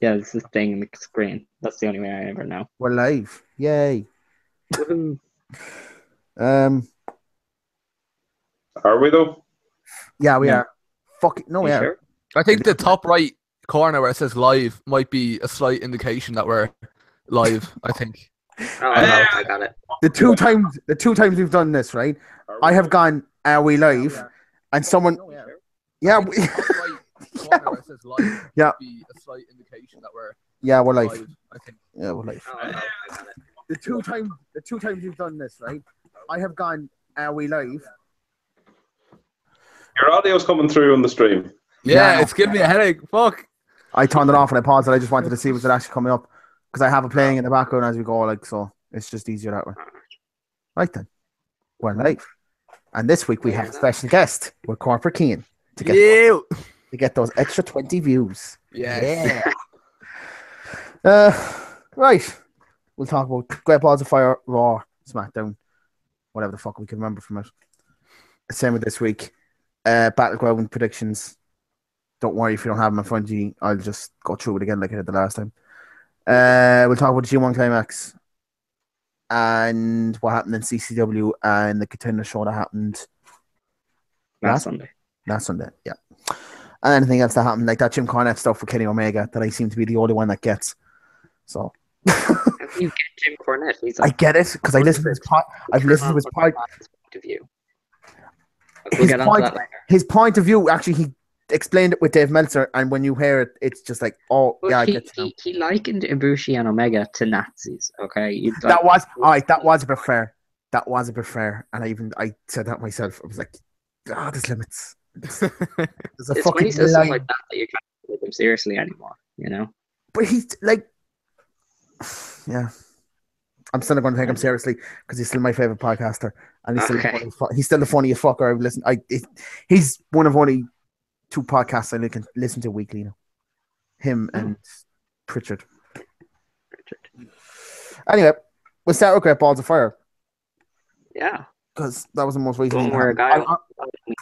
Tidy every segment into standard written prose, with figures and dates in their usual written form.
Yeah, this is thing in the screen. That's the only way I ever know. We're live. Yay. Woohoo. Um. Are we though? Yeah, we No. are. Fuck it. No, Are we you are. sure? I think the top right corner where it says live might be a slight indication that we're live, I think. Oh, I got it. The two times we've done this, right? I have gone, are we live? And someone, yeah, I think the top right corner where it says live Yeah. might be a slight indication that we're yeah, we're live. live, I think. Yeah, we're live. Oh, I got it. The two times we've done this, right? I have gone, are we live? Your audio's coming through on the stream. Yeah, Yeah. it's giving me a headache. Fuck. I turned it off and I paused it. I just wanted to see was it actually coming up because I have it playing in the background as we go, like so. It's just easier that way. Right then, we're live, and this week we have a special guest with Corporate Keane to get those extra 20 views. Yeah. Right. We'll talk about Great Balls of Fire, Raw, SmackDown, whatever the fuck we can remember from it. Same with this week. Battleground predictions. Don't worry if you don't have them in front of you. I'll just go through it again like I did the last time. We'll talk about the G1 Climax and what happened in CCW and the contender show that happened Last Sunday. last Sunday. Yeah. And anything else that happened, like that Jim Cornette stuff with Kenny Omega that I seem to be the only one that gets. So How do you get Jim Cornette? He's I get it because I listened to his pod. I've listened to his pod. Point of view. We'll get onto that later. His point of view, actually, he explained it with Dave Meltzer, and when you hear it, it's just like, oh, Well, yeah, I get it. he likened Ibushi and Omega to Nazis. Okay, That was all right. That was a bit fair. That was a bit fair, and I said that myself. I was like, there's limits. There's a It's when fucking he says line. something like that you can't take him seriously anymore. You know. But he's like, yeah. I'm still not going to take him seriously because he's still my favorite podcaster, and he's still Okay. he's still the funniest fucker I've listened. He's one of only two podcasts I can listen to weekly now. Him and Pritchard. Anyway, we'll start with Great Balls of Fire Yeah. because that was the most recent. Don't thing wear that a happened. guy.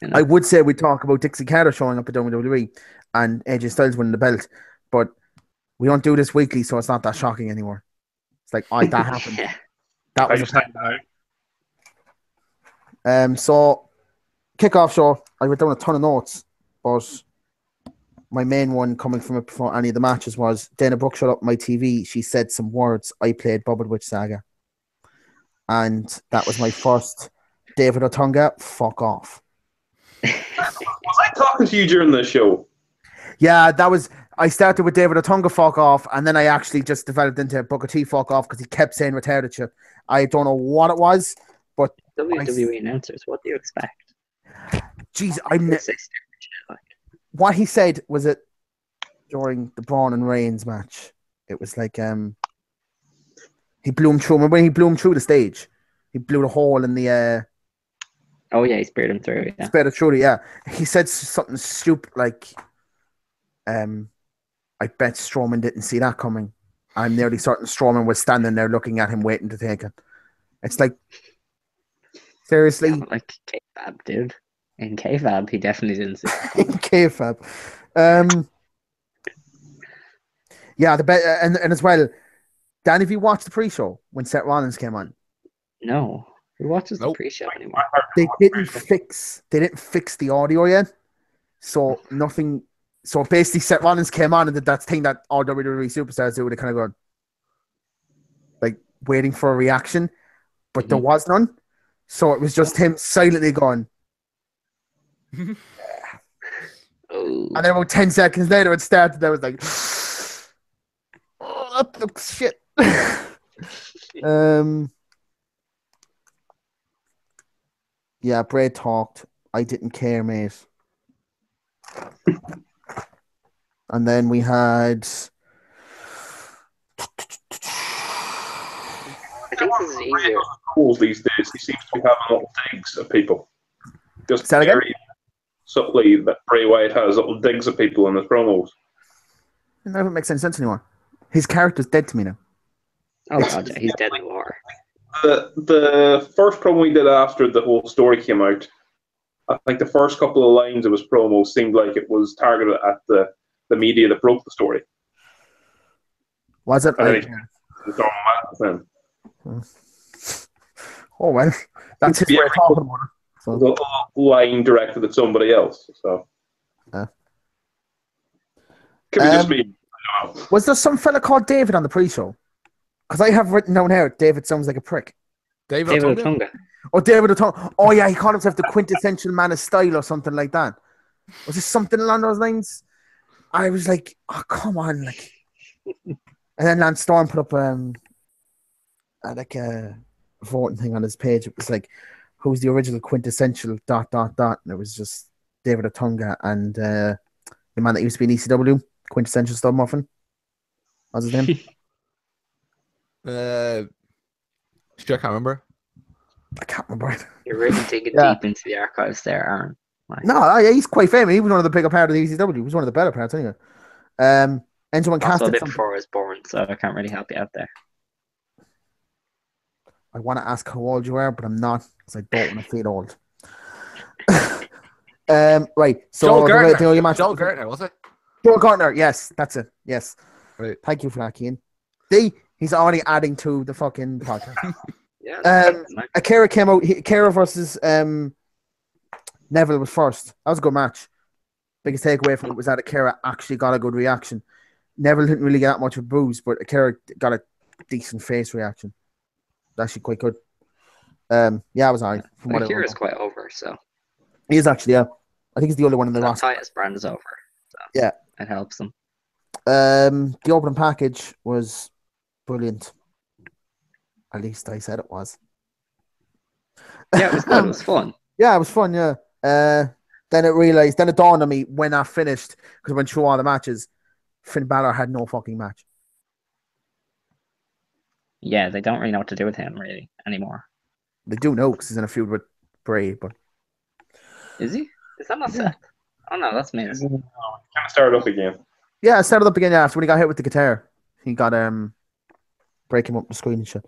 You know? I would say we talk about Dixie Carter showing up at WWE and AJ Styles winning the belt, but we don't do this weekly, so it's not that shocking anymore. It's like, oh, that happened. Yeah. That I was just a So kickoff show. I wrote down a ton of notes, but my main one coming from it before any of the matches was Dana Brooke showed up on my TV. She said some words. I played Bubble Witch Saga, and that was my first David Otunga. Fuck off. Was I talking to you during the show? Yeah, that was. I started with David Otunga fuck off, and then I actually just developed into Booker T fuck off because he kept saying retarded shit. I don't know what it was, but WWE announcers, what do you expect? geez, They say stupid shit like, what he said was it during the Braun and Reigns match. It was like he blew him through. Remember when he blew him through the stage? He blew the hole in the oh yeah, he speared him through. Yeah. sped it through. Yeah, he said something stupid like, I bet Strowman didn't see that coming. I'm nearly certain Strowman was standing there looking at him, waiting to take it. It's like, seriously, Yeah, like K-Fab, dude. In K-Fab, he definitely didn't see it coming. K-Fab. Yeah, the bet, and as well, Dan, have you watched the pre-show when Seth Rollins came on? No. Who watches the Nope. pre-show anymore? They didn't fix the audio yet, so nothing. So basically, Seth Rollins came on and did that thing that all WWE superstars do. They kind of go like waiting for a reaction, but there was none. So it was just him silently going. Oh. And then about 10 seconds later, it started. I was like, oh, that looks shit. Yeah, Bray talked. I didn't care, mate. And then we had. I think this is easier. Calls these days, he seems to be having little digs at people. Just Say that again? very subtly that Bray Wyatt has little digs at people in his promos. It doesn't make any sense anymore. His character's dead to me now. Oh god, yeah, he's dead in the war. The first promo he did after the whole story came out, I think the first couple of lines of his promo seemed like it was targeted at the media that broke the story. Was it? And then Right. he saw Madison. Oh well, that's his Yeah, way of talking about it. So, The line directed at somebody else. So could be just me. I don't know. was there some fella called David on the pre-show? Because I have written down here, David sounds like a prick. David David Otunga? Otunga. Oh, David Otunga. Oh yeah, he called himself the quintessential man of style or something like that. Was it something along those lines? I was like, oh come on, like. And then Lance Storm put up like a voting thing on his page. It was like, who's the original quintessential ... And it was just David Otunga and the man that used to be in ECW, quintessential Stub Muffin. What's his name? Shit, I can't remember. I can't remember it. You're really digging Yeah. deep into the archives there, Aaron. Like, No, yeah, he's quite famous. He was one of the bigger parts of the ECW. He was one of the better parts anyway. Enzo and also Cass a did bit something. before I was born, so I can't really help you out there. I want to ask how old you are, but I'm not because I don't want to feel old. Right. So Joel the Gertner. only match. Joel Gertner, was it? Joel Gertner. Yes, that's it. Yes. Right. Thank you for that, Keane. He's already adding to the fucking podcast. Yeah. Akira came out. Akira versus Neville was first. That was a good match. Biggest takeaway from it was that Akira actually got a good reaction. Neville didn't really get that much of a boost, but Akira got a decent face reaction. Actually quite good. Yeah, it was alright. From what I Akira's remember. quite over, so He is actually, yeah. I think he's the only one in the that roster. Titus brand is over. So Yeah. it helps them. The opening package was brilliant. At least I said it was. Yeah, it was good. It was fun. Yeah, it was fun, yeah. Then it dawned on me when I finished, because I went through all the matches, Finn Balor had no fucking match. Yeah, they don't really know what to do with him really anymore. They do know because he's in a feud with Bray, but Is he? Is that not Yeah. Seth? Oh no, that's Miz. Kind of started up again. yeah, I started up again after when he got hit with the guitar. He got breaking up the screen and shit.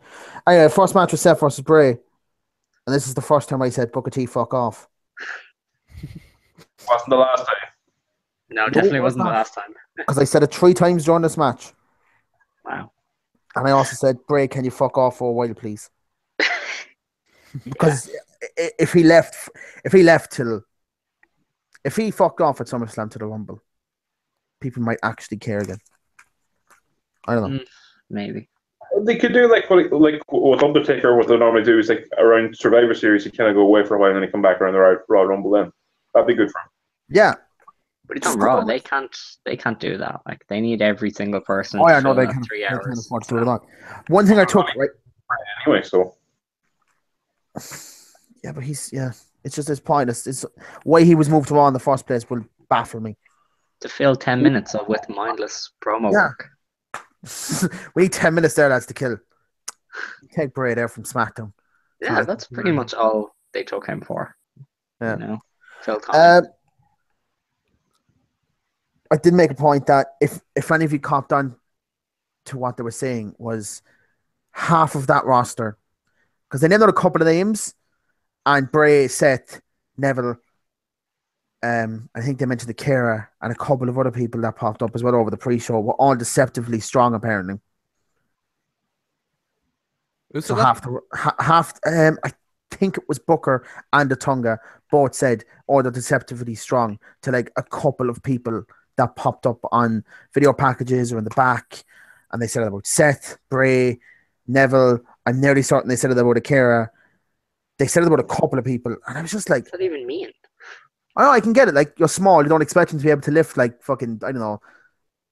Anyway, first match was Seth versus Bray. And this is the first time I said Booker T fuck off. Wasn't the last time. No, it definitely was wasn't the not. last time. Because I said it 3 times during this match. Wow. And I also said, Bray, can you fuck off for a while, please? Because if he fucked off at SummerSlam to the Rumble, people might actually care again. I don't know. Maybe. They could do like what Undertaker, what they normally do is like around Survivor Series, you kind of go away for a while and then you come back around the Royal Rumble. Then that'd be good for him. Yeah. But it's on Raw. They can't do that. Like they need every single person. Oh, yeah, to no, fill they that can 3 They hours. can't afford to do it all. One thing I took, right? Anyway, so Yeah, but it's just his point. It's why he was moved to Raw in the first place will baffle me. To fill 10 minutes of with mindless promo Yeah. work. We need 10 minutes there, lads, to kill. Take Bray there from SmackDown. Yeah, Sorry. that's pretty much all they took him for. Yeah. You know, fill time. I did make a point that if any of you copped on to what they were saying was half of that roster, because they named out a couple of names, and Bray, Seth, Neville, I think they mentioned the Kara and a couple of other people that popped up as well over the pre-show were all deceptively strong apparently. So I think it was Booker and Otunga both said, oh, they're deceptively strong to like a couple of people that popped up on video packages or in the back. And they said it about Seth, Bray, Neville. I'm nearly certain they said it about Akira. They said it about a couple of people. And I was just like, What's that even mean? I know, I can get it. Like, you're small. You don't expect him to be able to lift like fucking, I don't know,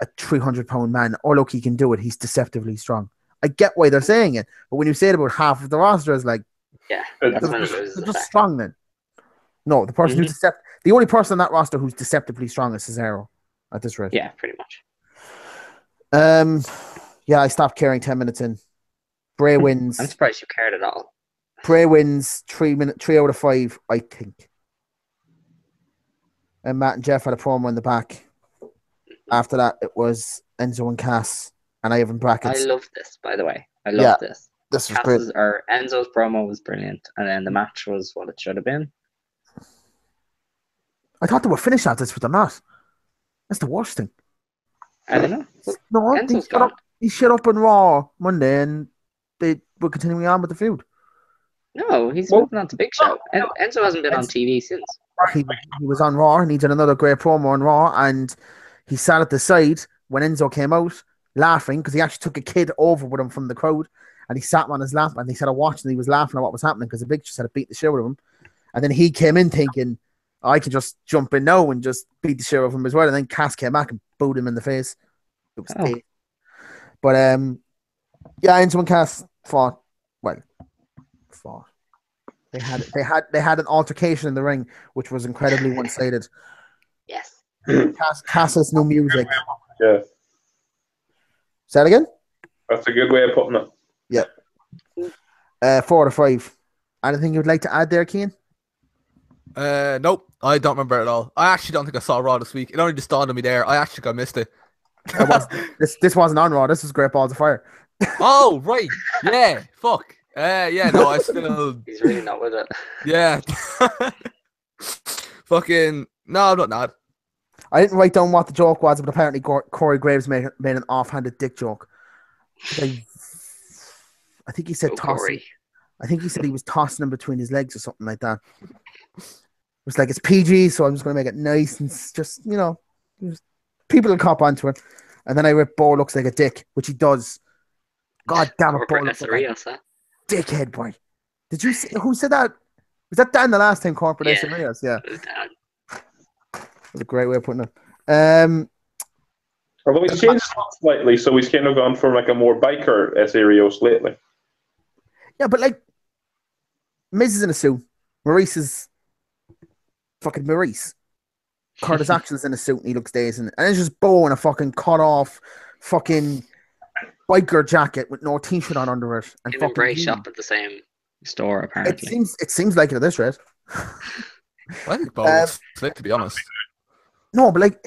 a 300-pound man. Oh, look, he can do it. He's deceptively strong. I get why they're saying it. But when you say it about half of the roster, it's like, Yeah, They're that's when it they're loses just effect. strong then. No, the person who's the only person on that roster who's deceptively strong is Cesaro at this rate. Yeah, pretty much. Yeah, I stopped caring 10 minutes in. Bray wins. I'm surprised you cared at all. Bray wins 3 out of 5, I think. And Matt and Jeff had a promo in the back. After that, it was Enzo and Cass, and I have in brackets. I love this, by the way. I love this. This was great. Enzo's promo was brilliant, and then the match was what it should have been. I thought they were finished at this, but they're not. That's the worst thing. I don't know. No, Enzo's gone. He shut up on Raw Monday, and they were continuing on with the feud. No, he's Well, moving on to Big Show. Enzo hasn't been on TV since. He was on Raw, and he did another great promo on Raw, and he sat at the side when Enzo came out, laughing because he actually took a kid over with him from the crowd, and he sat on his lap, and he said, "I watched," and he was laughing at what was happening because the Big Show had to beat the shit out of him, and then he came in thinking, "I can just jump in now and just beat the shit out of him as well," and then Cass came back and booed him in the face. It was dead. But yeah, Enzo and Cass fought. They had an altercation in the ring, which was incredibly one-sided. Yes. Cass has no music. Yeah, Say that again? that's a good way of putting it. Yeah. 4 out of 5. Anything you'd like to add there, Keane? Nope, I don't remember it at all. I actually don't think I saw Raw this week. It only just dawned on me there. I missed it. This wasn't on Raw. This was Great Balls of Fire. Oh, right. Yeah, fuck. Yeah, no, I still... He's really not with it. Yeah. Fucking... No, I'm not mad. I didn't write down what the joke was, but apparently Corey Graves made an offhanded dick joke. I think he said tossing. Corey. I think he said he was tossing him between his legs or something like that. It was like, it's PG, so I'm just going to make it nice and just, people will cop onto it. And then I ripped Bo looks like a dick, which he does. God damn it, Bo looks like a dickhead, boy. Did you see who said that? Was that Dan the last time, Corporate S. Rios? Yeah. That's a great way of putting it. Although he's changed slightly, so he's kind of gone from like a more biker Rios lately. Yeah, but like Miz is in a suit. Maurice is fucking Maurice. Curtis Axel's in a suit and he looks dazed. And it's just Bo in a fucking cut off fucking biker jacket with no t-shirt on under it. And fucking Bray shop at the same store, apparently. It seems like it at this rate. I think Bo looks slick, to be honest. No, but like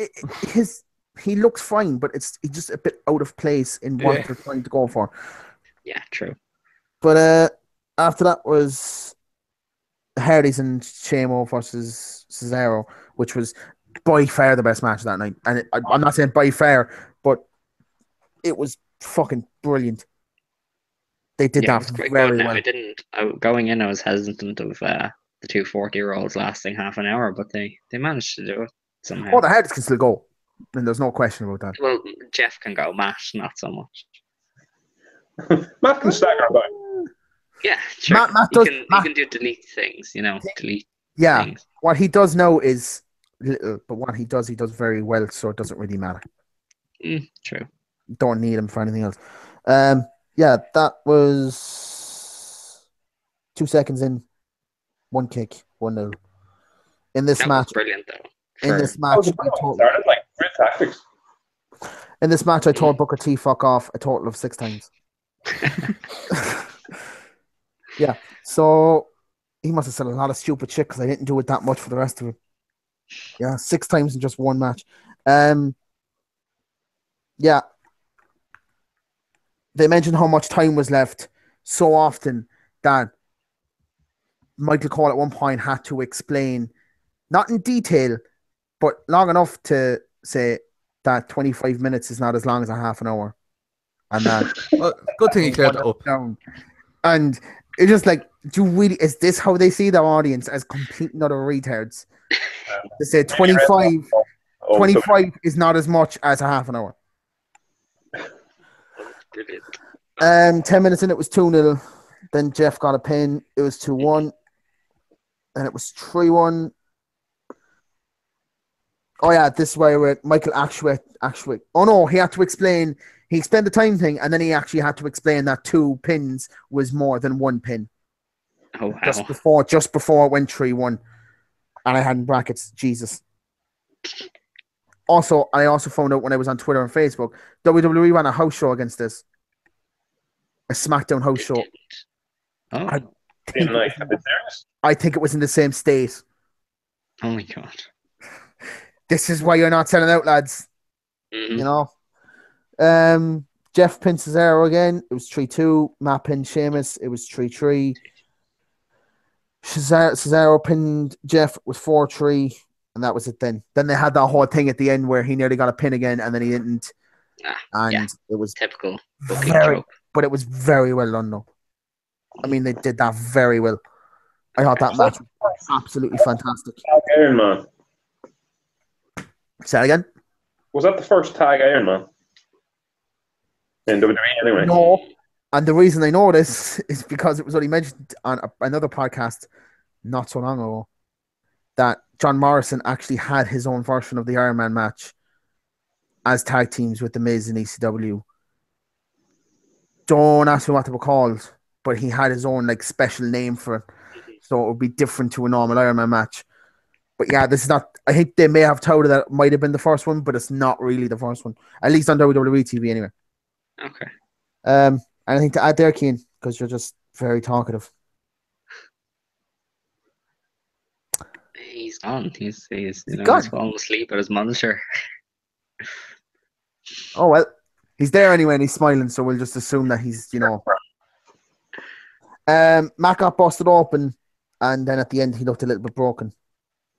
he looks fine, but he's just a bit out of place in what they're trying to go for. Yeah, true. But after that was Hardys and Shamo versus Cesaro, which was by far the best match of that night. And I'm not saying by far, but it was fucking brilliant. They did that very well. Going in, I was hesitant of the two 40-year-olds lasting half an hour, but they managed to do it somehow. Oh, the Hardys can still go. And there's no question about that. Well, Jeff can go. Matt, not so much. Matt can stagger about. Yeah, sure. Matt does. He can do delete things, delete things. What he does know is little, but what he does very well, so it doesn't really matter. True. Don't need him for anything else. Yeah, that was 2 seconds in, 1 kick, 1-0. In this match, was brilliant though. In this match, I told Booker T fuck off a total of 6 times. Yeah, so he must have said a lot of stupid shit because I didn't do it that much for the rest of it. Yeah, 6 times in just 1 match. Yeah. They mentioned how much time was left so often that Michael Cole at one point had to explain, not in detail, but long enough to say that 25 minutes is not as long as a half an hour. And that good thing he cleared that up. Down. And it's just like, is this how they see their audience, as complete and utter retards? They say 25 is not as much as a half an hour. Brilliant. 10 minutes in, it was 2-0. Then Jeff got a pin. It was 2-1. And it was 3-1. Oh, yeah, this is where Michael actually. Oh, no, he had to explain. He explained the time thing, and then he actually had to explain that 2 pins was more than 1 pin. Oh, wow. Just before it went 3-1. And I had in brackets, Jesus. Also, I also found out when I was on Twitter and Facebook, WWE ran a house show against this. A SmackDown house show. Oh. I think it was in the same state. Oh, my God. This is why you're not selling out, lads. Mm-hmm. You know? Jeff pinned Cesaro again. It was 3-2. Matt pinned Sheamus. It was 3-3. Cesaro pinned Jeff. It was 4-3. And that was it then. Then they had that whole thing at the end where he nearly got a pin again and then he didn't. and yeah. it was Typical booking very, trope. but it was very well done though. I mean, they did that very well. I thought that match was absolutely fantastic. Tag Iron Man. Say that again? Was that the first tag Iron Man? In WWE anyway. No. And the reason I know this is because it was only mentioned on another podcast not so long ago that John Morrison actually had his own version of the Iron Man match as tag teams with The Miz and ECW. Don't ask me what they were called, but he had his own like special name for it. So it would be different to a normal Iron Man match. But yeah, this is not. I think they may have touted that it might have been the first one, but it's not really the first one. At least on WWE TV anyway. Okay. Anything to add there, Keane? Because you're just very talkative. He's gone. He's gone? he's fallen asleep at his monitor. Oh well, he's there anyway, and he's smiling. So we'll just assume that he's, Matt got busted open, and then at the end he looked a little bit broken.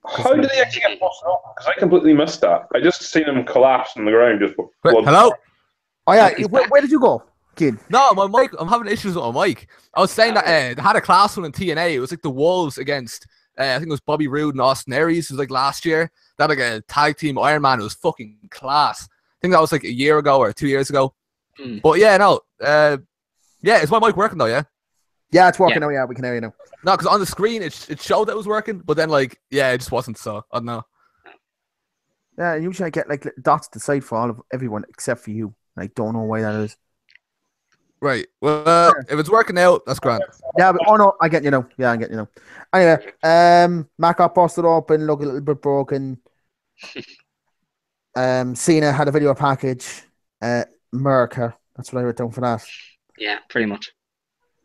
How did he actually get busted up? Because I completely missed that. I just seen him collapse on the ground. Just blood. Hello? Oh yeah, where did you go, kid? No, my mic. I'm having issues with my mic. I was saying that they had a class one in TNA. It was like the Wolves against, I think it was Bobby Roode and Austin Aries. It was like last year. That like a tag team Iron Man. It was fucking class. I think that was like a year ago or 2 years ago. But yeah, no. Yeah, is my mic working though? Yeah. Yeah, it's working. Oh yeah, we can hear you now. No, because on the screen it showed that it was working, but then like it just wasn't. So I don't know. Yeah, usually I get like little dots to the side for everyone except for you. I don't know why that is. Right. Well, if it's working out, that's grand. Yeah, but no, I get you now. Yeah, I get you now. Anyway, Matt got busted up and looked a little bit broken. Cena had a video package. America. That's what I wrote down for that. Yeah, pretty much.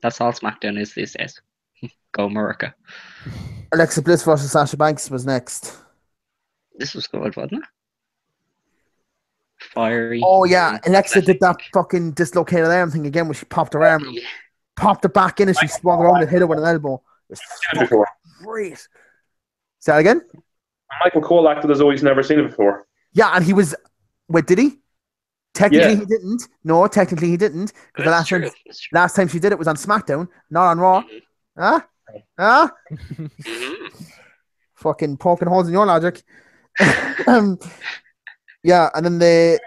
That's all SmackDown is these days. Go America. Alexa Bliss versus Sasha Banks was next. This was good, wasn't it? Fiery. Oh yeah, Alexa did that fucking dislocated arm thing again, where she popped her arm, popped it back in, and she swung around and hit her with an elbow. It was great. Say that again? Michael Cole acted as though he's never seen it before. Yeah, and he was. Wait, did he? Technically, Yeah. he didn't. No, technically, he didn't. Because last time she did it was on SmackDown, not on Raw. Huh? Huh? Fucking poking holes in your logic. Yeah, and then Michael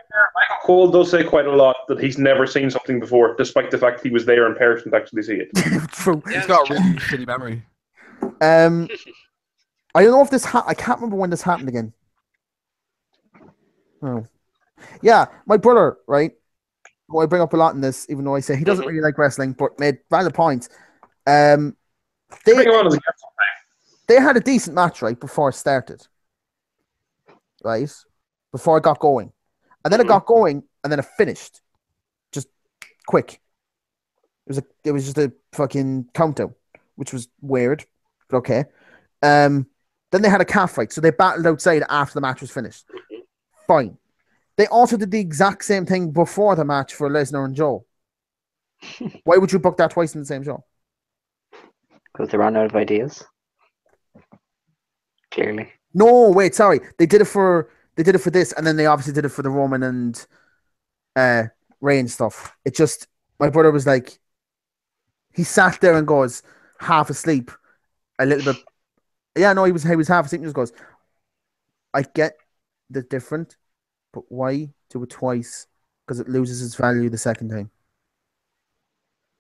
Cole does say quite a lot that he's never seen something before, despite the fact he was there in person to actually see it. True. He's got a really shitty memory. I don't know if this. I can't remember when this happened again. Oh, yeah, my brother, right? Who I bring up a lot in this, even though I say he doesn't really like wrestling, but made valid points. They had a decent match, right, before it started, right, before it got going, and then it got going, and then it finished, just quick. It was just a fucking countdown, which was weird, but okay. Then they had a calf fight, so they battled outside after the match was finished. Fine. They also did the exact same thing before the match for Lesnar and Joe. Why would you book that twice in the same show? Because they ran out of ideas. Clearly. No, wait, sorry. They did it for this, and then they obviously did it for the Roman and Reign stuff. It just, my brother was like, he sat there and goes half asleep, a little bit. Yeah, no, he was half asleep. He just goes, I get the different, but why do it twice? Because it loses its value the second time.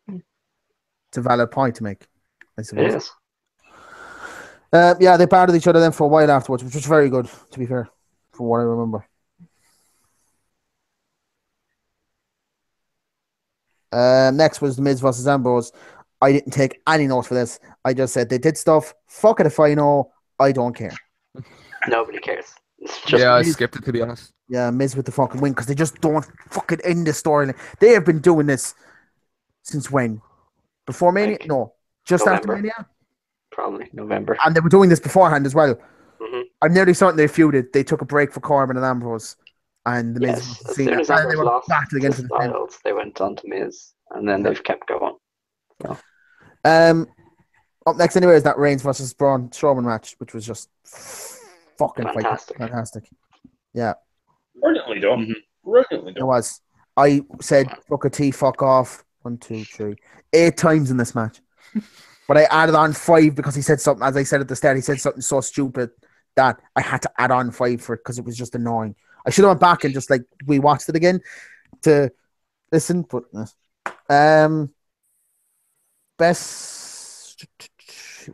It's a valid point to make, I suppose. It is. Yeah, they battled each other then for a while afterwards, which was very good, to be fair, from what I remember. Next was The Miz versus Ambrose. I didn't take any notes for this. I just said they did stuff. Fuck it if I know. I don't care. Nobody cares. Yeah, I skipped it, to be honest. Yeah, Miz with the fucking win, because they just don't fucking end the storyline. They have been doing this since when? Before Mania? Like No. Just November. after Mania? Probably November. And they were doing this beforehand as well. Mm-hmm. I'm nearly certain they feuded. They took a break for Corbin and Ambrose. And the Miz Yes, was as seen. soon And as they Ambrose were lost back again to to the same. Styles, they went on to Miz, and then they've kept going. Up next anyway is that Reigns versus Braun Strowman match, which was just fucking Fantastic. fantastic. Yeah. Brilliantly done. Mm-hmm. Brilliantly It done. was. I said Booker T, fuck off. 1, 2, 3, 8 times in this match. But I added on 5 because he said something, as I said at the start, he said something so stupid that I had to add on 5 for it because it was just annoying. I should have went back and just like we watched it again to listen, but best.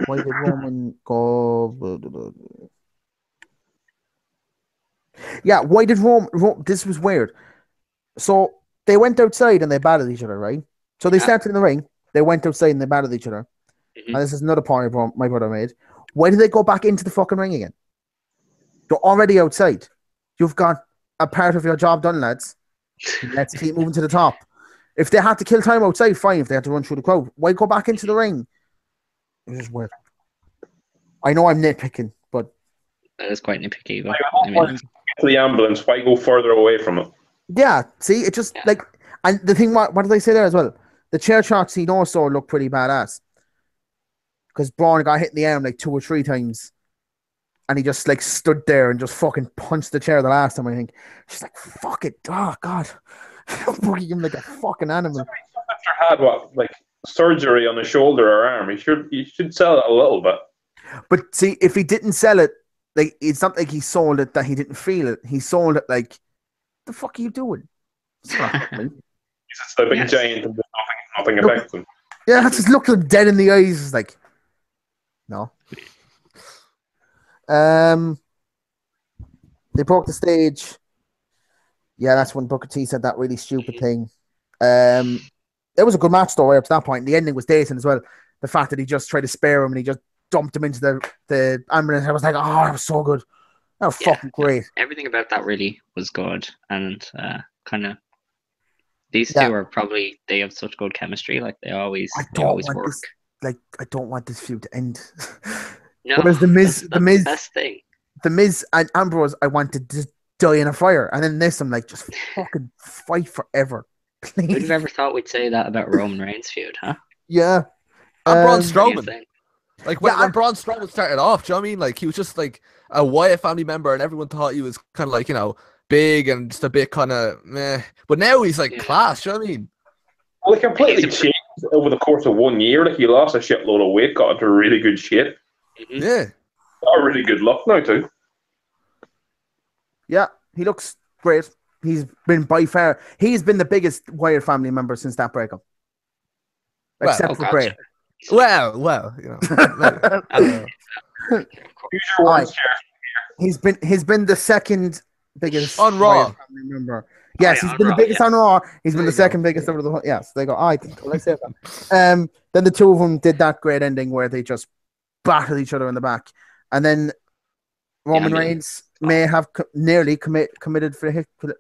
Why did Roman go? Yeah, why did Rome? This was weird. So they went outside and they battled each other, right? So they started in the ring. They went outside and they battled each other. Mhm. And this is another point my brother made. Why did they go back into the fucking ring again? You're already outside. You've got a part of your job done, lads. Let's keep moving to the top. If they had to kill time outside, fine. If they had to run through the crowd, why go back into the ring? It was just weird. I know I'm nitpicking, but That is quite nitpicky, but I I want mean, to get to the ambulance. Why go further away from it? yeah, see, it just like, and the thing, what did I say there as well? The chair shots he also looked pretty badass because Braun got hit in the arm like 2 or 3 times, and he just like stood there and just fucking punched the chair the last time. I think she's like, "Fuck it, oh god," booking him like a fucking animal. After had like surgery on his shoulder or arm, he should sell it a little bit. But see, if he didn't sell it, like it's not like he sold it that he didn't feel it. He sold it like, "The fuck are you doing?" It's not happening. It's the big Yes. giant and nothing Look- affects him. Yeah, just look him dead in the eyes. It's like, no. They broke the stage. Yeah, that's when Booker T said that really stupid thing. It was a good match though, right up to that point. The ending was decent as well. The fact that he just tried to spare him and he just dumped him into the ambulance. I was like, oh, that was so good. That was Yeah, fucking great. everything about that really was good, and kind of these Yeah. two are probably they have such good chemistry. Like they always I don't want work. this. Like, I don't want this feud to end. No, Whereas the Miz, that's the best thing. the Miz and Ambrose, I wanted to die in a fire, and then this, I'm like, just fucking fight forever, Who'd have please. ever thought we'd say that about Roman Reigns feud, huh? Yeah. And Braun What do you Strowman. think? Like when, Yeah, when Braun Strowman started off, do you know what I mean? Like he was just like a Wyatt family member, and everyone thought he was kind of like, you know, big and just a bit kind of meh. But now he's like Yeah. class. Do you know what I mean? Well, it completely changed over the course of 1 year. Like he lost a shitload of weight, got into really good shape. Mhm. Yeah. Got a really good look now too. Yeah, he looks great. He's been by far. He's been the biggest Wyatt family member since that breakup, Well, except oh, for gotcha. Bray. Well, you know. maybe. Use your words, Chair. He's been the second biggest On Raw. Wyatt family member. Yes, yeah, he's on been the Raw, biggest yeah. on Raw. He's There been the you go. second biggest over the whole. Yes, they go. I think. Well, I say that. Then the two of them did that great ending where they just battled each other in the back, and then Roman Yeah, I mean- Reigns may have nearly committed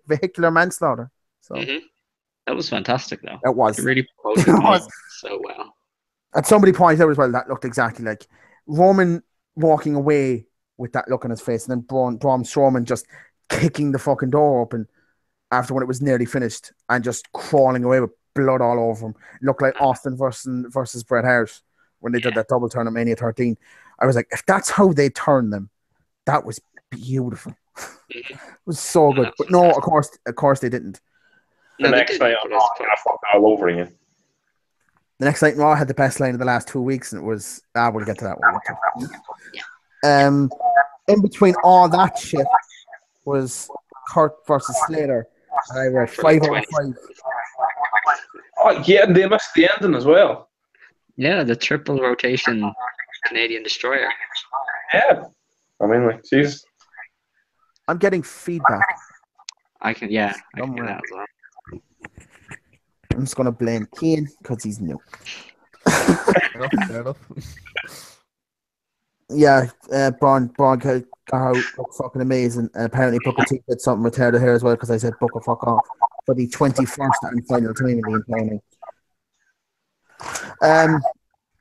vehicular manslaughter. So Mhm. That was fantastic, though. it was. It really It promoted the was. match so well. And somebody pointed out as well that looked exactly like Roman walking away with that look on his face, and then Braun Strowman just kicking the fucking door open after when it was nearly finished and just crawling away with blood all over him. It looked like Austin versus Bret Hart when they did that double turn at Mania 13. I was like, if that's how they turn them, that was beautiful. Mhm. It was so good. But no, of course they didn't. The No, they next didn't, night but I'm I not going to fuck all over again. The next night Raw had the best line of the last 2 weeks, and it was we'll get to that one. In between all that shit was Kurt versus Slater. And I read For like 5 out of 20 5. Oh, yeah, and they missed the ending as well. Yeah, the triple rotation Canadian Destroyer. Yeah. I mean, like, jeez. I'm getting feedback. I can hear Somewhere. that as well. I'm just gonna blame Kane because he's new. Fair enough. Yeah, Braun got out, looked fucking amazing. And apparently Booker T did something retarded here as well because I said Booker fuck off for the 21st and final time in the entire night.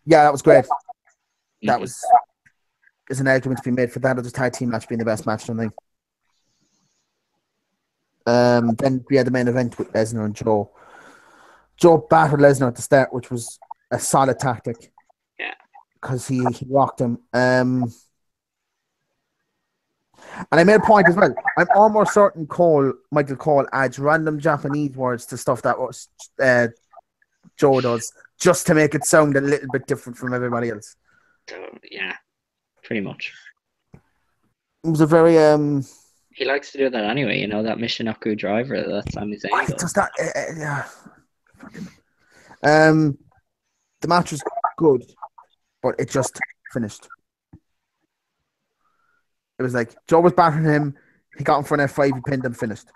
Yeah, that was great. That was there's an argument to be made for that other tag team match being the best match of the night. Then we had the main event with Lesnar and Joe. Joe battered Lesnar at the start, which was a solid tactic. Yeah. Because he rocked him. And I made a point as well. I'm almost certain Michael Cole adds random Japanese words to stuff that was Joe does, just to make it sound a little bit different from everybody else. So, yeah, pretty much. It was a very He likes to do that anyway. You know, that Michinoku driver that Sami Zayn does. just that yeah. The match was good, but it just finished. It was like Joe was battering him. He got him for an F5. He pinned him. Finished.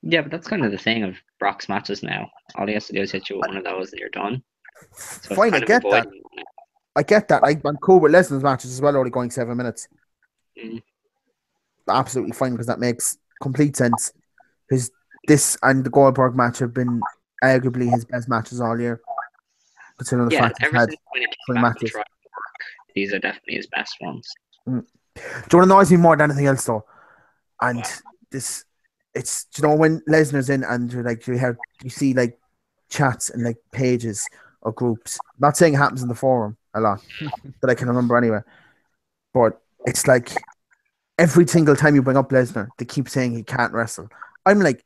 Yeah, but that's kind of the thing of Brock's matches now. All he has to do is hit you with one of those, and you're done. So Fine, I get that. I get that. I'm cool with Lesnar's matches as well, only going 7 minutes. Mm. Absolutely fine, because that makes complete sense. This and the Goldberg match have been arguably his best matches all year. Considering the fact he's ever had since when he 3 came back to matches. try to work, these are definitely his best ones. Do you know what annoys me more than anything else, though? And it's when Lesnar's in and you're like you see like chats and like pages or groups. Not saying it happens in the forum a lot that I can remember anyway, but it's like every single time you bring up Lesnar, they keep saying he can't wrestle. I'm like,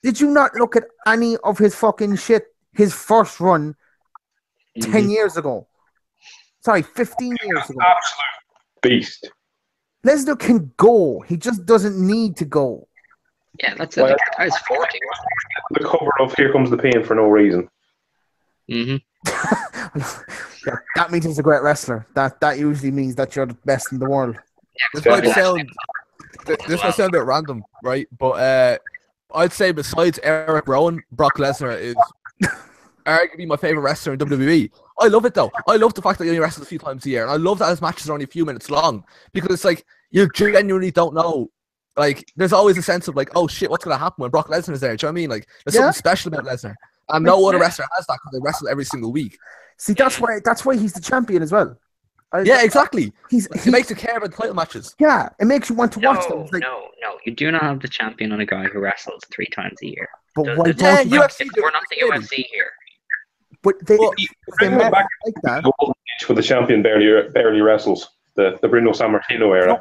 did you not look at any of his fucking shit? His first run 10 years ago. Sorry, 15 years ago. Absolute beast. Lesnar can go. He just doesn't need to go. Yeah, that's it. Like, the guy's 40. The cover of Here Comes the Pain for no reason. Mm-hmm. Yeah, that means he's a great wrestler. That usually means that you're the best in the world. This might sound a bit random, right? But I'd say besides Eric Rowan, Brock Lesnar is arguably my favorite wrestler in WWE. I love it though. I love the fact that he only wrestles a few times a year, and I love that his matches are only a few minutes long because it's like you genuinely don't know. Like, there's always a sense of like, oh shit, what's gonna happen when Brock Lesnar is there? Do you know what I mean? Like, there's something special about Lesnar, and no other wrestler has that because they wrestle every single week. See, that's why he's the champion as well. Yeah, exactly. He makes you care about the title matches. Yeah, it makes you want to watch them. Like, no, you do not have the champion on a guy who wrestles 3 times a year. But why don't you? we're not the UFC here. But they met back like that. The golden age where the champion barely wrestles. The Bruno Sammartino era.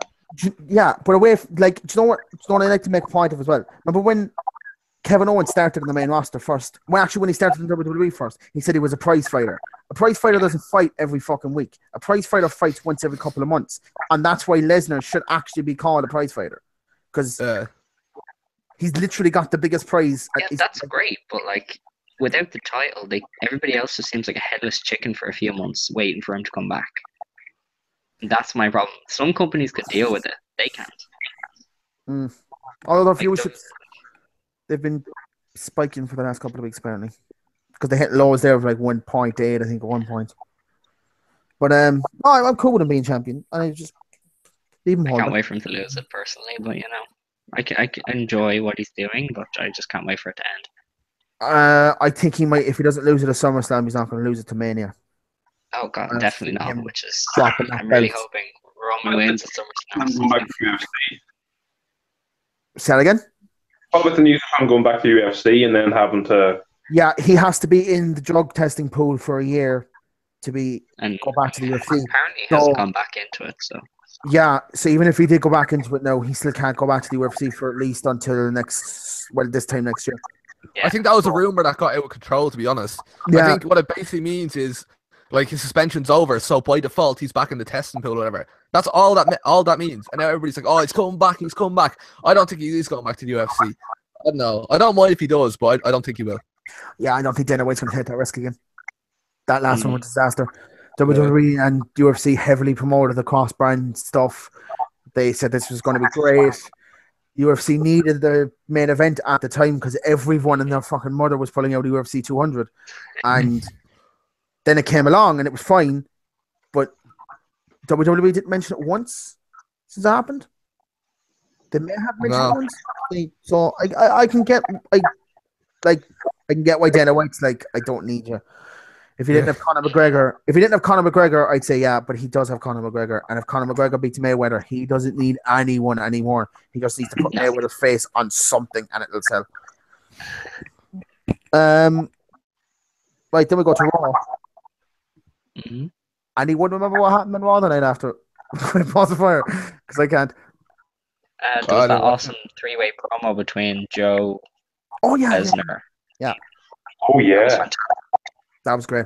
Yeah, but away like, do you know what I like to make a point of as well? Remember when Kevin Owens started in the main roster first? When he started in WWE first, he said he was a prize fighter. A prize fighter doesn't fight every fucking week. A prize fighter fights once every couple of months. And that's why Lesnar should actually be called a prize fighter. Because he's literally got the biggest prize. Yeah, that's great, but like, without the title, everybody else just seems like a headless chicken for a few months waiting for him to come back. And that's my problem. Some companies could deal with it. They can't. Although their viewerships, they've been spiking for the last couple of weeks, apparently. Because they hit lows there of like 1.8, I think, at one point. But I'm cool with him being champion. And I just leave him I can't wait for him to lose it personally, but you know, I can enjoy what he's doing, but I just can't wait for it to end. I think he might, if he doesn't lose it at SummerSlam, he's not going to lose it to Mania. Oh god, definitely not. Which is, I'm really hoping Roman wins at SummerSlam. Say that again? What with the news of him going back to UFC and then having to... Yeah, he has to be in the drug testing pool for a year to go back to the UFC. Apparently he hasn't gone back into it, so... Yeah, so even if he did go back into it now, he still can't go back to the UFC for at least until this time next year. Yeah. I think that was a rumor that got out of control, to be honest. Yeah. I think what it basically means is, like, his suspension's over, so by default he's back in the testing pool or whatever. That's all that means. And now everybody's like, oh, he's coming back. I don't think he is going back to the UFC. I don't know. I don't mind if he does, but I don't think he will. Yeah, I don't think Dana White's going to take that risk again. That last one was a disaster. WWE and UFC heavily promoted the cross-brand stuff. They said this was going to be great. UFC needed the main event at the time because everyone and their fucking mother was pulling out UFC 200. And then it came along and it was fine. But WWE didn't mention it once since it happened. They may have mentioned it once. So I can get I can get why Dana White's like, I don't need you. If he didn't have Conor McGregor, I'd say yeah, but he does have Conor McGregor. And if Conor McGregor beats Mayweather, he doesn't need anyone anymore. He just needs to put Mayweather's face on something and it'll sell. Right, then we go to Raw. Anyone remember what happened on Raw the night after? Pause the fire, because I can't. There was I that didn't watch awesome three-way promo between Joe, Oh yeah, Lesnar. yeah. Oh That was yeah. fantastic. That was great.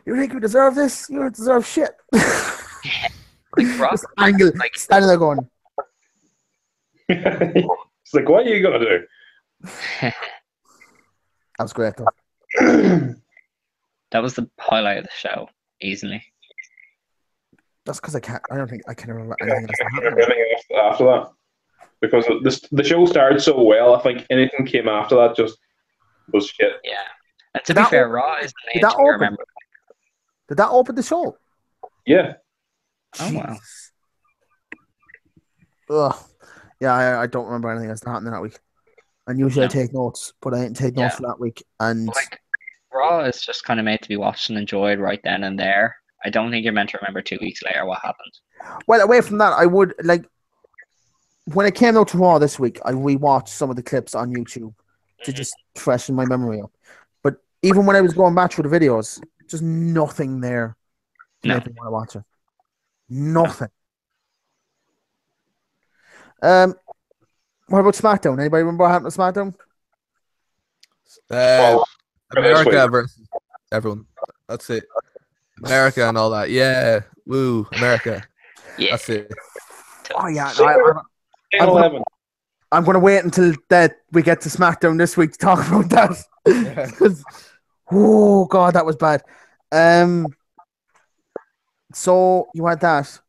You think you deserve this? You don't deserve shit. Like Brock, This angle, like standing there going, It's like, what are you gonna do? that was great though. that was the highlight of the show, easily. That's because I don't think I can remember anything else that happened. Everything after that, because the show started so well, I think anything came after that just was shit. Yeah. And to Did be that fair, open- Raw is the did main that thing I open? remember. Did that open the show? Yeah. Oh wow. Jesus. Ugh. Yeah, I don't remember anything else that happened that week. And usually I No. take notes, but I didn't take notes Yeah. for that week. And Like Raw is just kind of made to be watched and enjoyed right then and there. I don't think you're meant to remember 2 weeks later what happened. well, away from that, I would like when it came out to Raw this week, I rewatched some of the clips on YouTube to just freshen my memory up. But even when I was going back through the videos, just nothing there to No. make me want to watch it. Nothing. What about SmackDown? Anybody remember what happened to SmackDown? Well, America this week. versus everyone. That's it. America and all that. Yeah. Woo. America. Yeah. That's it. Oh yeah, So- no, 10-11. I'm going to wait until that we get to SmackDown this week to talk about that. Yeah. Oh god, that was bad. So you had that.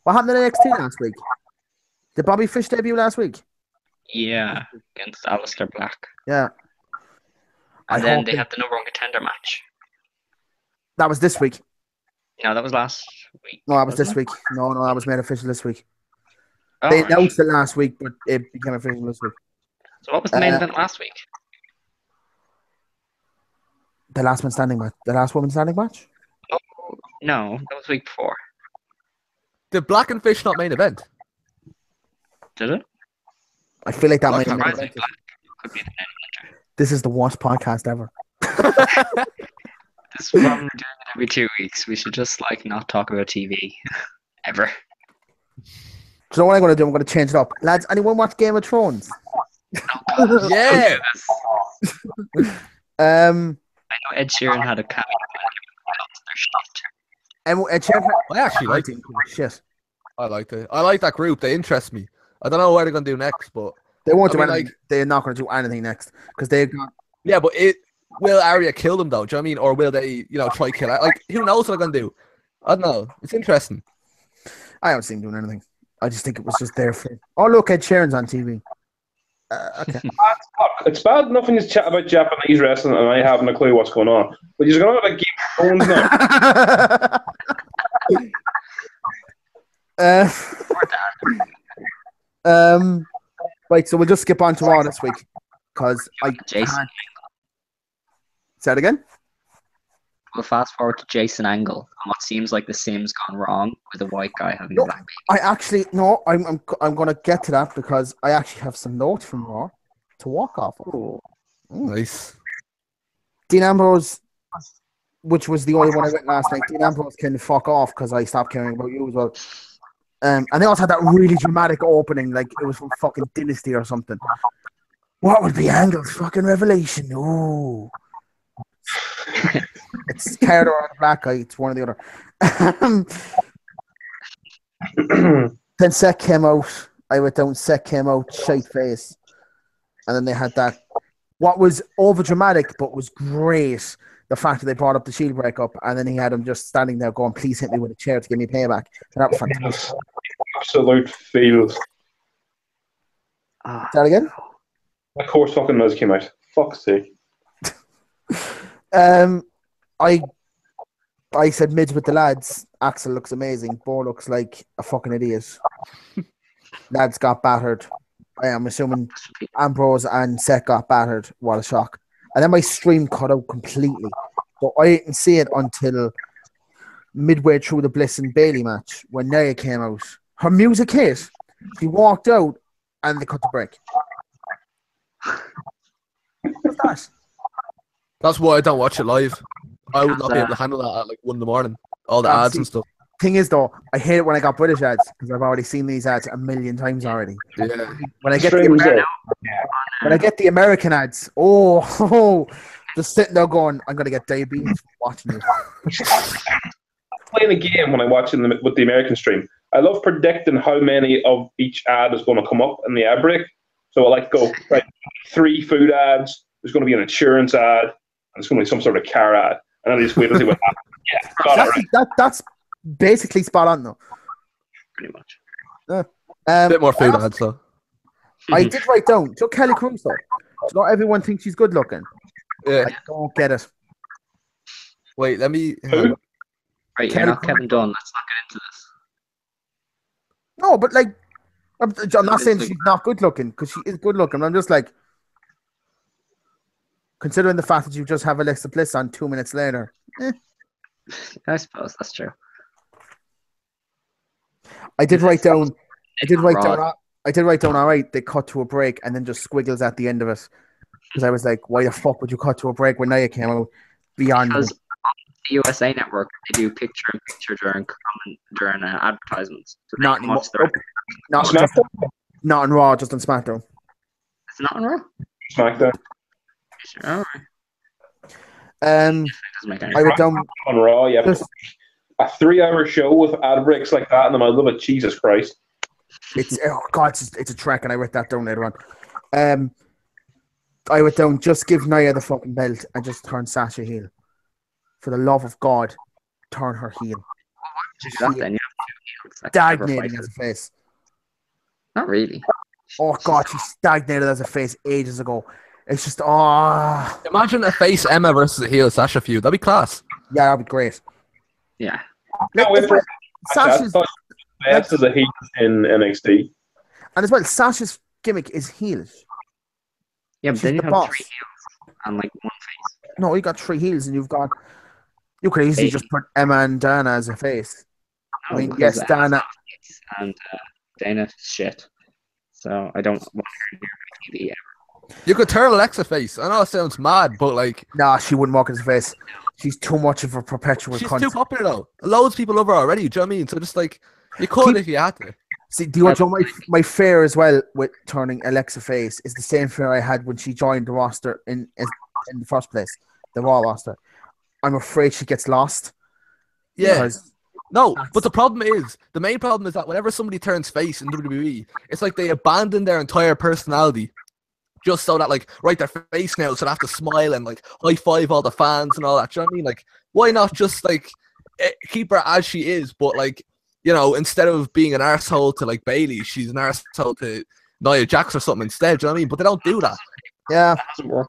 What happened in NXT last week? Did Bobby Fish debut last week? Yeah. Against Aleister Black. Yeah, And I then hope they they- had the number one contender match. that was this week. No, that was last week. No, that was this wasn't week. No, that was made official this week. it? They Oh, announced it last week, but it became official this week. so what was the main Uh, event last week? The last man standing match. The last woman standing match. Oh, no, that was week before. Did Black and Fish not main event? Did it? I feel like that might have been Surprisingly, invented. Black could be the main eventer. This is the worst podcast ever. This is why we're doing it every 2 weeks. We should just like not talk about TV ever. So what I'm going to do, I'm going to change it up. Lads, anyone watch Game of Thrones? Yeah. I know Ed Sheeran had a cameo. Their shit. I actually like it. Shit. I liked it. I like that group. They interest me. I don't know what they're gonna do next, but They won't do I mean, anything. They're not going to do anything next because they've got. yeah, but will Arya kill them though? Do you know what I mean? Or will they, try kill her? Like, who knows what they're gonna do? I don't know. It's interesting. I haven't seen them doing anything. I just think it was just there for. Oh look, Ed Sheeran's on TV. Okay. It's bad enough when you chat about Japanese wrestling and I haven't a clue what's going on. But you're going to like Game of Thrones now. Right, so we'll just skip on to Raw this week because I Jason. can't. Say it again. We'll fast forward to Jason Angle and what seems like the Sims gone wrong with a white guy having No. a black baby. I actually no. I'm going to get to that because I actually have some notes from Raw to walk off of. Nice. Dean Ambrose, which was the only one I went last night. Dean Ambrose can fuck off because I stopped caring about you as well. And they also had that really dramatic opening, like it was from fucking Dynasty or something. What would be Angle's fucking revelation? Ooh. It's Carter or the black guy. It's one or the other. Then Seth came out. I went down. Seth came out, shite face. And then they had that. What was over dramatic but was great. The fact that they brought up the Shield breakup, and then he had him just standing there going, "Please hit me with a chair to give me payback." And that was fantastic. Absolute feels. Say that again. Of course, fucking Miz came out. Fuck's sake. I said mids with the lads. Axel looks amazing. Bo looks like a fucking idiot. Lads got battered. I am assuming Ambrose and Seth got battered. What a shock. And then my stream cut out completely. But I didn't see it until midway through the Bliss and Bailey match when Nia came out. Her music hit. She walked out and they cut the break. What's that? That's why I don't watch it live. I would not be able to handle that at like 1 in the morning. All the ads and stuff. Thing is, though, I hate it when I got British ads because I've already seen these ads a million times already. Yeah. When I get Stream result. the American ads, just sitting there going, I'm gonna get diabetes from watching you. Playing a game when I watch with the American stream. I love predicting how many of each ad is going to come up in the ad break. So I like to go, right, 3 food ads, there's going to be an insurance ad, and there's going to be some sort of car ad. And then I just wait to see what happens. Yeah, got it right. That's basically spot on, though. Pretty much. A bit more food ads, though. I did write down, so Kelly Crusoe. Not everyone thinks she's good looking. Yeah. I don't get it. Wait, let me. Who? Right, you're not Kevin Dunn. Let's not get into this. No, but like, I'm not saying she's not good looking because she is good looking. I'm just like, considering the fact that you just have Alexa Bliss on 2 minutes later. I suppose that's true. I did write down. All right. They cut to a break and then just squiggles at the end of it because I was like, why the fuck would you cut to a break when Nia came out? Beyond. Because on the USA Network, they do picture-in-picture during advertisements. So Not they can watch not on Raw, just on SmackDown. It's not on Raw. SmackDown. All right. I wrote down On Raw, yeah. A 3-hour show with ad breaks like that in the middle of it. Jesus Christ. it's a trek, and I wrote that down later on. I wrote down just give Nia the fucking belt and just turn Sasha heel. For the love of God, turn her heel. Then you have 2 heels that can never Stagnating fight as a face. Not really. Oh God, she stagnated as a face ages ago. It's just yeah, Imagine a face Emma versus a heel Sasha feud. That'd be class. that'd be great. Yeah. Can't wait for Sasha's best as a heel in NXT. and as well, Sasha's gimmick is heelish. Yeah, but She's then you the have boss. 3 heels and like 1 face. No, you got 3 heels, and you could easily just put Emma and Dana as a face. I mean, because yes, Dana. and Dana's shit. So I don't want her near my TV ever. You could turn Alexa face. I know it sounds mad, but like, Nah, she wouldn't walk as a face. She's too much of a perpetual she's cunt. too popular though. Loads of people love her already. Do you know what I mean? So just like, you could if you had to. See, do you want to know my fear as well with turning Alexa face is the same fear I had when she joined the roster in the first place, the Raw roster. I'm afraid she gets lost. Yeah. Because No, but the main problem is that whenever somebody turns face in WWE, it's like they abandon their entire personality just so that, like, right, their face now, so they have to smile and, like, high-five all the fans and all that. Do you know what I mean? Like, why not just, like, keep her as she is, but, like, you know, instead of being an arsehole to, like, Bayley, she's an arsehole to Nia Jax or something instead, do you know what I mean? But they don't do that. yeah, That doesn't work.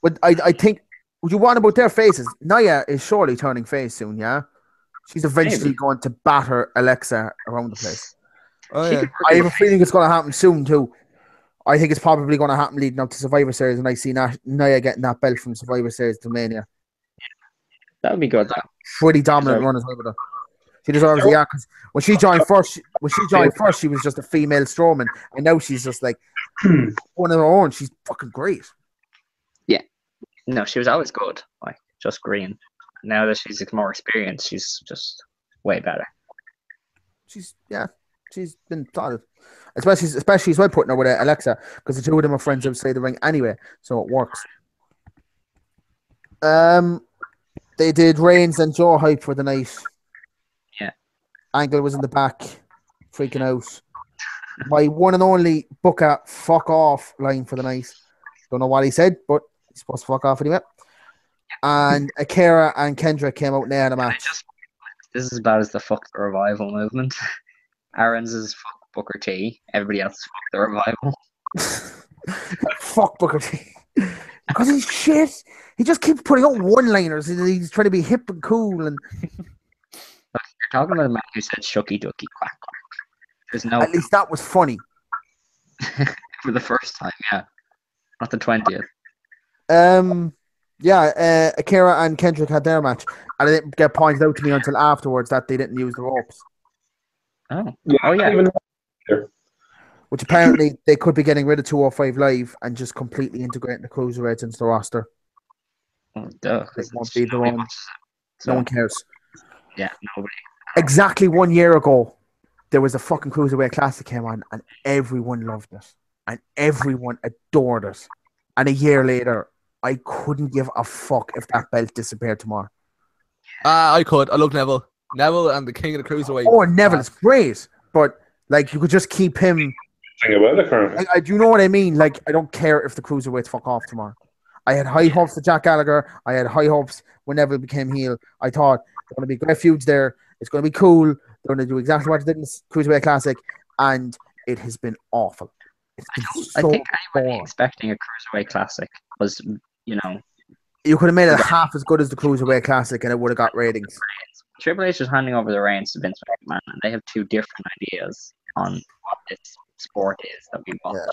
but I think what you want about their faces, Nia is surely turning face soon, yeah? She's eventually going to batter Alexa around the place. Oh, yeah. I have a feeling it's going to happen soon, too. I think it's probably going to happen leading up to Survivor Series, and I see Nia getting that belt from Survivor Series to Mania. That would be good. Though. Pretty dominant run as well with her. She deserves it, yeah, because when she joined first, she was just a female Strowman, and now she's just like one of her own. She's fucking great. No, she was always good. Like just green. Now that she's more experienced, she's just way better. She's been solid, especially as well putting her with Alexa, because the two of them are friends outside the ring anyway, so it works. They did Reigns and Joe hype for the night. Yeah. Angle was in the back, freaking out. My one and only Booker fuck off line for the night. Don't know what he said, but he's supposed to fuck off anyway. And Akira and Kendra came out there in a match. This is as bad as the fuck the revival movement. Aaron's is fuck Booker T. Everybody else is fuck the revival. Fuck Booker T. Because he's shit. He just keeps putting out one-liners. He's trying to be hip and cool. And Look, you're talking about a man who said shucky ducky quack quack. There's no at least that was funny. for the first time, yeah. Not the 20th. Yeah, Akira and Kendrick had their match, and it didn't get pointed out to me until afterwards that they didn't use the ropes. Oh. Yeah, Oh, yeah. Which apparently they could be getting rid of 205 Live and just completely integrating the cruiserweights into the roster. Oh, duh. It won't be their own. So, No one cares. yeah, nobody. exactly 1 year ago, there was a fucking Cruiserweight Classic came on, and everyone loved it. And everyone adored it. And a year later, I couldn't give a fuck if that belt disappeared tomorrow. I could. I love Neville. Neville and the King of the Cruiserweight. Oh, Neville is great. But, like, you could just keep him. Thing about it currently. Do you know what I mean? Like, I don't care if the Cruiserweights fuck off tomorrow. I had high hopes for Jack Gallagher. I had high hopes when Neville became heel. I thought there going to be great feuds there. It's going to be cool. They're going to do exactly what they did in the Cruiserweight Classic. And it has been awful. It's been so I think anybody boring. expecting a Cruiserweight Classic was, you know, You could have made it half as good as the Cruiserweight Classic and it would have got ratings. Triple H is handing over the reins to Vince McMahon, and they have two different ideas on what this sport is that we want. Yeah.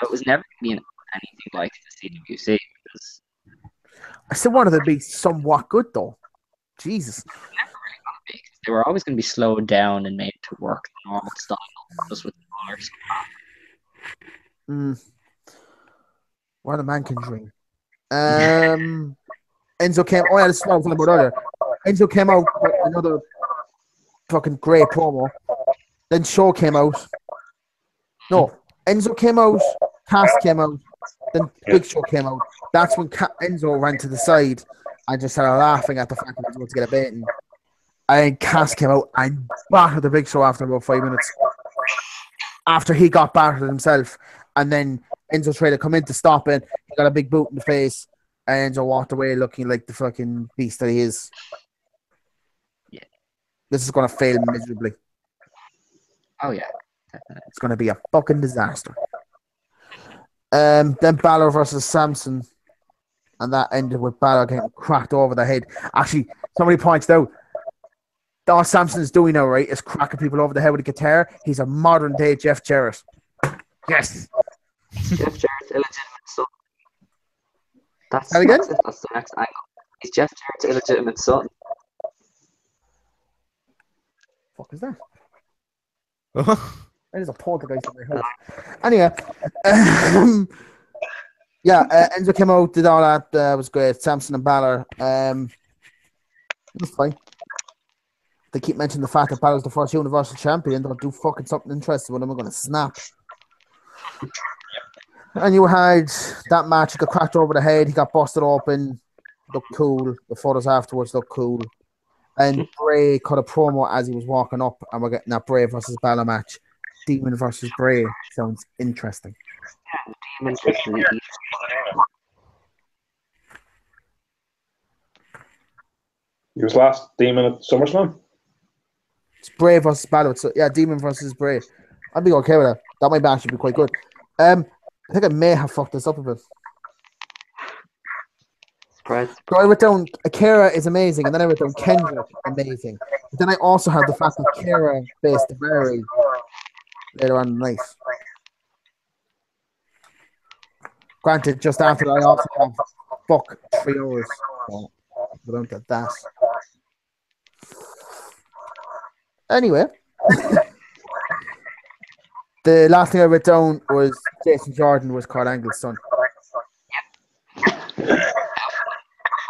It was never going to be anything like the CWC because I still wanted it to be somewhat good though. Jesus. They were always going to be slowed down and made to work the normal style, just with smaller. What a man can dream. Enzo came. Oh yeah, this is what I was talking about earlier. Enzo came out with another fucking great promo. Then Shaw came out. No, Enzo came out. Cass came out. Then Big Show came out. That's when Enzo ran to the side and just started laughing at the fact that he was about to get a baiting. And Cass came out and battered the Big Show after about 5 minutes. After he got battered himself. And then Enzo tried to come in to stop it. He got a big boot in the face. And Enzo walked away looking like the fucking beast that he is. Yeah. This is going to fail miserably. Oh, yeah. It's going to be a fucking disaster. Then Balor versus Samson. And that ended with Balor getting cracked over the head. Actually, somebody points out, all Samson's doing now, right, is cracking people over the head with a guitar. He's a modern day Jeff Jarrett. Yes. Jeff Jarrett's illegitimate son. That's that again? That's the next angle. He's Jeff Jarrett's illegitimate son. Fuck is that? That is a poltergeist in my house. Anyway, Enzo came out, did all that. Was great. Samson and Balor. It was fine. They keep mentioning the fact that Balor's the first Universal Champion. They'll do fucking something interesting with him. I'm going to snap. And you had that match. He got cracked over the head. He got busted open. Looked cool. The photos afterwards looked cool. And Bray cut a promo as he was walking up. And we're getting that Bray versus Balor match. Demon versus Bray sounds interesting. Yeah, Demon versus He was last Demon at SummerSlam. It's Bray versus Balor. So, yeah, Demon versus Bray. I'd be okay with that. That might actually be quite good. I think I may have fucked this up a bit. Surprise. So I wrote down Akira is amazing, and then I wrote down Kendrick amazing. But then I also had the fact that Akira faced Barry later on in life. Granted, just after that, I also have fuck 3 hours. So we don't get that. Anyway, the last thing I wrote down was Jason Jordan was Kurt Angle's son.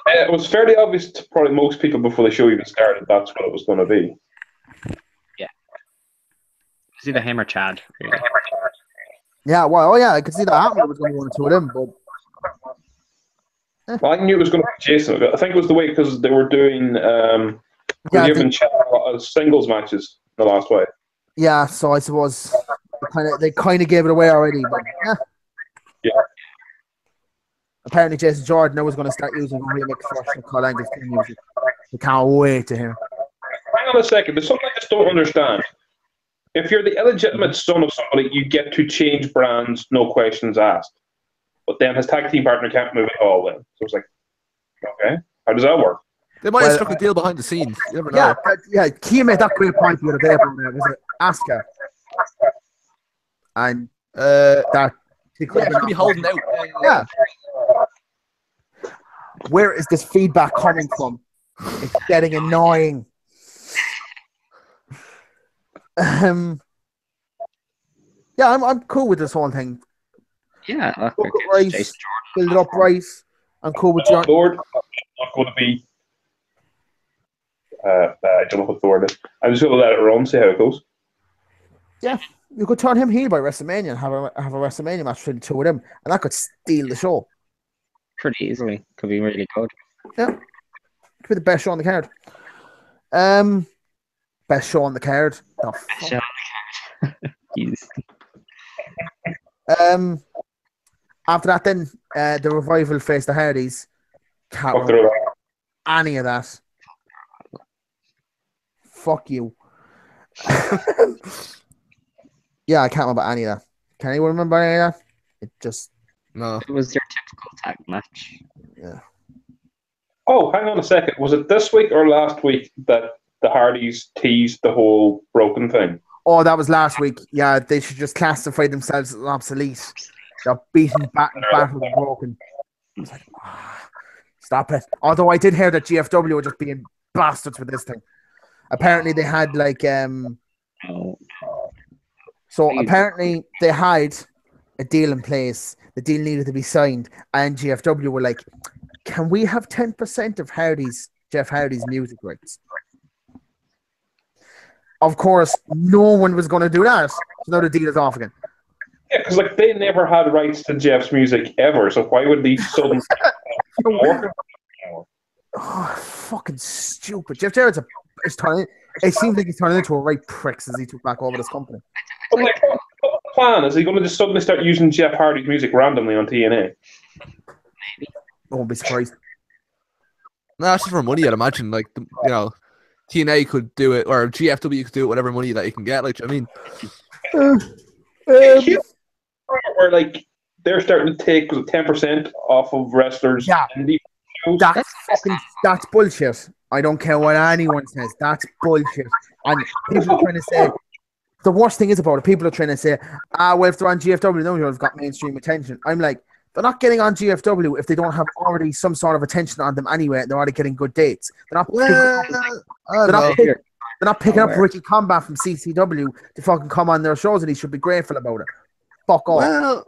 It was fairly obvious to probably most people before the show even started that's what it was going to be. Yeah. It's either him or Chad. Really. Yeah, well, I could see that happening. It was going to be 1 or 2 of them, but Well, I knew it was going to be Jason. I think it was the way because they were doing giving Chad a lot of singles matches the last way. Yeah, so I suppose they kind of gave it away already, but yeah. Apparently, Jason Jordan now is going to start using remix version of Kurt Angle's theme music. We can't wait to hear. Hang on a second. There's something I just don't understand. If you're the illegitimate son of somebody, you get to change brands, no questions asked. But then his tag team partner can't move at all. Then, so it's like, okay, how does that work? They might have struck a deal behind the scenes. You never know. Yeah. Kia made that great point the other day about that. Was it Asuka? And that she could be holding out. Yeah. Where is this feedback coming from? It's getting annoying. Yeah, I'm cool with this whole thing. Yeah, Book it right, build it up right. I'm cool with John. Lord, I'm not going to be I don't know what the word is. I'm just going to let it run, see how it goes. Yeah, you could turn him heel by WrestleMania and have a WrestleMania match between the two of them, and that could steal the show. Pretty easily. Could be really good. Yeah, could be the best show on the card. Best show on the card. Oh, Best show on the card. Jesus. After that, then the Revival faced the Hardys. Can't Fuck the remember Revival. any of that. Fuck you. Yeah, I can't remember any of that. Can anyone remember any of that? It just No. It was your typical tag match. yeah. Oh, hang on a second. Was it this week or last week that the Hardys teased the whole broken thing? Oh, that was last week. Yeah, they should just classify themselves as obsolete. They're beaten, battered, and broken. I was like, stop it. Although I did hear that GFW were just being bastards with this thing. Apparently they had like Oh, so apparently they had a deal in place. The deal needed to be signed, and GFW were like, "Can we have 10% of Jeff Hardy's music rights?" Of course, no one was going to do that. So now the deal is off again. Yeah, because like they never had rights to Jeff's music ever, so why would these suddenly? Oh, fucking stupid. Jeff Jarrett's is turning. It seems like he's turning into a right prick since he took back over this company. But like, what's the plan? Is he going to just suddenly start using Jeff Hardy's music randomly on TNA? I won't be surprised. No, that's just for money, I'd imagine. Like, TNA could do it, or GFW could do it, whatever money that you can get. Like, I mean, Where like they're starting to take 10% off of wrestlers. Yeah. Indie shows. That's bullshit. I don't care what anyone says. That's bullshit. And people are trying to say the worst thing is about it. People are trying to say, well, if they're on GFW, they've got mainstream attention. I'm like, they're not getting on GFW if they don't have already some sort of attention on them anyway. They're already getting good dates. They're not picking up Ricky Combat from CCW to fucking come on their shows, and he should be grateful about it. Fuck off. Well,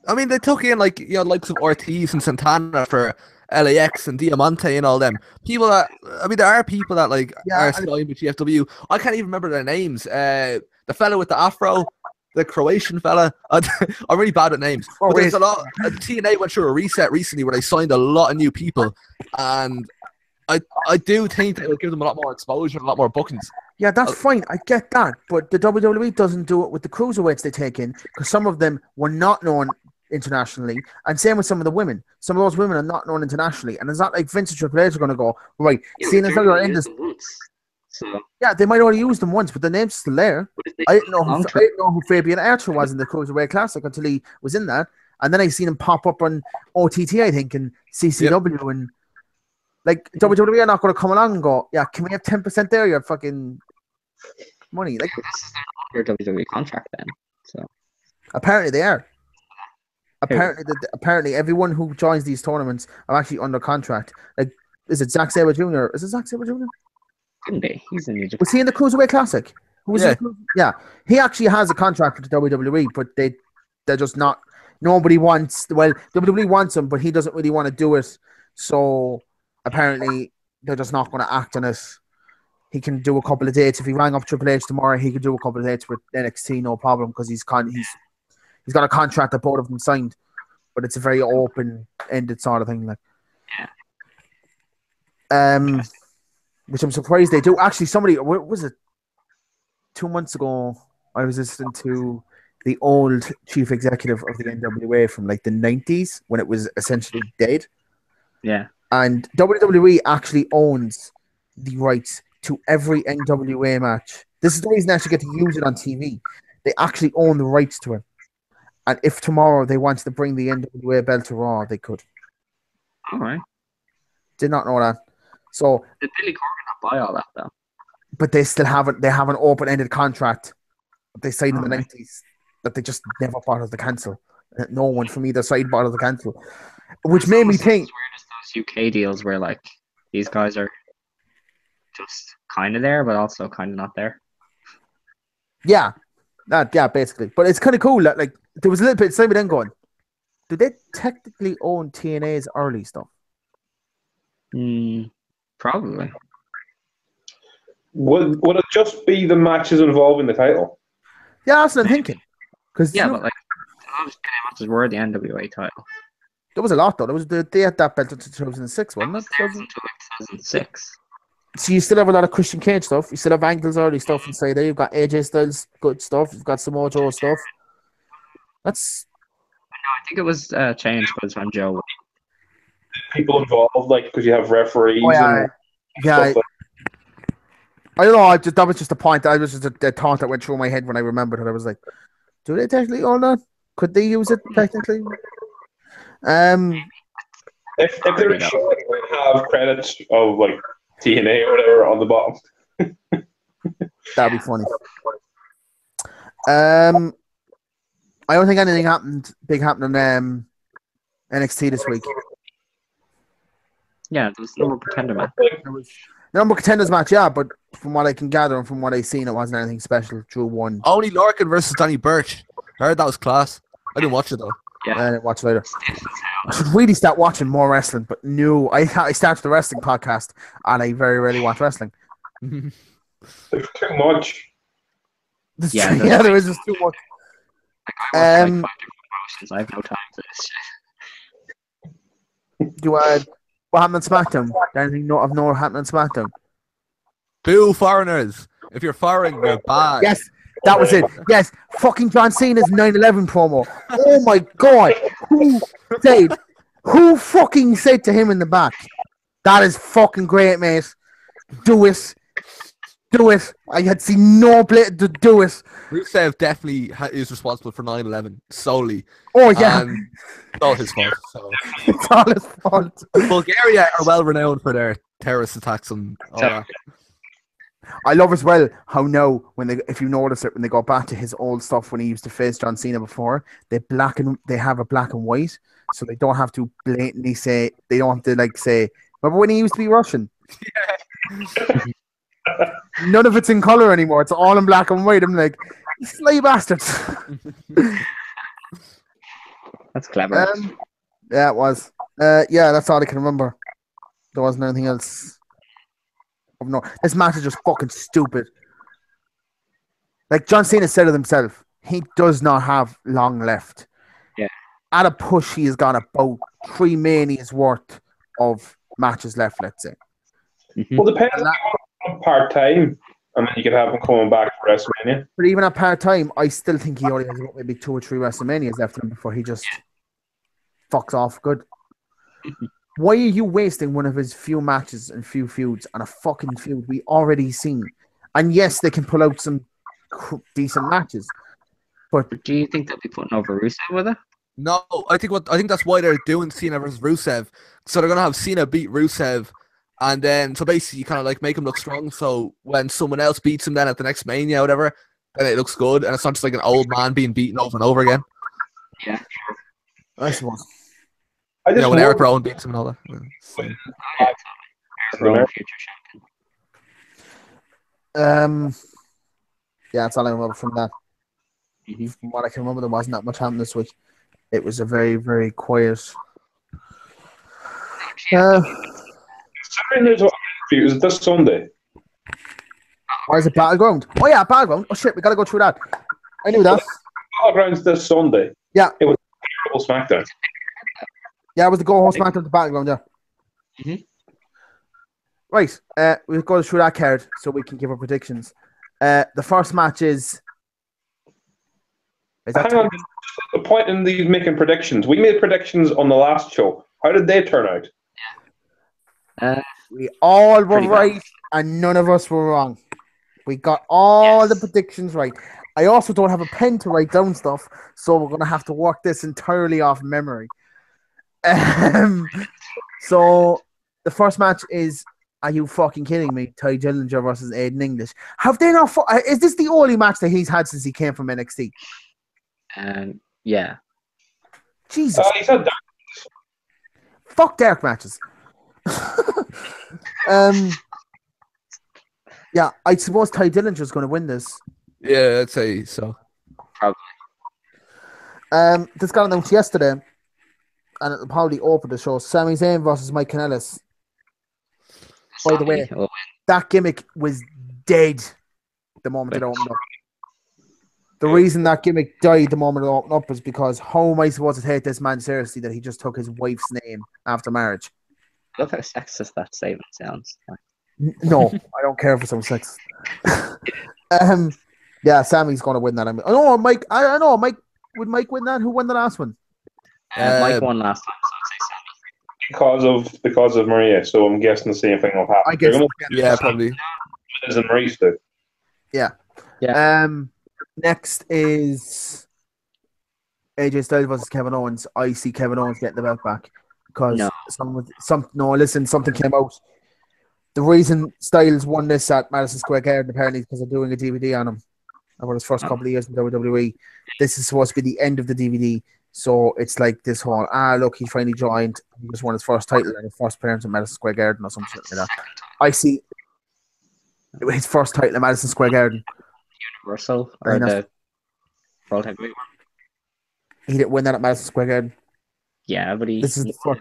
I mean, they took in likes of Ortiz and Santana for LAX and Diamante and all them people that. I mean, there are people that are signed with GFW. I can't even remember their names. The fella with the afro, the Croatian fella. I'm really bad at names. But there's a lot. TNA went through a reset recently where they signed a lot of new people, and I do think that it'll give them a lot more exposure, a lot more bookings. Yeah, that's fine. I get that. But the WWE doesn't do it with the cruiserweights they take in because some of them were not known internationally. And same with some of the women. Some of those women are not known internationally. And it's not like Vince and Triple H are going to go, right, seeing as though you're in this. So, yeah, they might only use them once, but the name's still there. I didn't know who Fabian Archer was in the Cruiserweight Classic until he was in that. And then I seen him pop up on OTT, I think, and CCW. Yep. And like WWE are not going to come along and go, yeah, can we have 10% there? Your fucking money. Like, this is their WWE contract then. So apparently they are. Apparently everyone who joins these tournaments are actually under contract. Like, is it Zack Sabre Jr.? Is it Zack Sabre Jr.? Couldn't be. He's in Egypt. Was he in the Cruiserweight Classic? Yeah. He actually has a contract with the WWE, but they're just not. Nobody wants. Well, WWE wants him, but he doesn't really want to do it. So apparently they're just not going to act on it. He can do a couple of dates. If he rang up Triple H tomorrow, he could do a couple of dates with NXT, no problem, because he's got a contract that both of them signed, but it's a very open-ended sort of thing. Like, which I'm surprised they do. Actually, what was it? 2 months ago, I was listening to the old chief executive of the NWA from like the 90s when it was essentially dead. Yeah. And WWE actually owns the rights to every NWA match. This is the reason they actually get to use it on TV. They actually own the rights to it. And if tomorrow they wanted to bring the NWA belt to Raw, they could. All right. Did not know that. So did Billy Corgan not buy all that though? But they still have it. They have an open-ended contract that they signed in the 90s that they just never bothered to cancel. No one from either side bothered to cancel, which made me think. As weird as those UK deals where like these guys are just kind of there, but also kind of not there. Yeah, basically. But it's kind of cool that like there was a little bit. Same with them going. Do they technically own TNA's early stuff? Probably. Would it just be the matches involving the title? Yeah, that's what I'm thinking. Because Yeah, but like, those matches were the NWA title. there was a lot though. There was they had that belt until 2006, That wasn't was it? theirs until like 2006. So you still have a lot of Christian Cage stuff. You still have Angle's early stuff inside there. You've got AJ Styles good stuff. You've got Samoa Joe stuff. That's I think it was changed by the time Joe. People involved, like, because you have referees and yeah. stuff like I don't know. That was just a point. That was just a thought that went through my head when I remembered it. I was like, do they technically own that? Could they use it technically? If they're sure, they might have credits of like TNA or whatever on the bottom. That'd be funny. I don't think anything big happened in NXT this week. Yeah, there was no more pretender match. There was number contenders match, yeah, but from what I can gather and from what I've seen, it wasn't anything special. Drew won. Only Lorcan versus Danny Burch. I heard that was class. I didn't watch it though. Yeah, I didn't watch later. I should really start watching more wrestling, but no, I started the wrestling podcast and I very rarely watch wrestling. There's too much. Yeah, There is just too much. like, I watched like 5 different promotions. I have no time for this shit. What happened on SmackDown? Anything of note happened on SmackDown? Boo foreigners. If you're foreign, you're bad. Yes, that was it. Yes, fucking John Cena's 9/11 promo. Oh my god. Who fucking said to him in the back, that is fucking great, mate. Do it. Do it. I had seen no play to do it. Rusev definitely is responsible for 9/11 solely. Oh, yeah. And it's all his fault. So. It's all his fault. Bulgaria are well renowned for their terrorist attacks and all that. I love as well how now if you notice it when they go back to his old stuff when he used to face John Cena before, they have a black and white, so they don't have to blatantly say say. Remember when he used to be Russian? Yeah. None of it's in color anymore. It's all in black and white. I'm like, you slay bastards. That's clever. Yeah, it was. Yeah, that's all I can remember. There wasn't anything else. No, this match is just fucking stupid. Like John Cena said it himself, he does not have long left. Yeah. At a push, he has got about 3 Manias worth of matches left, let's say. Mm-hmm. Well, depends if you want part time, and then you could have him coming back for WrestleMania. But even at part time, I still think he only has about maybe 2 or 3 WrestleManias left in him before he just fucks off good. Why are you wasting one of his few matches and few feuds on a fucking feud we already seen? And yes, they can pull out some decent matches. But do you think they'll be putting over Rusev with it? No, I think that's why they're doing Cena versus Rusev. So they're gonna have Cena beat Rusev, and then so basically kind of like make him look strong. So when someone else beats him, then at the next Mania or whatever, then it looks good, and it's not just like an old man being beaten over and over again. Yeah, I suppose. When Eric Rowan beats him and all that. Eric Rowan, future champion. Yeah, that's all I remember from that. Mm-hmm. From what I can remember, there wasn't that much happening this week. It was a very, very quiet. Considering there's a few, is it this Sunday? Or is it Battleground? Oh yeah, Battleground. Oh shit, we gotta go through that. I knew that. Battleground's this Sunday. Yeah. It was a terrible SmackDown. Yeah, it was the go-host match of the Battleground, yeah. Mm-hmm. Right, we'll go through that card so we can give our predictions. The first match is Hang on, the point in these making predictions. We made predictions on the last show. How did they turn out? We all were right, and none of us were wrong. We got all the predictions right. I also don't have a pen to write down stuff, so we're going to have to work this entirely off memory. So the first match is, are you fucking kidding me? Ty Dillinger versus Aiden English. Have they not? Is this the only match that he's had since he came from NXT? Yeah. Jesus. He's had that. Fuck dark matches. Yeah, I suppose Ty Dillinger's going to win this. Yeah, I'd say so. Probably. This got announced yesterday, and it'll probably open the show. Sami Zayn versus Mike Kanellis. By the way, that gimmick was dead the moment it opened up. The reason that gimmick died the moment it opened up is because how am I supposed to take this man seriously that he just took his wife's name after marriage? I love how sexist that statement sounds. No, I don't care for some sex. Yeah, Sammy's going to win that. I know Mike. I know Mike. Would Mike win that? Who won the last one? Mike won last time, so I'd say Sammy. Because of Maria, so I'm guessing the same thing will happen. I guess. Yeah, probably. Liz and Maurice do. Yeah. Yeah. Next is AJ Styles versus Kevin Owens. I see Kevin Owens getting the belt back because something came out. The reason Styles won this at Madison Square Garden apparently is because they're doing a DVD on him about his first couple of years in WWE. This is supposed to be the end of the DVD, so it's like this whole look, he finally joined. He just won his first title and his first appearance at Madison Square Garden or something like that. I see his first title at Madison Square Garden. Universal or the World Heavyweight one? He didn't win that at Madison Square Garden. Yeah, but this is the first.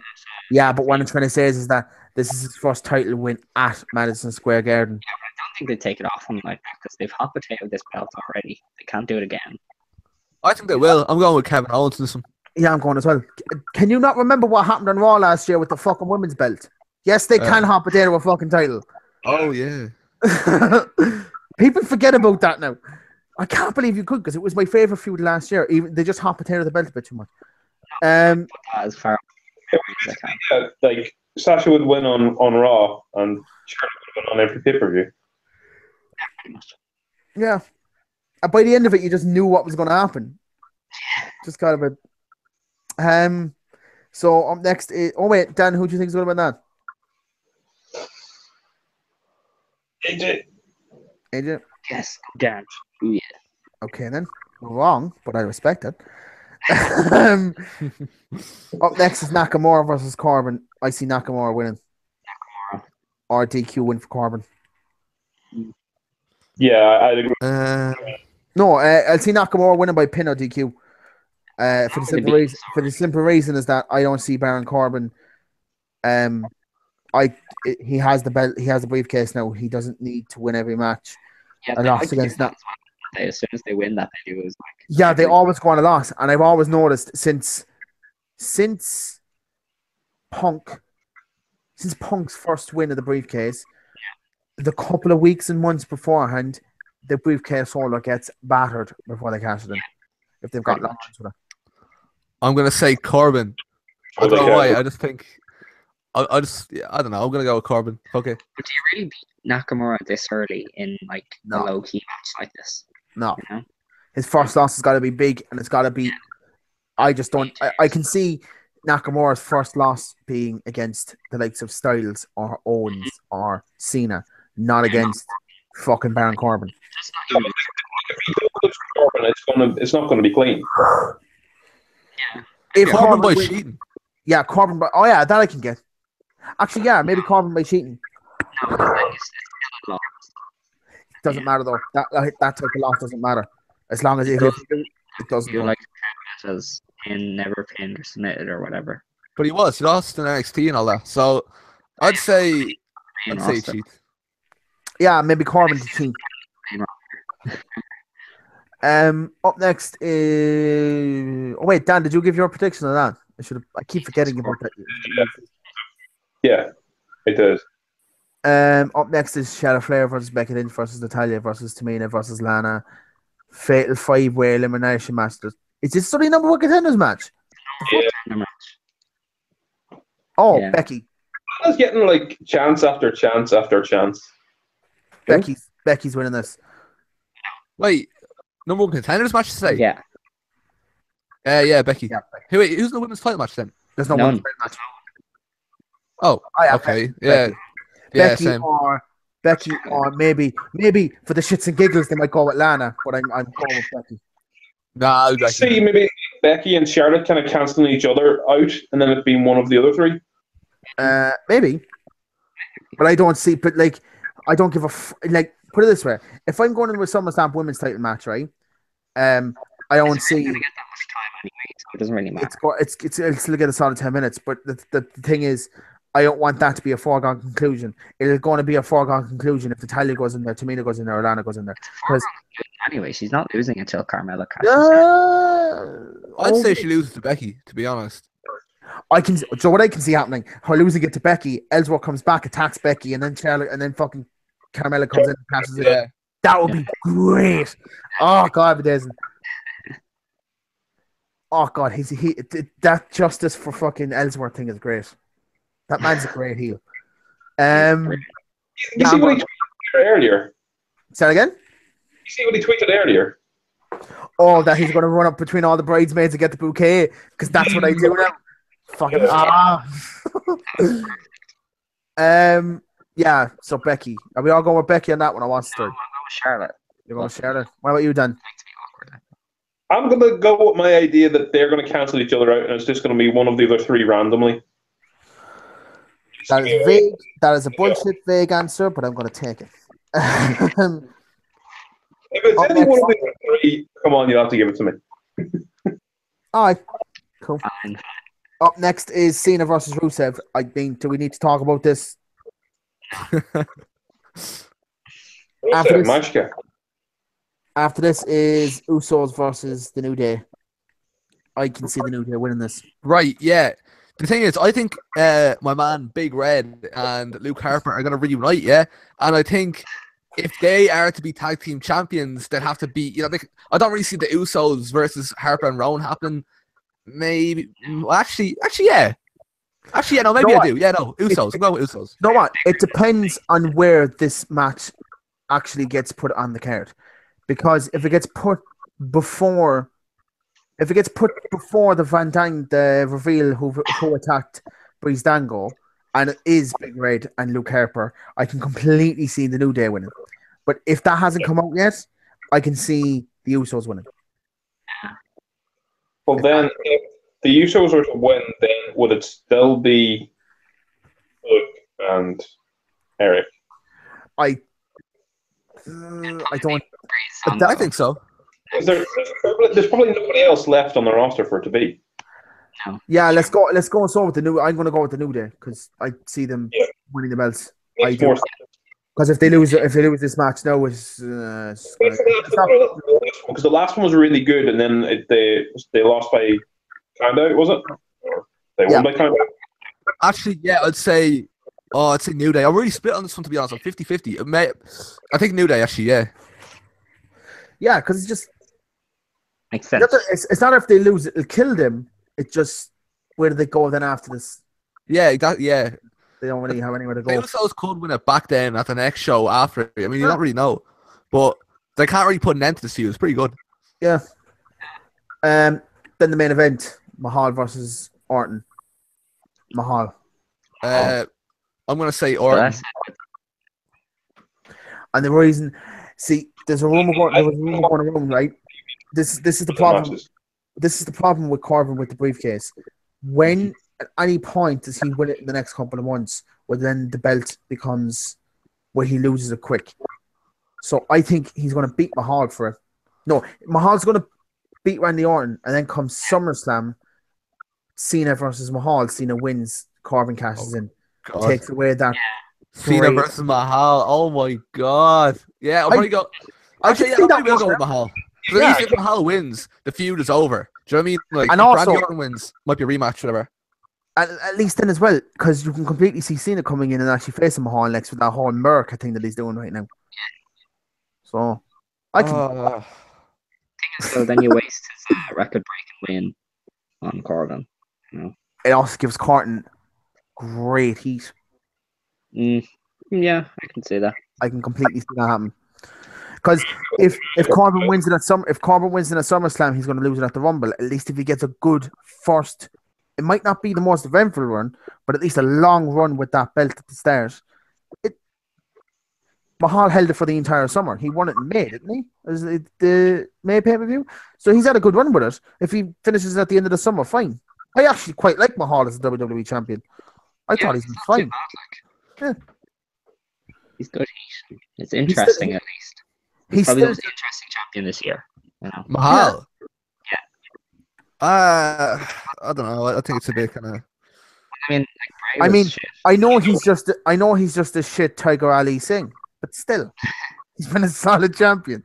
Yeah, but what I'm trying to say is that this is his first title win at Madison Square Garden. Yeah, but I don't think they take it off him like that because they've hot potatoed this belt already. They can't do it again. I think they will. I'm going with Kevin Owens in this one. Yeah, I'm going as well. Can you not remember what happened on Raw last year with the fucking women's belt? Yes, they can hot potato a fucking title. Oh, yeah. People forget about that now. I can't believe you could because it was my favourite feud last year. Even they just hot potato the belt a bit too much. As far as I can. Yeah, like Sasha would win on Raw and Charlotte would win on every pay-per-view. Yeah, pretty much. Yeah. And by the end of it, you just knew what was going to happen. Just got a bit. So up next is. Oh wait, Dan, who do you think is going to win that? AJ. Yes, Dan. Ooh, yeah. Okay then. Wrong, but I respect it. Up next is Nakamura versus Corbin. I see Nakamura winning. Nakamura. Or DQ win for Corbin. Yeah, I'd agree. No, I'll see Nakamura winning by pin or DQ. For the simple reason is that I don't see Baron Corbin. He has the belt. He has the briefcase now. He doesn't need to win every match. Yeah, a loss against that. As soon as they win that, they do is like. Yeah, they always go on a loss, and I've always noticed since Punk's first win of the briefcase, the couple of weeks and months beforehand, the briefcase holder gets battered before they cash it in. If they've got long lines with it. I'm gonna say Corbin. I don't know why. I just think. I don't know. I'm gonna go with Corbin. Okay. But do you really beat Nakamura this early in like a low key match like this? No. You know? His first loss has got to be big, and it's got to be. I just don't. I can see Nakamura's first loss being against the likes of Styles or Owens or Cena, not against fucking Baron Corbin. If he goes for Corbin, it's not going to be clean. Yeah. If Corbin by cheating. Yeah, Corbin by. Oh yeah, that I can get. Actually, yeah, maybe Corbin by cheating. No, because then it's still a loss. Doesn't matter though. That type of loss doesn't matter as long as it doesn't. You're like as in never pinned or submitted or whatever. But he lost in NXT and all that. So I'd say cheat. Yeah, maybe Corbin to cheat. Up next is. Oh wait, Dan, did you give your prediction on that? I keep forgetting about that. Yeah, it does. Up next is Charlotte Flair versus Becky Lynch versus Natalya versus Tamina versus Lana. Fatal 5-way elimination match. Is this the number one contenders match? Yeah. Oh, yeah. Becky. I was getting like chance after chance after chance. Becky's winning this. Wait, number one contenders match today? Yeah. Yeah, Becky. Yeah, Becky. Hey, wait, who's the women's title match then? There's no women's title match. Oh, okay. Yeah. Becky or maybe for the shits and giggles they might go with Lana, but I'm going with Becky. Nah, Becky. See, maybe Becky and Charlotte kind of cancelling each other out, and then it being one of the other three. Maybe, but I don't see. But like, I don't give a like. Put it this way: if I'm going in with SummerSlam women's title match, right? I don't see. Going to get that much time anyway, so it doesn't really matter. It'll still get a solid 10 minutes, but the thing is, I don't want that to be a foregone conclusion. It's going to be a foregone conclusion if Natalya goes in there, Tamina goes in there, or Lana goes in there. Because Anyway, she's not losing until Carmella cashes in. I'd say she loses to Becky, to be honest. So what I can see happening, her losing it to Becky, Ellsworth comes back, attacks Becky, and then Charlotte, and then fucking Carmella comes in and cashes it. Yeah. That would be great. Oh God, it isn't. Oh God, that justice for fucking Ellsworth thing is great. That man's a great heel. You see what he tweeted earlier? Say that again? You see what he tweeted earlier? Oh, that he's going to run up between all the bridesmaids and get the bouquet, because that's what I do now. Fucking yeah. So Becky, are we all going with Becky on that one? I want to start. I'm going with Charlotte. You're going with Charlotte. What about you, Dan? I'm going to go with my idea that they're going to cancel each other out, and it's just going to be one of the other three randomly. That is vague. That is a bullshit vague answer, but I'm going to take it. If it's any one of the other three, come on, you'll have to give it to me. All right, cool. Fine. Up next is Cena versus Rusev. I think, do we need to talk about this? After this is Usos versus the New Day. I can see the New Day winning this. Right, yeah. The thing is, I think my man Big Red and Luke Harper are going to reunite, yeah? And I think if they are to be tag team champions, they'd have to be, I don't really see the Usos versus Harper and Rowan happening. Maybe, well, actually, yeah. Actually, yeah, no, maybe I do. Yeah, no, Usos. I'm going with Usos. You know what? It depends on where this match actually gets put on the card. Because if it gets put before the Van Dang, the reveal who attacked Breezango, and it is Big Red and Luke Harper, I can completely see the New Day winning. But if that hasn't come out yet, I can see the Usos winning. Well, then, if the Usos were to win, then would it still be Luke and Eric? I don't. I think so. There's probably nobody else left on the roster for it to be. No. Yeah, let's go. Let's go. So with the new, I'm going to go with the New Day because I see them winning the belts. Makes more sense. Because if they lose this match now, it's not, because the last one was really good, and then they lost by count out, was it? Or they won by count out. Actually, yeah, I'd say New Day. I'm really split on this one, to be honest. I'm 50-50. I think New Day, actually, yeah. Yeah, because it's just makes sense. It's not if they lose, it'll kill them. It's just where do they go then after this? Yeah, exactly. Yeah. They don't really have anywhere to go. The Usos could win it back then at the next show after. I mean, you don't really know. But they can't really put an end to this feud. It's pretty good. Yeah. Then the main event, Mahal versus Orton. Mahal. I'm going to say Orton. And the reason, see, there's a rumor going around, right? This is the problem. This is the problem with Corbin with the briefcase. When at any point does he win it in the next couple of months, where then the belt becomes where he loses it quick? So I think he's going to beat Mahal for it. No, Mahal's going to beat Randy Orton, and then comes SummerSlam, Cena versus Mahal. Cena wins, Corbin cashes in, takes away that. Cena versus Mahal. Oh my god! Yeah, I'll probably go. Actually, I'll probably go with Mahal. Because at least if Mahal wins, the feud is over. Do you know what I mean? Like, and if also, Randy Orton wins, might be a rematch, whatever. At least then as well, because you can completely see Cena coming in and actually facing Mahal next with that whole America thing that he's doing right now. So, I can. So then you waste his record-breaking win on Corbin. You know? It also gives Carton great heat. Yeah, I can see that. I can completely see that happen. Because if Corbin wins in a SummerSlam, he's going to lose it at the Rumble. At least if he gets a good first, it might not be the most eventful run, but at least a long run with that belt at the start. Mahal held it for the entire summer. He won it in May, didn't he? Is it the May pay-per-view? So he's had a good run with it. If he finishes at the end of the summer, fine. I actually quite like Mahal as a WWE champion. I thought he's been fine. Yeah. He's good. It's interesting, at least. He's probably the most interesting champion this year. You know? Mahal. Yeah. I don't know. I think it's a bit kind of. I mean, like, Bray I was mean, shit. I know he's just a shit Tiger Ali Singh, but still, he's been a solid champion.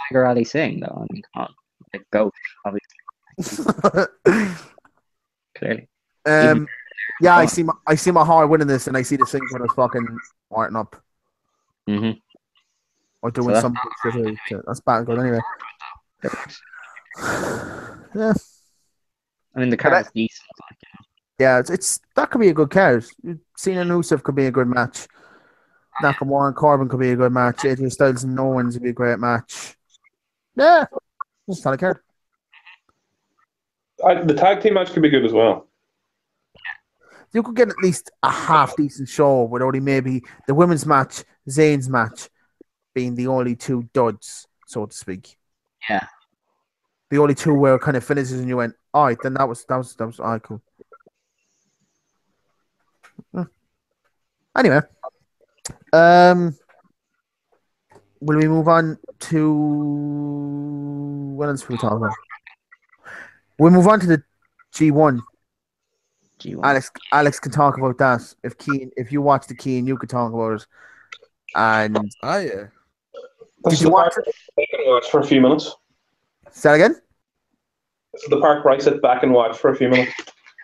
Tiger Ali Singh, though. I mean, come on. Like, GOAT, obviously, clearly. Yeah, I see my heart winning this, and I see the Singh brothers fucking marting up Mm-hmm. or doing So some shit. That's bad good anyway. Yeah, I mean, the card is decent. Like, yeah, it's that could be a good card. Cena and Rusev could be a good match. Nakamura and Corbin could be a good match. AJ Styles and Owens would be a great match. Yeah, just not a card. The tag team match could be good as well. You could get at least a half decent show with only maybe the women's match, Zayn's match, being the only two duds, so to speak. yeah. The only two where kind of finishes and you went, all right, then that was all right, cool. Anyway, will we move on to what else will we talk about? We'll move on to the G1. G1. Alex can talk about that. If you watch the Keen, you could talk about it. And yeah. did you watch it? I can watch for a few minutes. Say that again? This is the part where I sit back and watch for a few minutes.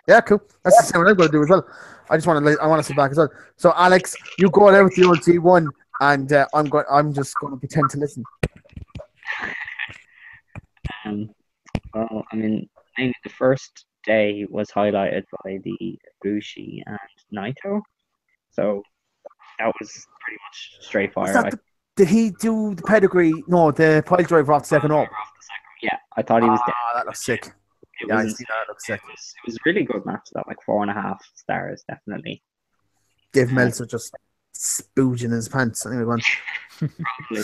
Yeah, cool. That's the same what I'm going to do as well. I want to sit back as well. So Alex, you go out with the old G1, and I'm just going to pretend to listen. Well, I mean, mainly the first day was highlighted by the Ibushi and Naito, so that was pretty much straight fire. Did he do the pedigree? No, the pile driver off the second up. Yeah, I thought he was dead. That looks sick. It I was see that. Looks sick. It was a really good match. That like 4.5 stars, definitely. Dave Meltzer just spooging his pants. Anyway, go on. Probably.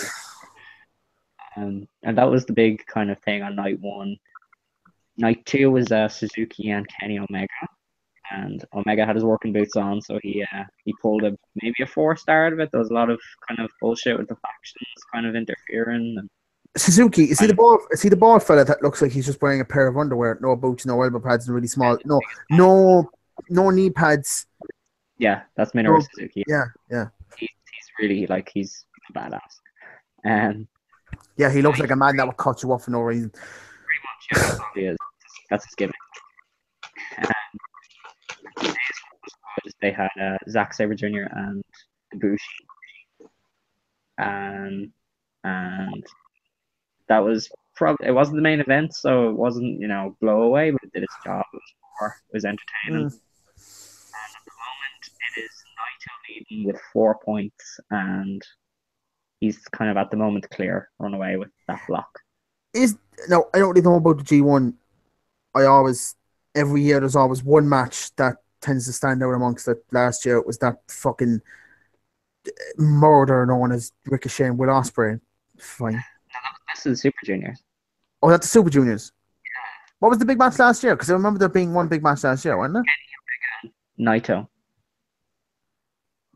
And that was the big kind of thing on night one. Night two was Suzuki and Kenny Omega, and Omega had his working boots on, so he pulled maybe a 4-star out of it. There was a lot of kind of bullshit with the factions, kind of interfering. And Suzuki, is he the bald fella that looks like he's just wearing a pair of underwear, no boots, no elbow pads, and really small, no knee pads. Yeah, that's Minoru Suzuki. Yeah. He's really like he's a badass. Yeah, he looks like a man that would cut you off for no reason. Pretty much, yeah, he is. That's his gimmick. They had Zack Sabre Jr. and Ibushi, and that was probably, it wasn't the main event, so it wasn't blow away, but it did its job. It was entertaining. And at the moment, it is Naito leading with 4 points, and he's kind of at the moment clear, run away with that block. I don't really know about the G1. Every year there's always one match that tends to stand out amongst it. Last year it was that fucking murder known as Ricochet and Will Ospreay. Fine. No, that's the Super Juniors. Oh, that's the Super Juniors. Yeah. What was the big match last year? Because I remember there being one big match last year, wasn't there? Naito.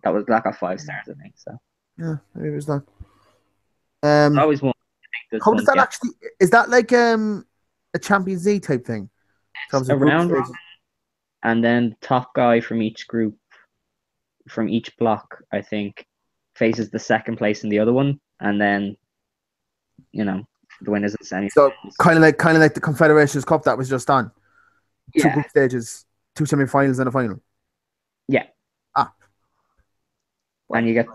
That was like a 5 stars, I think. So. Yeah, maybe it was that. Always one. How does that actually? Is that like a Champions League type thing? It's a round robin, and then the top guy from each group, from each block, I think, faces the second place in the other one, and then the winners of the semi. So kind of like the Confederations Cup that was just on. Yeah. 2 group stages, 2 semi-finals, and a final. Yeah. And you get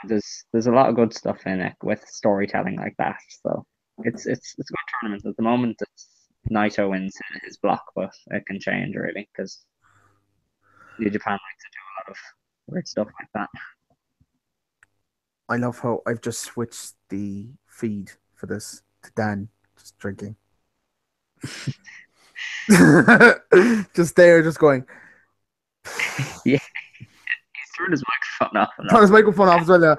there's a lot of good stuff in it with storytelling like that. So it's a good tournament at the moment. It's Naito wins his block, but it can change really because New Japan likes to do a lot of weird stuff like that. I love how I've just switched the feed for this to Dan just drinking. Just there, just going. Yeah. He's turned his microphone off. Turn his microphone off as well, yeah.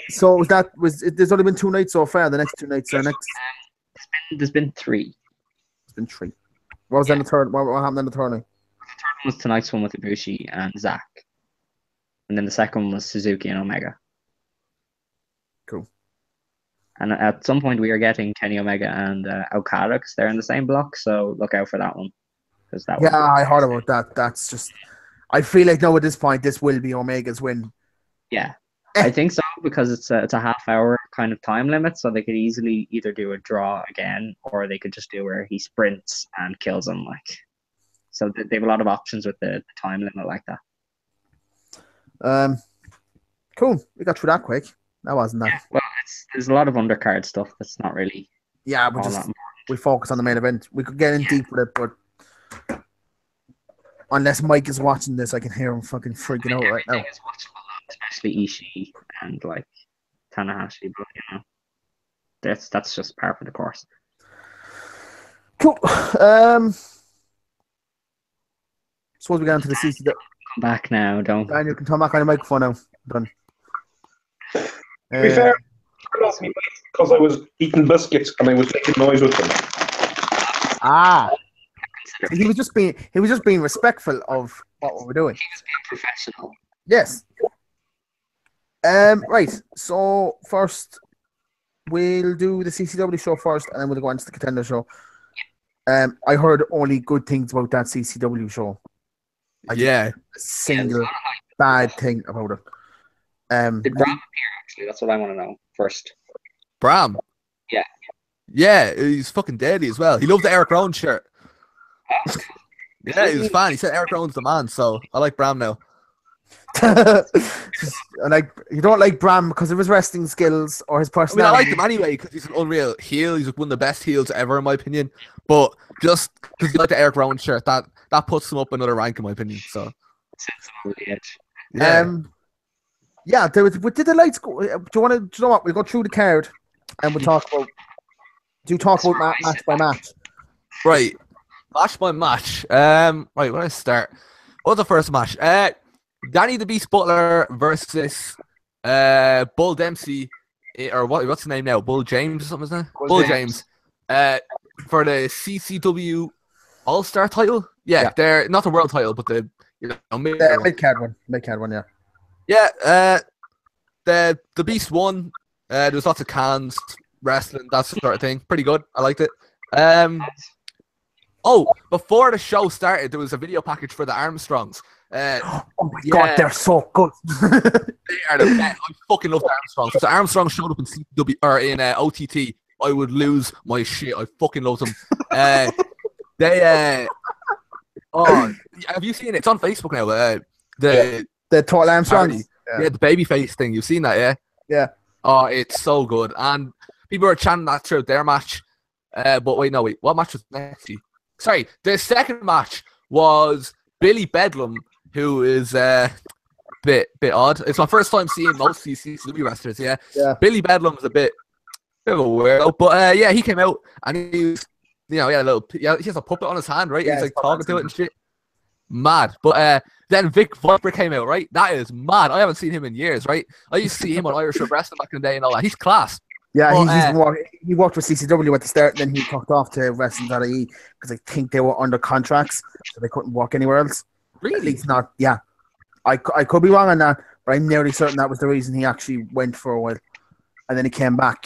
So there's only been 2 nights so far. The next 2 nights are next. There's been 3. There's been 3. What was then the third? What happened in the third night? The third one was tonight's one with Ibushi and Zack, and then the second one was Suzuki and Omega. Cool. And at some point we are getting Kenny Omega and Okada because they're in the same block, so look out for that one. because that Yeah, I heard about that. That's just. I feel like now at this point, this will be Omega's win. Yeah, I think so because it's a half-hour kind of time limit, so they could easily either do a draw again, or they could just do where he sprints and kills him. Like, so they have a lot of options with the time limit like that. Cool. We got through that quick. That wasn't that. Yeah, well, there's a lot of undercard stuff that's not really. Yeah, but all just that we focus on the main event. We could get in deep with it, but unless Mike is watching this, I can hear him fucking freaking out right now. Everything is watchable, especially Ishii and like Tanahashi, but that's just par for the course. Cool. Suppose we get into the CCW. Come back now, don't. Daniel can turn back on the microphone now. Done. To be fair, turned off me because I was eating biscuits and I was making noise with them. He was just being respectful of what we were doing. He was being professional. Yes. Right. So first, we'll do the CCW show first, and then we'll go on to the Contender show. I heard only good things about that CCW show. Yeah. A single bad thing about it. Did Bram appear, actually? That's what I want to know first. Bram. Yeah. Yeah, he's fucking deadly as well. He loved the Eric Rowan shirt. Yeah, he was a fan. He said Eric Rowan's the man, so I like Bram now. Like, you don't like Bram because of his wrestling skills or his I mean, I personality. like him anyway because he's an unreal heel. He's one of the best heels ever, in my opinion. But just because you like the Eric Rowan shirt, that puts him up another rank, in my opinion. So, Yeah. Did the lights go? Do you know what? We'll go through the card and we'll talk about. Match by match? Right. Match by match. Right, where do I start? What was the first match? Danny the Beast Butler versus Bull Dempsey, or what's his name now? Bull James or something, isn't it? Bull James. For the CCW All-Star title. Yeah, they're not the world title, but the mid-card one. Mid-card one, yeah. Yeah, the Beast won. There was lots of cans, wrestling, that sort of thing. Pretty good. I liked it. Before the show started, there was a video package for the Armstrongs. Oh my god, they're so good. They are the best. I fucking love the Armstrongs. If the Armstrongs showed up in CW or in OTT, I would lose my shit. I fucking love them. Have you seen it? It's on Facebook now. The Total Armstrongs. Yeah, the babyface thing. You've seen that, yeah? Yeah. Oh, it's so good. And people are chanting that throughout their match. But wait, what match was next? Sorry, the second match was Billy Bedlam, who is bit odd. It's my first time seeing most CCW wrestlers, yeah. Billy Bedlam's a bit of a weirdo, but yeah, he came out and he was, he has a puppet on his hand, right? He's like talking to it and shit. Mad. But then Vic Viper came out, right? That is mad. I haven't seen him in years, right? I used to see him on Irish Wrestling back in the day and all that. He's class. Yeah, he worked with CCW at the start, and then he talked off to Wrestling.ie because I think they were under contracts, so they couldn't work anywhere else. Really? At least not. Yeah, I could be wrong on that, but I'm nearly certain that was the reason he actually went for a while, and then he came back.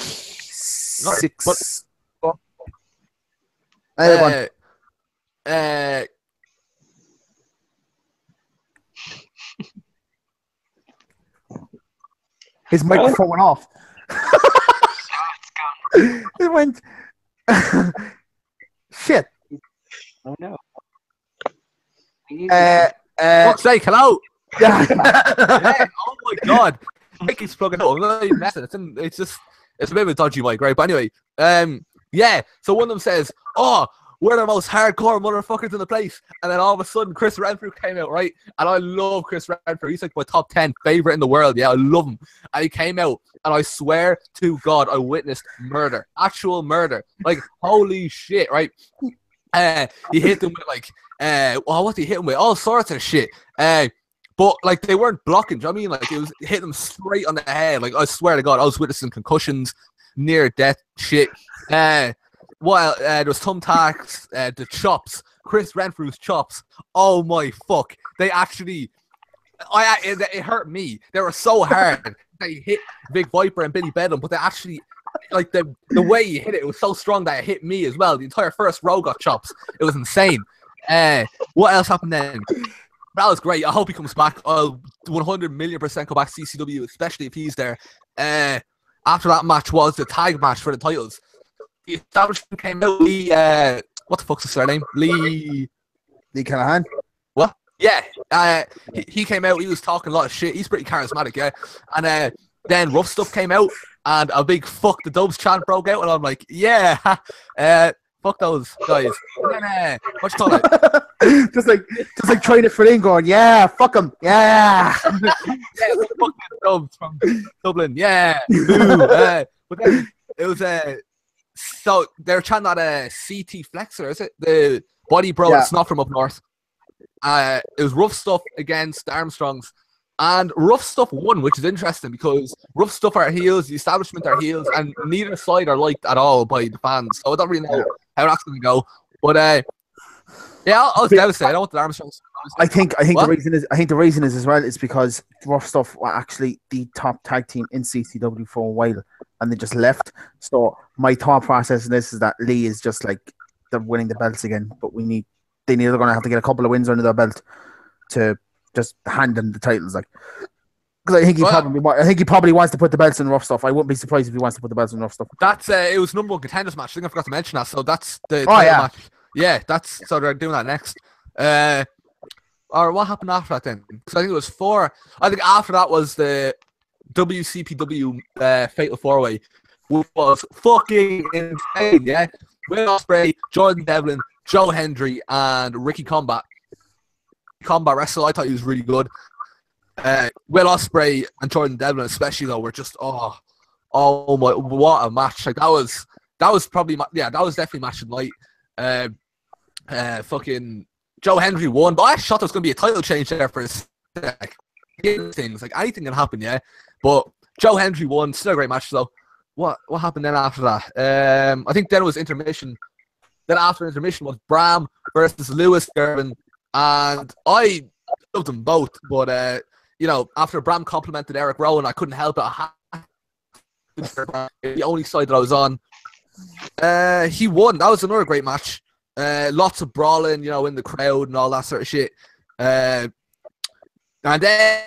His microphone went off. It went. Shit. Oh no. Fuck's sake, hello. Yeah. Yeah, oh my god. Mic keeps plugging up. I'm not even messing. It's a bit of a dodgy mic, right? But anyway, yeah. So one of them says, "Oh, we're the most hardcore motherfuckers in the place," and then all of a sudden, Chris Renfrew came out, right? And I love Chris Renfrew. He's like my top 10 favorite in the world. Yeah, I love him. And he came out, and I swear to God, I witnessed murder, actual murder. Like, holy shit, right? He hit them with like, what did he hit him with? All sorts of shit. But like they weren't blocking. Do you know what I mean? Like it was hit them straight on the head. Like I swear to God, I was witnessing concussions, near death shit. There was thumbtacks, the chops, Chris Renfrew's chops. Oh my fuck! They actually, it hurt me. They were so hard. They hit Vic Viper and Billy Bedlam, but they actually, like the way he hit it, it was so strong that it hit me as well. The entire first row got chops. It was insane. What else happened then? That was great. I hope he comes back. I'll 100,000,000% go back to CCW, especially if he's there. After that match was the tag match for the titles. The establishment came out. Lee, what the fuck's his surname? Lee Callahan. What? Yeah. He came out. He was talking a lot of shit. He's pretty charismatic, yeah. And then Rough Stuff came out, and a big "fuck the Dubs" chant broke out, and I'm like, yeah, fuck those guys. And then, what you call it? just like trying to fit in, going, yeah, fuck them, yeah. Fuck the Dubs from Dublin, yeah. But then it was so they're chanting that CT Flexor, is it? The body bro, it's not from up north. It was Rough Stuff against the Armstrongs. And Rough Stuff won, which is interesting because Rough Stuff are heels, the establishment are heels, and neither side are liked at all by the fans. So I don't really know how that's going to go. But yeah, I was devastated. I don't want the Armstrongs. I think the reason is as well is because Rough Stuff were actually the top tag team in CCW for a while, and they just left. So my thought process in this is that Lee is just like they're winning the belts again, but they're going to have to get a couple of wins under their belt to just hand them the titles, like, because I think he probably wants to put the belts in Rough Stuff. I wouldn't be surprised if he wants to put the belts in Rough Stuff. That's it was number one contenders match. I think I forgot to mention that. So that's the match. Yeah, so they're doing that next. Or what happened after that then? Because I think it was 4. I think after that was the WCPW Fatal 4-Way, which was fucking insane. Yeah, Will Ospreay, Jordan Devlin, Joe Hendry, and Ricky Combat wrestle. I thought he was really good. Will Ospreay and Jordan Devlin, especially though, were just oh my, what a match! Like that was probably that was definitely match of the night. Fucking Joe Hendry won, but I thought there was going to be a title change there for a sec. Things like anything can happen, yeah. But Joe Hendry won. Still a great match though. What happened then after that? I think then it was intermission. Then after intermission was Bram versus Lewis Gervin. And I loved them both, but after Bram complimented Eric Rowan, I couldn't help it. The only side that I was on. He won. That was another great match. Lots of brawling, in the crowd and all that sort of shit. And then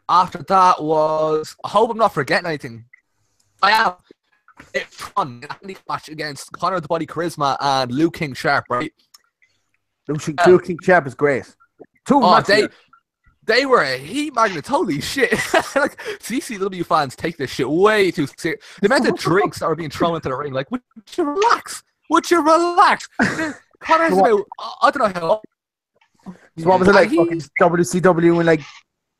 after that was, I hope I'm not forgetting anything. I am. It's fun. A match against Connor the Body Charisma and Luke King Sharp, right? Luke King Sharp is great. They were a heat magnet. Holy shit. Like, CCW fans take this shit way too serious. The amount of drinks that were being thrown into the ring, like, would you relax? Connor's about, I don't know how. What was it like fucking WCW in like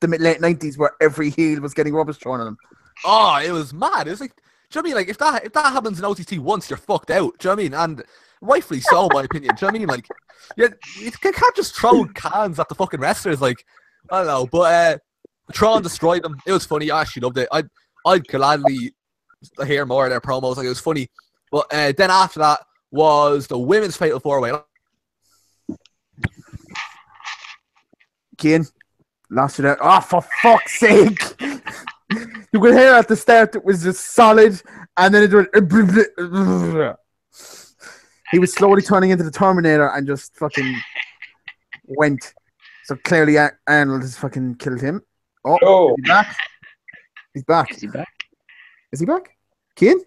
the late 90s where every heel was getting rubbish thrown at them? Oh, it was mad. It was like, do you know what I mean? Like, if that happens in OTT once, you're fucked out. Do you know what I mean? And rightfully so, in my opinion. Do you know what I mean? Like, you can't just throw cans at the fucking wrestlers. Like, I don't know. But Tron destroyed them. It was funny. I actually loved it. I'd gladly hear more of their promos. Like, it was funny. But then after that was the women's Fatal 4-Way. Cian, lost you there. Oh, for fuck's sake. You could hear at the start it was just solid, and then it went. He was slowly turning into the Terminator and just fucking went. So clearly Arnold has fucking killed him. Oh, is he back? He's back. Is he back? Is he back? Cian?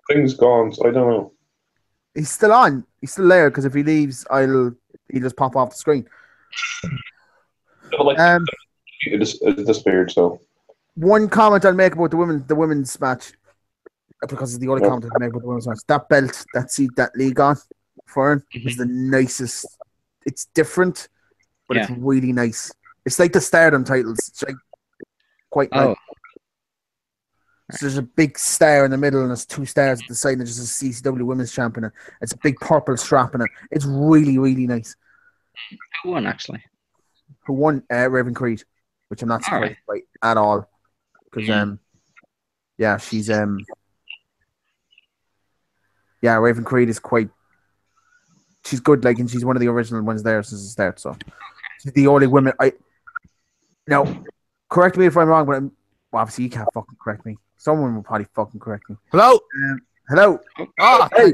Thing's gone, so I don't know. He's still on. He's still there, because if he leaves, he'll just pop off the screen. It disappeared, so. One comment I'll make about the women's match, because it's the only comment I'll make about the women's match. That belt, that seat that Lee got for him is the nicest. It's different, but it's really nice. It's like the Stardom titles. It's like quite nice. So there's a big star in the middle and there's 2 stars at the side and there's just a CCW Women's Champion. It's a big purple strap in it. It's really, really nice. Who won, actually? Who won? Raven Creed, which I'm not surprised by at all. Because, she's, Raven Creed is quite, she's good, like, and she's one of the original ones there since the start, so. She's the only woman, now, correct me if I'm wrong, but obviously you can't fucking correct me. Someone will probably fucking correct me. Hello? Hello. Oh, Hey.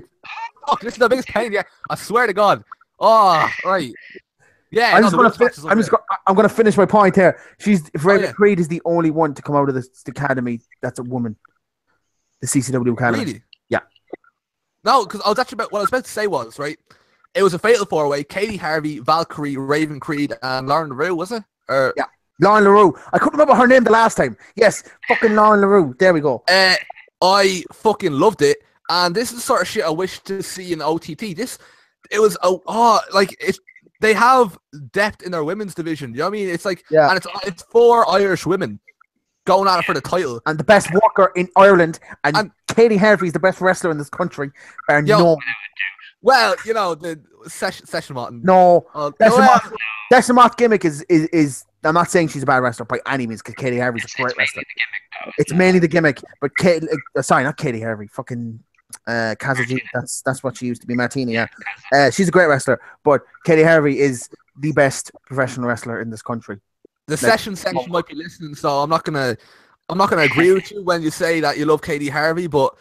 fuck, this is the biggest pain. Yeah, I swear to God. Oh, right. Yeah, I'm no, just the gonna women's match is unreal. I'm gonna finish my point here. Raven yeah. Creed is the only one to come out of the academy that's a woman. The CCW academy. Really? Yeah. No, because I was actually what I was about to say was right. It was a fatal four-way: Katie Harvey, Valkyrie, Raven Creed, and Lauren LaRue, was it? Or Yeah. Lauren LaRue. I couldn't remember her name the last time. Yes, fucking Lauren LaRue. There we go. I fucking loved it, and this is the sort of shit I wish to see in OTT. They have depth in their women's division. You know what I mean? It's like, Yeah. and it's 4 Irish women going at it for the title. And the best worker in Ireland, and Katie Harvey is the best wrestler in this country. Well, you know, the session Martin. No, Desha Mott gimmick is. I'm not saying she's a bad wrestler by any means, because Katie Harvey's a great wrestler. It's mainly the gimmick, but not Katie Harvey. Fucking Kazuji. That's what she used to be. Martini. Yeah, she's a great wrestler, but Katie Harvey is the best professional wrestler in this country. The session section might be listening, so I'm not gonna agree with you when you say that you love Katie Harvey, but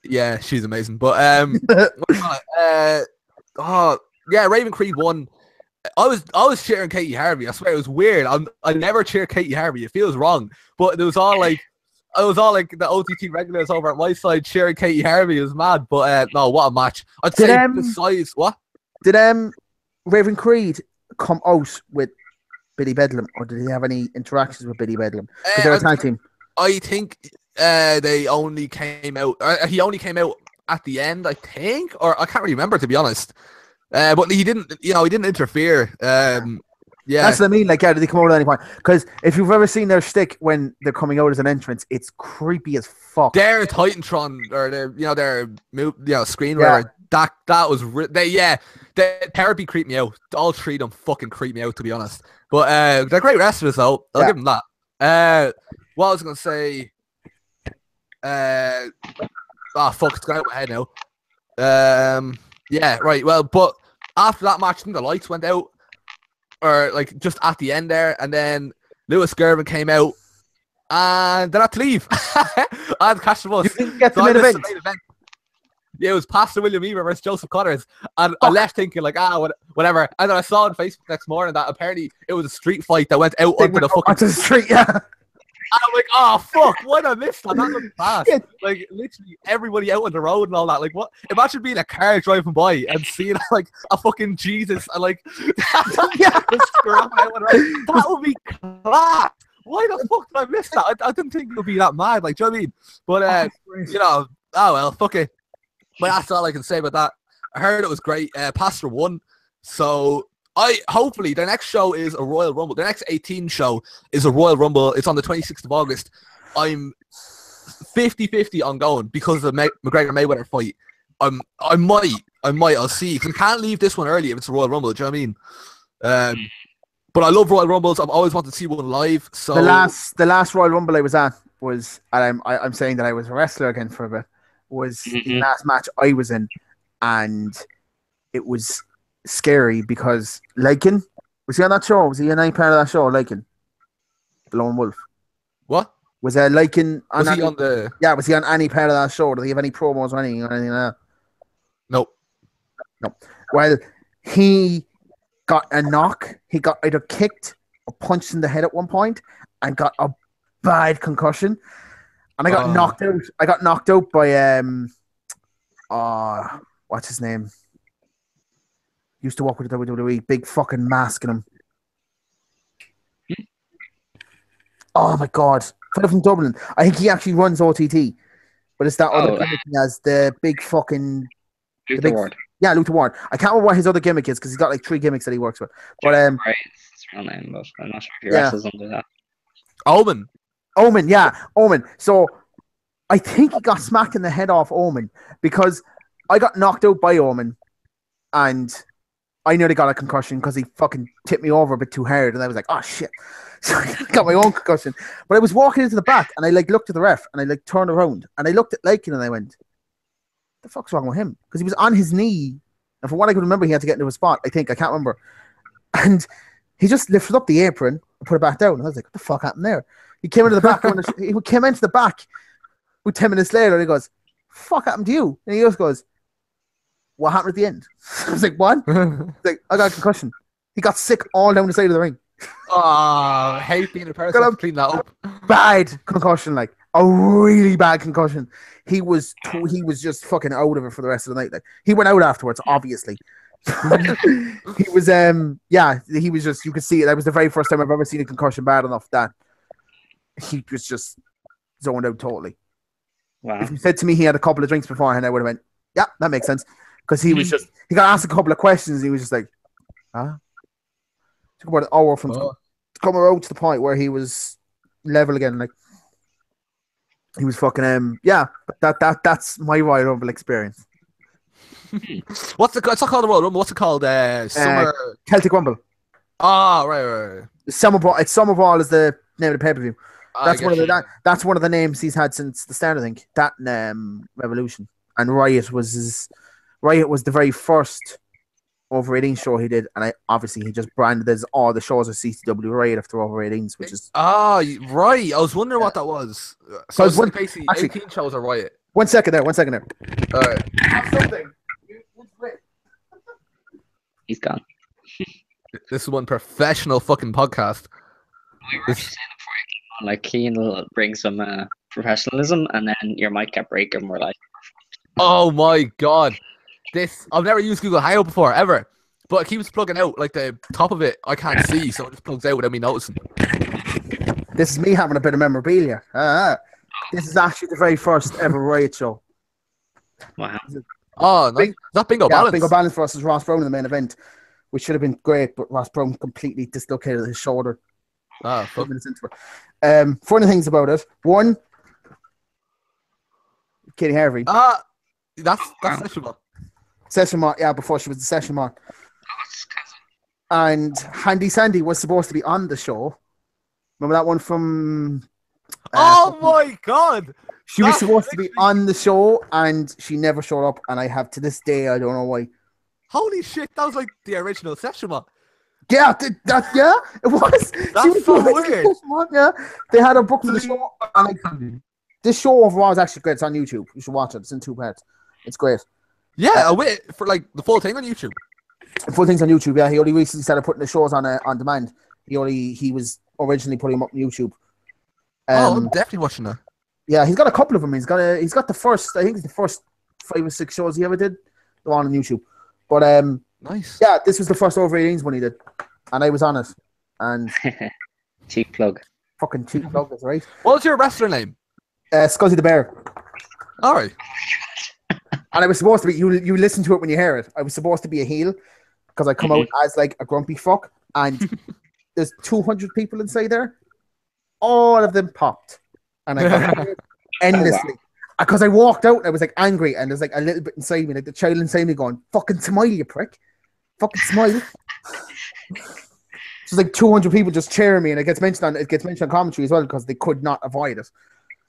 yeah, she's amazing. But Raven Creed won. I was cheering Katie Harvey. I swear it was weird. I never cheer Katie Harvey. It feels wrong, but it was all like the OTT regulars over at my side cheering Katie Harvey. It was mad, but no, what a match! I'd say the size. What did Raven Creed come out with Billy Bedlam, or did he have any interactions with Billy Bedlam? Because they're a tag team. I think they only came out. He only came out at the end, I think, or I can't really remember, to be honest. But he didn't interfere. Yeah, that's what I mean. Like, did they come out at any point? Because if you've ever seen their stick when they're coming out as an entrance, it's creepy as fuck. Their Titantron or their screen reader, that was the therapy creeped me out. All three of them fucking creeped me out, to be honest. But they're great wrestlers, though. I'll give them that. What I was gonna say. Fuck, it's gone out of my head now. Yeah, right. Well, but after that match, I think the lights went out, or like just at the end there, and then Lewis Gervin came out, and then I had to leave. I had to catch the bus. You didn't get the main event. Yeah, it was Pastor William Eber versus Joseph Connors, and I left thinking like, whatever. And then I saw on Facebook next morning that apparently it was a street fight that went out onto the fucking street. Yeah. I'm like, oh fuck, why did I miss that? That looked fast. Like literally everybody out on the road and all that. Like, what? Imagine being a car driving by and seeing like a fucking Jesus and like that would be class. Why the fuck did I miss that? I didn't think it would be that mad. Like, do you know what I mean? But oh well, fuck it. But that's all I can say about that. I heard it was great. Pastor won, so. Hopefully the next show is a Royal Rumble. The next 18 show is a Royal Rumble. It's on the 26th of August. I'm 50-50 on going because of the McGregor Mayweather fight. I might. I'll see. Because I can't leave this one early if it's a Royal Rumble. Do you know what I mean? But I love Royal Rumbles. I've always wanted to see one live. So the last Royal Rumble I was at was, and I'm saying that I was a wrestler again for a bit, was the last match I was in, and it was scary because Lycan, was he on that show? Was he in any part of that show? Lycan, the Lone Wolf. What was Lycan? Was he on the? Yeah, was he on any part of that show? Did he have any promos or anything like that? No. Well, he got a knock. He got either kicked or punched in the head at one point, and got a bad concussion. And I got knocked out. I got knocked out by what's his name? Used to work with the WWE, big fucking mask in him. Oh my god. Fellow from Dublin. I think he actually runs OTT. But it's that other gimmick he has, the big fucking Luther Ward. Yeah, Luther Ward. I can't remember what his other gimmick is because he's got like 3 gimmicks that he works with. But right, it's his real name, but I'm not sure if he wrestles under that. Omen, yeah. Omen. So I think he got smacked in the head off Omen because I got knocked out by Omen and I nearly got a concussion because he fucking tipped me over a bit too hard, and I was like, "Oh shit!" So I got my own concussion. But I was walking into the back, and I like looked at the ref, and I like turned around, and I looked at Lycan, and I went, "The fuck's wrong with him?" Because he was on his knee, and from what I could remember, he had to get into a spot. I can't remember, and he just lifted up the apron and put it back down. And I was like, "What the fuck happened there?" He came into the back. He came into the back. 10 minutes later, and he goes, fuck happened to you? And he just goes, what happened at the end? I was like, what? He's like, I got a concussion. He got sick all down the side of the ring. Oh, hate being a person to clean that up. Bad concussion, like a really bad concussion. He was just fucking out of it for the rest of the night. Like he went out afterwards, obviously. He was he was just, you could see it. That was the very first time I've ever seen a concussion bad enough that he was just zoned out totally. Wow. If you said to me he had a couple of drinks beforehand, I would have went, yeah, that makes sense. Because he was just, he got asked a couple of questions and he was just like, huh? Took about an hour from coming out to the point where he was level again. Like he was fucking that's my Royal Rumble experience. It's not called the Royal Rumble. What's it called? Summer Celtic Rumble. Ah, right. Summer Brawl is the name of the pay-per-view. That's that's one of the names he's had since the start, I think. That Revolution. And Riot was the very first over 18 show he did, and he just branded as all the shows of CCW Riot after over 18s, which is right. I was wondering what that was. So it's basically 18 shows are Riot. One second there. All right. Something. He's gone. This is one professional fucking podcast. We were just saying it before you came on, like Keane will bring some professionalism, and then your mic kept breaking. We're like, oh my god. I've never used Google Hangout before, ever. But it keeps plugging out, like the top of it, I can't see, so it just plugs out without me noticing. This is me having a bit of memorabilia. This is actually the very first ever Riot show. wow. Oh, nice. Is that Bingo Balance? Bingo Balance for us is Ross Brown in the main event, which should have been great, but Ross Brown completely dislocated his shoulder. Ah, 5 minutes into it. Funny things about it. One, Katie Harvey. That's Session Mod. Session Mod, yeah, before she was the Session Mod. And Handy Sandy was supposed to be on the show. Remember that one from... oh my god! She was supposed to be on the show, and she never showed up, and I have to this day, I don't know why. Holy shit, that was like the original Session Mod. Yeah, it was. That's so weird. Yeah, they had her booked for the show. This show overall is actually great. It's on YouTube. You should watch it. It's in 2 parts. It's great. Yeah, I'll wait for like the full thing on YouTube. The full thing's on YouTube. Yeah, he only recently started putting the shows on demand. He was originally putting them up on YouTube. I'm definitely watching that. Yeah, he's got a couple of them. He's got the first. I think it's the first 5 or 6 shows he ever did. They're on YouTube. But nice. Yeah, this was the first over 18s one he did, and I was on it. And cheap plug. Fucking cheap plug, that's right. What was your wrestler name? Scuzzy the Bear. All right. And I was supposed to be, you listen to it when you hear it. I was supposed to be a heel because I come out as like a grumpy fuck, and there's 200 people inside there. All of them popped, and I got endlessly because I walked out and I was like angry, and there's like a little bit inside me, like the child inside me going, "Fucking smile, you prick! Fucking smile!" So it's like 200 people just cheering me, and it gets mentioned on commentary as well because they could not avoid it.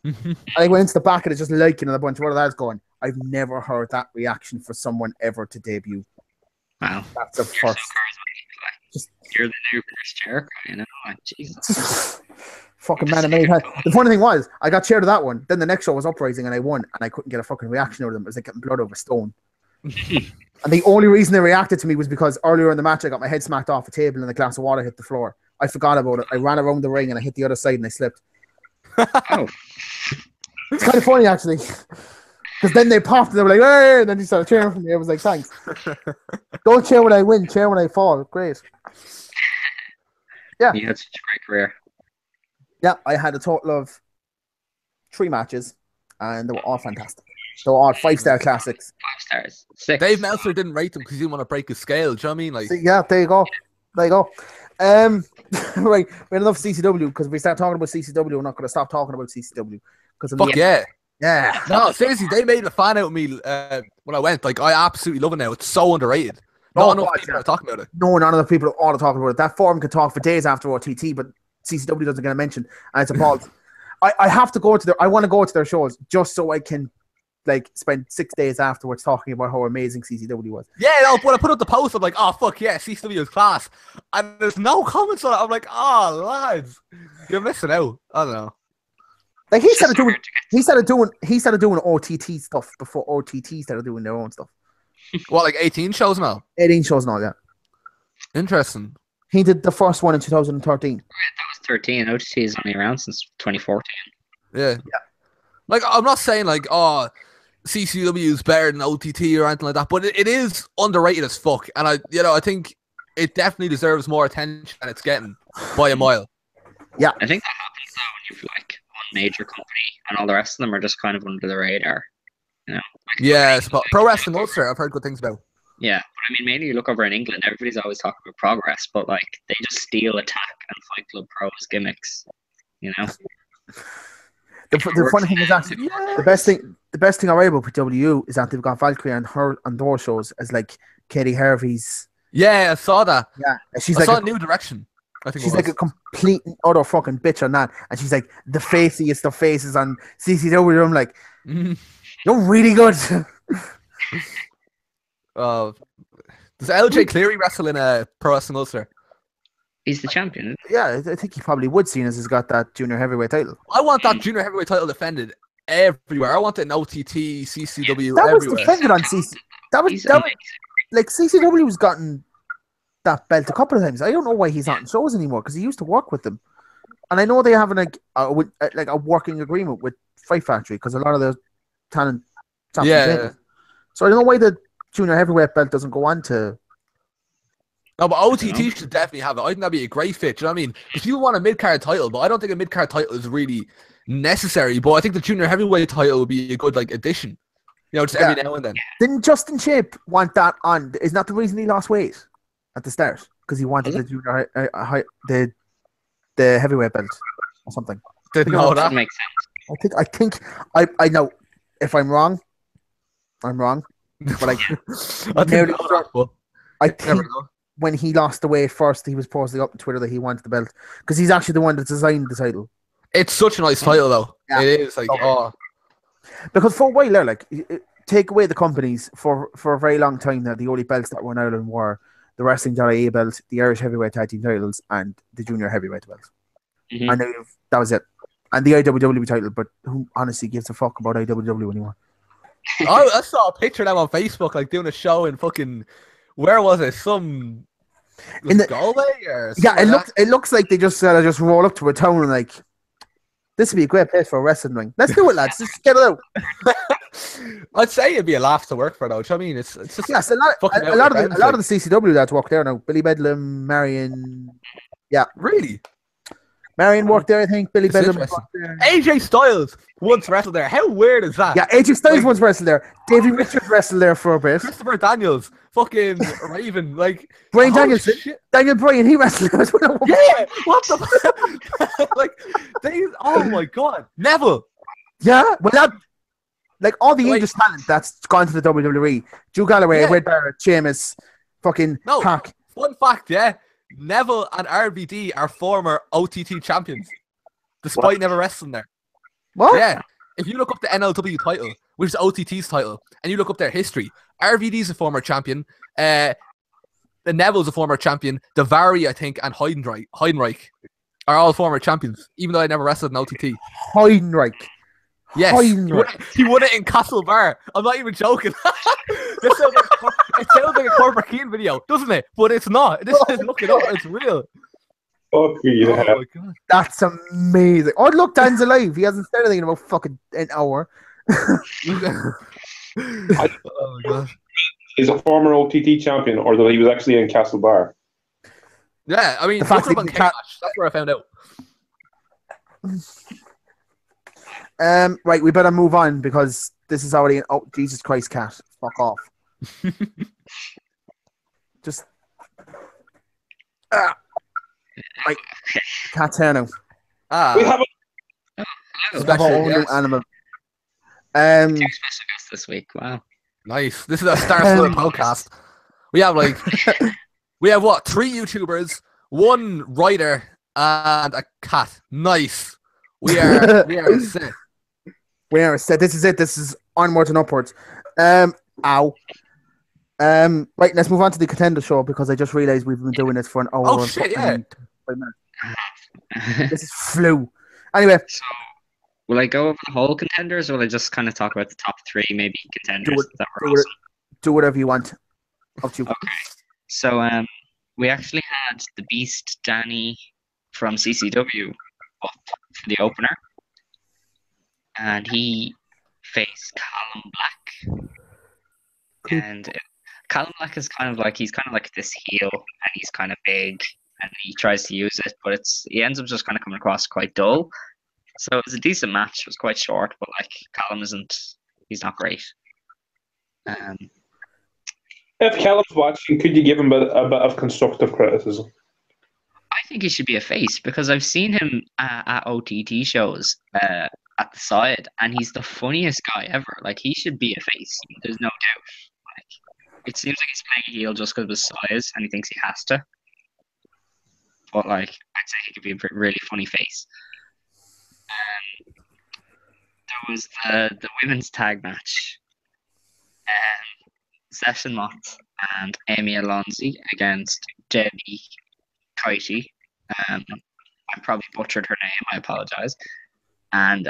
And I went into the back and it's just liking and a bunch of other lads going, I've never heard that reaction for someone ever to debut. Wow. That's the first. You're the new Chris Jericho, you know? Jesus. Fucking man, the funny thing was, I got cheered to that one. Then the next show was Uprising and I won, and I couldn't get a fucking reaction out of them. It was like getting blood over stone. And the only reason they reacted to me was because earlier in the match I got my head smacked off a table and a glass of water hit the floor. I forgot about it. I ran around the ring and I hit the other side and I slipped. Oh. It's kind of funny actually, because then they popped and they were like, hey! And then they started cheering for me. I was like, thanks. Don't cheer when I win, cheer when I fall. Great. Yeah. You had such a great career. Yeah, I had a total of 3 matches and they were all fantastic. They were all 5-star classics. 5 stars. 6. Dave Meltzer didn't rate them because he didn't want to break his scale. Do you know what I mean? Like, yeah, there you go. Right, we had enough CCW because if we start talking about CCW, we're not going to stop talking about CCW. Fuck yeah. Yeah. No, seriously, they made a fan out of me when I went. Like, I absolutely love it now. It's so underrated. Not enough people are talking about it. No, none of the people ought to talk about it. That forum could talk for days after OTT, but CCW doesn't get a mention, and it's appalled. I have to go to I want to go to their shows just so I can like spend 6 days afterwards talking about how amazing CCW was. Yeah, no, when I put up the post, I'm like, oh fuck yeah, CCW is class, and there's no comments on it. I'm like, oh lads, you're missing out. I don't know. Like It's just hard to he started doing OTT stuff before OTT started doing their own stuff. What, like 18 shows now? 18 shows now, yeah. Interesting. He did the first one in 2013. That was 13. OTT is only around since 2014. Yeah. Like, I'm not saying like, oh, CCW is better than OTT or anything like that, but it is underrated as fuck. And I think it definitely deserves more attention than it's getting by a mile. Yeah. I think that happens though when you've like one major company and all the rest of them are just kind of under the radar. You know? Yeah, Pro Wrestling Ulster, I've heard good things about. Yeah, but I mean, mainly you look over in England, everybody's always talking about Progress, but like they just steal Attack and Fight Club Pro's gimmicks. You know. The funny thing is actually the best thing I read about PW is that they've got Valkyrie and her on their shows as like Katie Harvey's. Yeah, I saw that. Yeah, she's I like saw a New Direction. I think she's like a complete and utter fucking bitch on that, and she's like the faciest of faces on CCW. I'm like, you're really good. Does LJ Cleary wrestle in a Pro Wrestling Ulster? He's the champion. Yeah, I think he probably would, seeing as he's got that junior heavyweight title. I want that junior heavyweight title defended everywhere. I want it in OTT, CCW, That was everywhere. defended on CC. That was like CCW's gotten that belt a couple of times. I don't know why he's not in shows anymore because he used to work with them, and I know they have a working agreement with Fight Factory because a lot of the talent. Yeah. So I don't know why the junior heavyweight belt doesn't go on to. No, but OTT should definitely have it. I think that'd be a great fit. Do you know what I mean? Because you want a mid-card title, but I don't think a mid-card title is really necessary. But I think the junior heavyweight title would be a good addition. You know, just every now and then. Didn't Justin Shape want that on? Isn't that the reason he lost weight at the start? Because he wanted the junior the heavyweight belt or something. Didn't know that. Makes sense. I think I know. If I'm wrong, I'm wrong. But I think when he lost the weight first, he was posting up on Twitter that he wanted the belt because he's actually the one that designed the title. It's such a nice title, though. Yeah. It is because for a while there, take away the companies for a very long time now. The only belts that were in Ireland were the Wrestling.ie belt, the Irish Heavyweight Tag Team titles, and the Junior Heavyweight belt. Mm-hmm. And that was it. And the IWW title, but who honestly gives a fuck about IWW anymore? I saw a picture of them on Facebook, doing a show in fucking, where was it? Galway or it looks like they just roll up to a town and this would be a great place for a wrestling ring. Let's do it, lads. Just get it out. I'd say it'd be a laugh to work for, though. I mean, it's just a lot of the CCW lads work there now. Billy Bedlam, Marion, yeah, really. Marion worked there, I think. Billy Bedlam worked there. AJ Styles once wrestled there. How weird is that? Yeah, AJ Styles once wrestled there. Davey Richards wrestled there for a bit. Christopher Daniels, fucking Raven, Brian Danielson. Daniel Bryan, he wrestled there as well. Yeah, what the oh my god. Neville. Yeah, well that all the English talent that's gone to the WWE. Drew Galloway, Wade Barrett, Sheamus, fucking Pac. Fun fact, Neville and RVD are former OTT champions, despite never wrestling there. What? Yeah. If you look up the NLW title, which is OTT's title, and you look up their history, RVD's a former champion, the Neville's a former champion, Davari, I think, and Heidenreich are all former champions, even though I never wrestled in OTT. Heidenreich. Yes. He won it in Castle Bar. I'm not even joking. It sounds like a Corporate Keen video, doesn't it? But it's not. Look it up. It's real. Oh my god. That's amazing. Oh, look, Dan's alive. He hasn't said anything in about fucking an hour. Oh my god. He's a former OTT champion, or that he was actually in Castle Bar. Yeah, I mean, look up on K-Match. That's where I found out. Right, we better move on because this is already oh, Jesus Christ, cat. Fuck off. Just right, cat's here now. We have a new animal. Two special guests this week. Wow. Nice. This is a star-studded podcast. We have we have what? 3 YouTubers, 1 writer, and a cat. Nice. We are set. We are set. This is it. This is onwards and upwards. Ow. Right, let's move on to the Contender Show because I just realised we've been doing this for an hour. Oh shit! Yeah. This is flu. Anyway, so Will I go over the whole contenders, or will I just kind of talk about the top three, maybe contenders that were do, it, awesome? do whatever you want. Up to you. Okay. So we actually had the Beast Danny from CCW up for the opener, and he faced Callum Black. And Callum Black is kind of like this heel, and he's kind of big, and he tries to use it, but he ends up just kind of coming across quite dull. So it was a decent match. It was quite short, but like Callum he's not great. If Callum's watching, could you give him a bit of constructive criticism? I think he should be a face because I've seen him at OTT shows at the side, and he's the funniest guy ever. Like, he should be a face. There's no doubt. Like, it seems like he's playing a heel just because of his size, and he thinks he has to. But like, I'd say he could be a really funny face. There was the women's tag match. Session Mott and Amy Alonzi against Debbie Kitey. I probably butchered her name. I apologize. And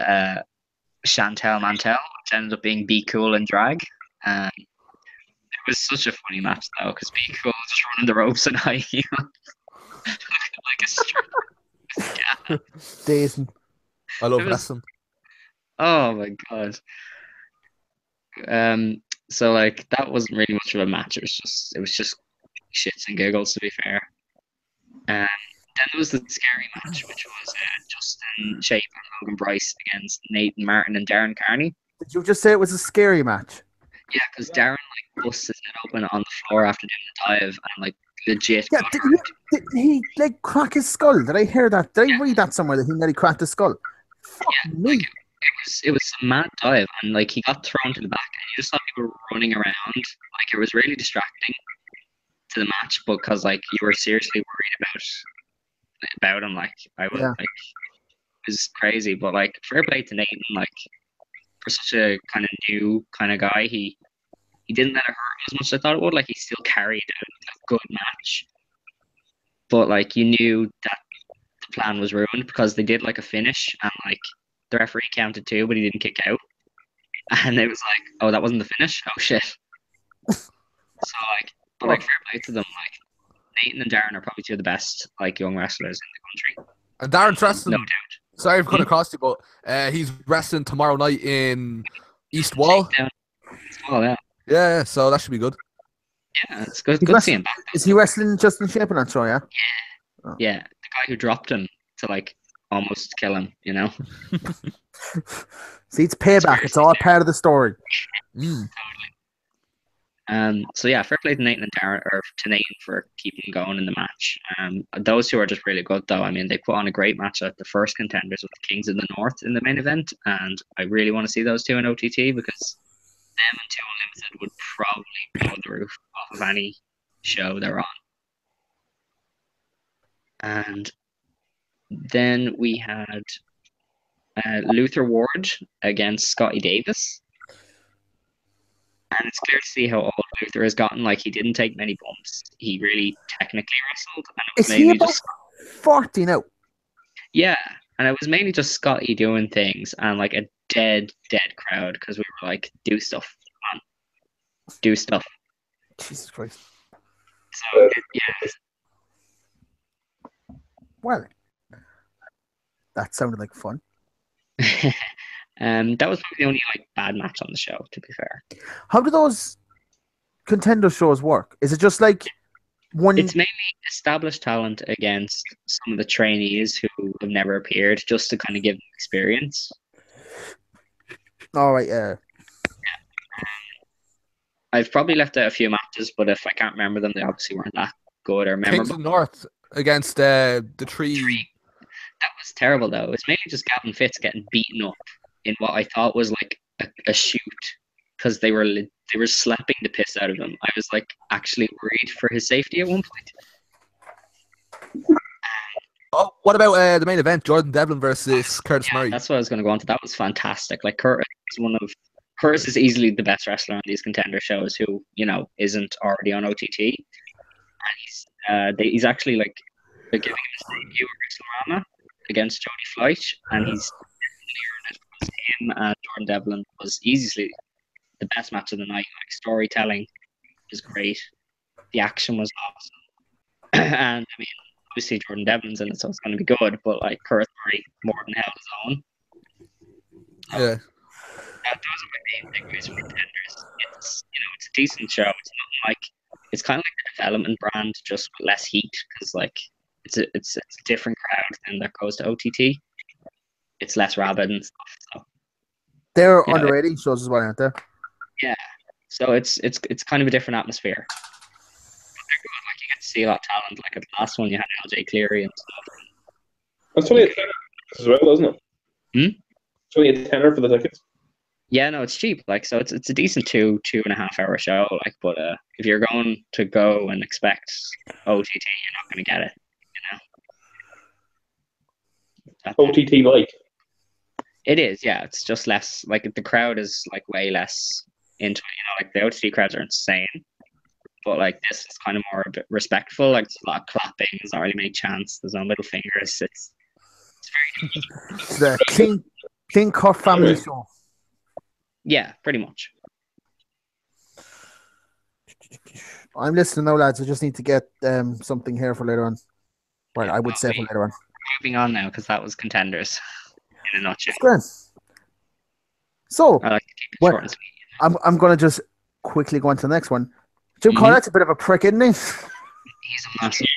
Chantel Mantel, which ended up being Be Cool and Drag. It was such a funny match though, because Be Cool was just running the ropes and high heel, like a stripper. Yeah. Jason. I love wrestling. Oh my god. So like that wasn't really much of a match. It was just shits and giggles, to be fair. Then there was the scary match, which was Justin Shape and Logan Bryce against Nathan Martin and Darren Carney. Did you just say it was a scary match? Yeah, because Darren like busted it open on the floor after doing the dive and like legit. Yeah, did he like crack his skull? Did I hear that? Did I read that somewhere that he nearly cracked his skull? Fuck me. Like, it was a mad dive, and like he got thrown to the back, and you just saw people running around. Like, it was really distracting to the match, because like you were seriously worried about him. Like, I was like, it was crazy. But like, fair play to Nathan. Like, for such a kind of new kind of guy, he didn't let it hurt as much as I thought it would. Like, he still carried a good match, but like you knew that the plan was ruined because they did like a finish, and like the referee counted 2, but he didn't kick out. And it was like, oh, that wasn't the finish? Oh, shit. So, like, but, like, fair play to them. Like, Nathan and Darren are probably two of the best, like, young wrestlers in the country. And Darren's wrestling. No doubt. Sorry for cutting across you, but he's wrestling tomorrow night in East Wall. Oh, yeah. Yeah, so that should be good. Yeah, it's good to see him back. Is he wrestling Justin Shape on that show, yeah? Yeah. Yeah, the guy who dropped him to, like, almost kill him, you know? See, it's payback. It's all part of the story. Totally. So yeah, fair play to Nathan and Darren, or to Nathan for keeping going in the match. Those two are just really good, though. I mean, they put on a great match at the first contenders with the Kings of the North in the main event, and I really want to see those two in OTT because them and 2 Unlimited would probably blow the roof off of any show they're on. And then we had Luther Ward against Scotty Davis. And it's clear to see how old Luther has gotten. Like, he didn't take many bumps. He really technically wrestled. And it was Is he about 40 now? Yeah. And it was mainly just Scotty doing things and, like, a dead crowd because we were like, do stuff. Come on. Do stuff. Jesus Christ. So, yeah. Well, that sounded like fun. That was probably the only like bad match on the show, to be fair. How do those contender shows work? Is it just like one? It's mainly established talent against some of the trainees who have never appeared, just to kind of give them experience. All right, yeah. I've probably left out a few matches, but if I can't remember them, they obviously weren't that good or memorable. Kings of the North against the Tree. That was terrible, though. It was mainly just Gavin Fitz getting beaten up in what I thought was like a shoot, because they were slapping the piss out of him. I was like actually worried for his safety at one point. Oh, what about the main event? Jordan Devlin versus Curtis Murray. That's what I was going to go on to. That was fantastic. Like, Curtis is easily the best wrestler on these contender shows who, you know, isn't already on OTT. And he's actually like, they're giving him his debut at WrestleMania against Jody Fleisch, and he's him and Jordan Devlin was easily the best match of the night. Like storytelling was great, the action was awesome, and I mean, obviously Jordan Devlin's in it, so it's going to be good. But like Curtis already more than held his own. Yeah. Those are my main takeaways from Contenders. It's it's a decent show. It's not like it's kind of like the development brand, just with less heat, because like it's a different crowd than that goes to OTT. It's less rabid and stuff. So They're Yeah. underrated shows as well, aren't they? yeah, so it's kind of a different atmosphere. But they're good. Like you get to see a lot of talent. Like at the last one, you had LJ Cleary and stuff. That's only a tenner as well, isn't it? It's only a tenner for the tickets. Yeah, no, it's cheap. Like, so it's a decent 2.5 hour show. Like, but if you're going to go and expect OTT, you're not going to get it. That's it. OTT like. It is, yeah. It's just less. Like the crowd is like way less into it. Like the OTT crowds are insane, but like this is kind of more a bit respectful. Like there's a lot of clapping. There's not really many chants. There's no middle fingers. It's very It's the clean cut family show. yeah, pretty much. I'm listening now, lads. I just need to get something here for later on. Well, I would say for later on. Moving on now because that was Contenders in a nutshell. It's grand. So I like to keep it What- short and sweet. I'm gonna just quickly go on to the next one. Jim Cornette's a bit of a prick, isn't he? He's a massive.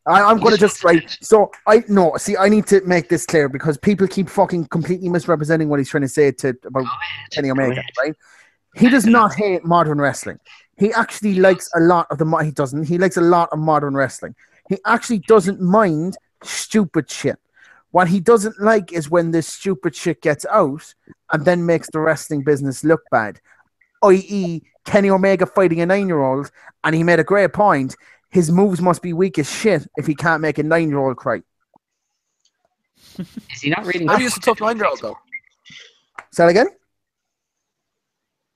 I'm gonna just So I need to make this clear because people keep fucking completely misrepresenting what he's trying to say about Kenny Omega, right? He does not hate modern wrestling. He actually likes a lot of he doesn't. He likes a lot of modern wrestling. He actually doesn't mind stupid shit. What he doesn't like is when this stupid shit gets out and then makes the wrestling business look bad. I.e., Kenny Omega fighting a 9-year-old, and he made a great point. His moves must be weak as shit if he can't make a 9-year-old cry. Is he not reading? Maybe he's a tough 9-year-old though. Say that again?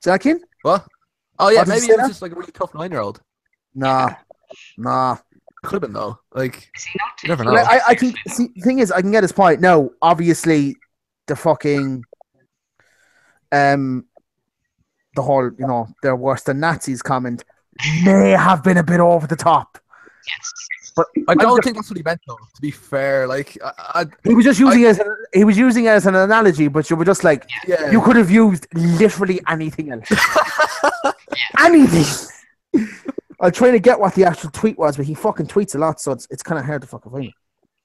Say that again? What? Oh yeah, What did you maybe say he was now? just like a really tough 9-year-old. Nah. Could have been though. Like Is he not? you never Well, know. I can see. The thing is, I can get his point. No, obviously, the fucking, the whole, they're worse than Nazis comment may have been a bit over the top. Yes. But I don't think that's what he meant though. To be fair, like he was just using it as an analogy, but you were just like, yeah, you could have used literally anything else. Anything. I'm trying to get what the actual tweet was, but he fucking tweets a lot, so it's kind of hard to fucking find it.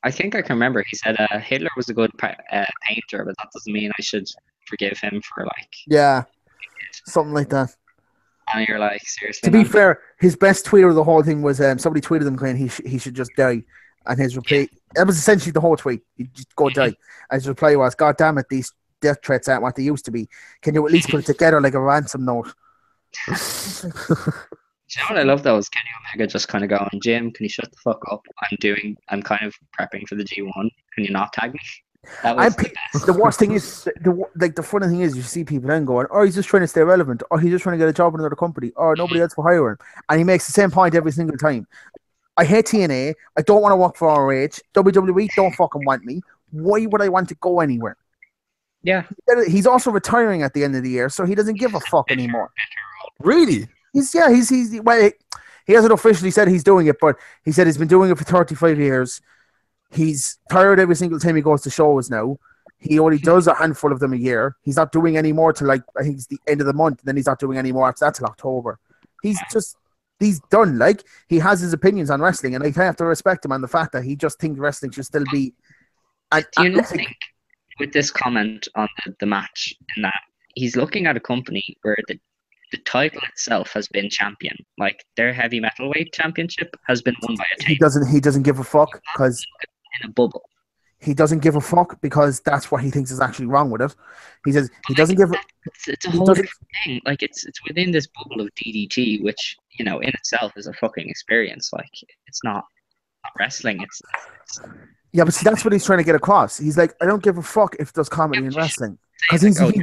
I think I can remember. He said Hitler was a good painter, but that doesn't mean I should forgive him for like. Yeah, something like that. And you're like, seriously. To be man? fair, his best tweet of the whole thing was somebody tweeted him saying he should just die, and his reply that was essentially the whole tweet. He just go die, and his reply was, "God damn it, these death threats aren't what they used to be. Can you at least put it together like a ransom note?" Do you know what I love though is Kenny Omega just kind of going, Jim, can you shut the fuck up? I'm kind of prepping for the G1. Can you not tag me? That was the best. The worst thing is, the funny thing is, you see people then going, "Oh, he's just trying to stay relevant," or "He's just trying to get a job in another company," or "Nobody else will hire him," and he makes the same point every single time. I hate TNA. I don't want to work for RH. WWE don't fucking want me. Why would I want to go anywhere? Yeah. He's also retiring at the end of the year, so he doesn't give a fuck anymore. really. He hasn't officially said he's doing it, but he said he's been doing it for 35 years. He's tired every single time he goes to shows now. He only does a handful of them a year. He's not doing any more till I think it's the end of the month, and then he's not doing any more after that till October. He's done. Like, he has his opinions on wrestling, and I have to respect him on the fact that he just thinks wrestling should still be. Do you not think with this comment on the match, in that he's looking at a company where the title itself has been champion, like their heavy metalweight championship has been won by a He team doesn't give a fuck because in a bubble. he doesn't give a fuck because that's what he thinks is actually wrong with it. He says he doesn't give a. It's a he whole doesn't- different thing. Like it's within this bubble of DDT, which in itself is a fucking experience. Like it's not wrestling. It's Yeah, but see, that's what he's trying to get across. He's like, I don't give a fuck if there's comedy in wrestling. Because he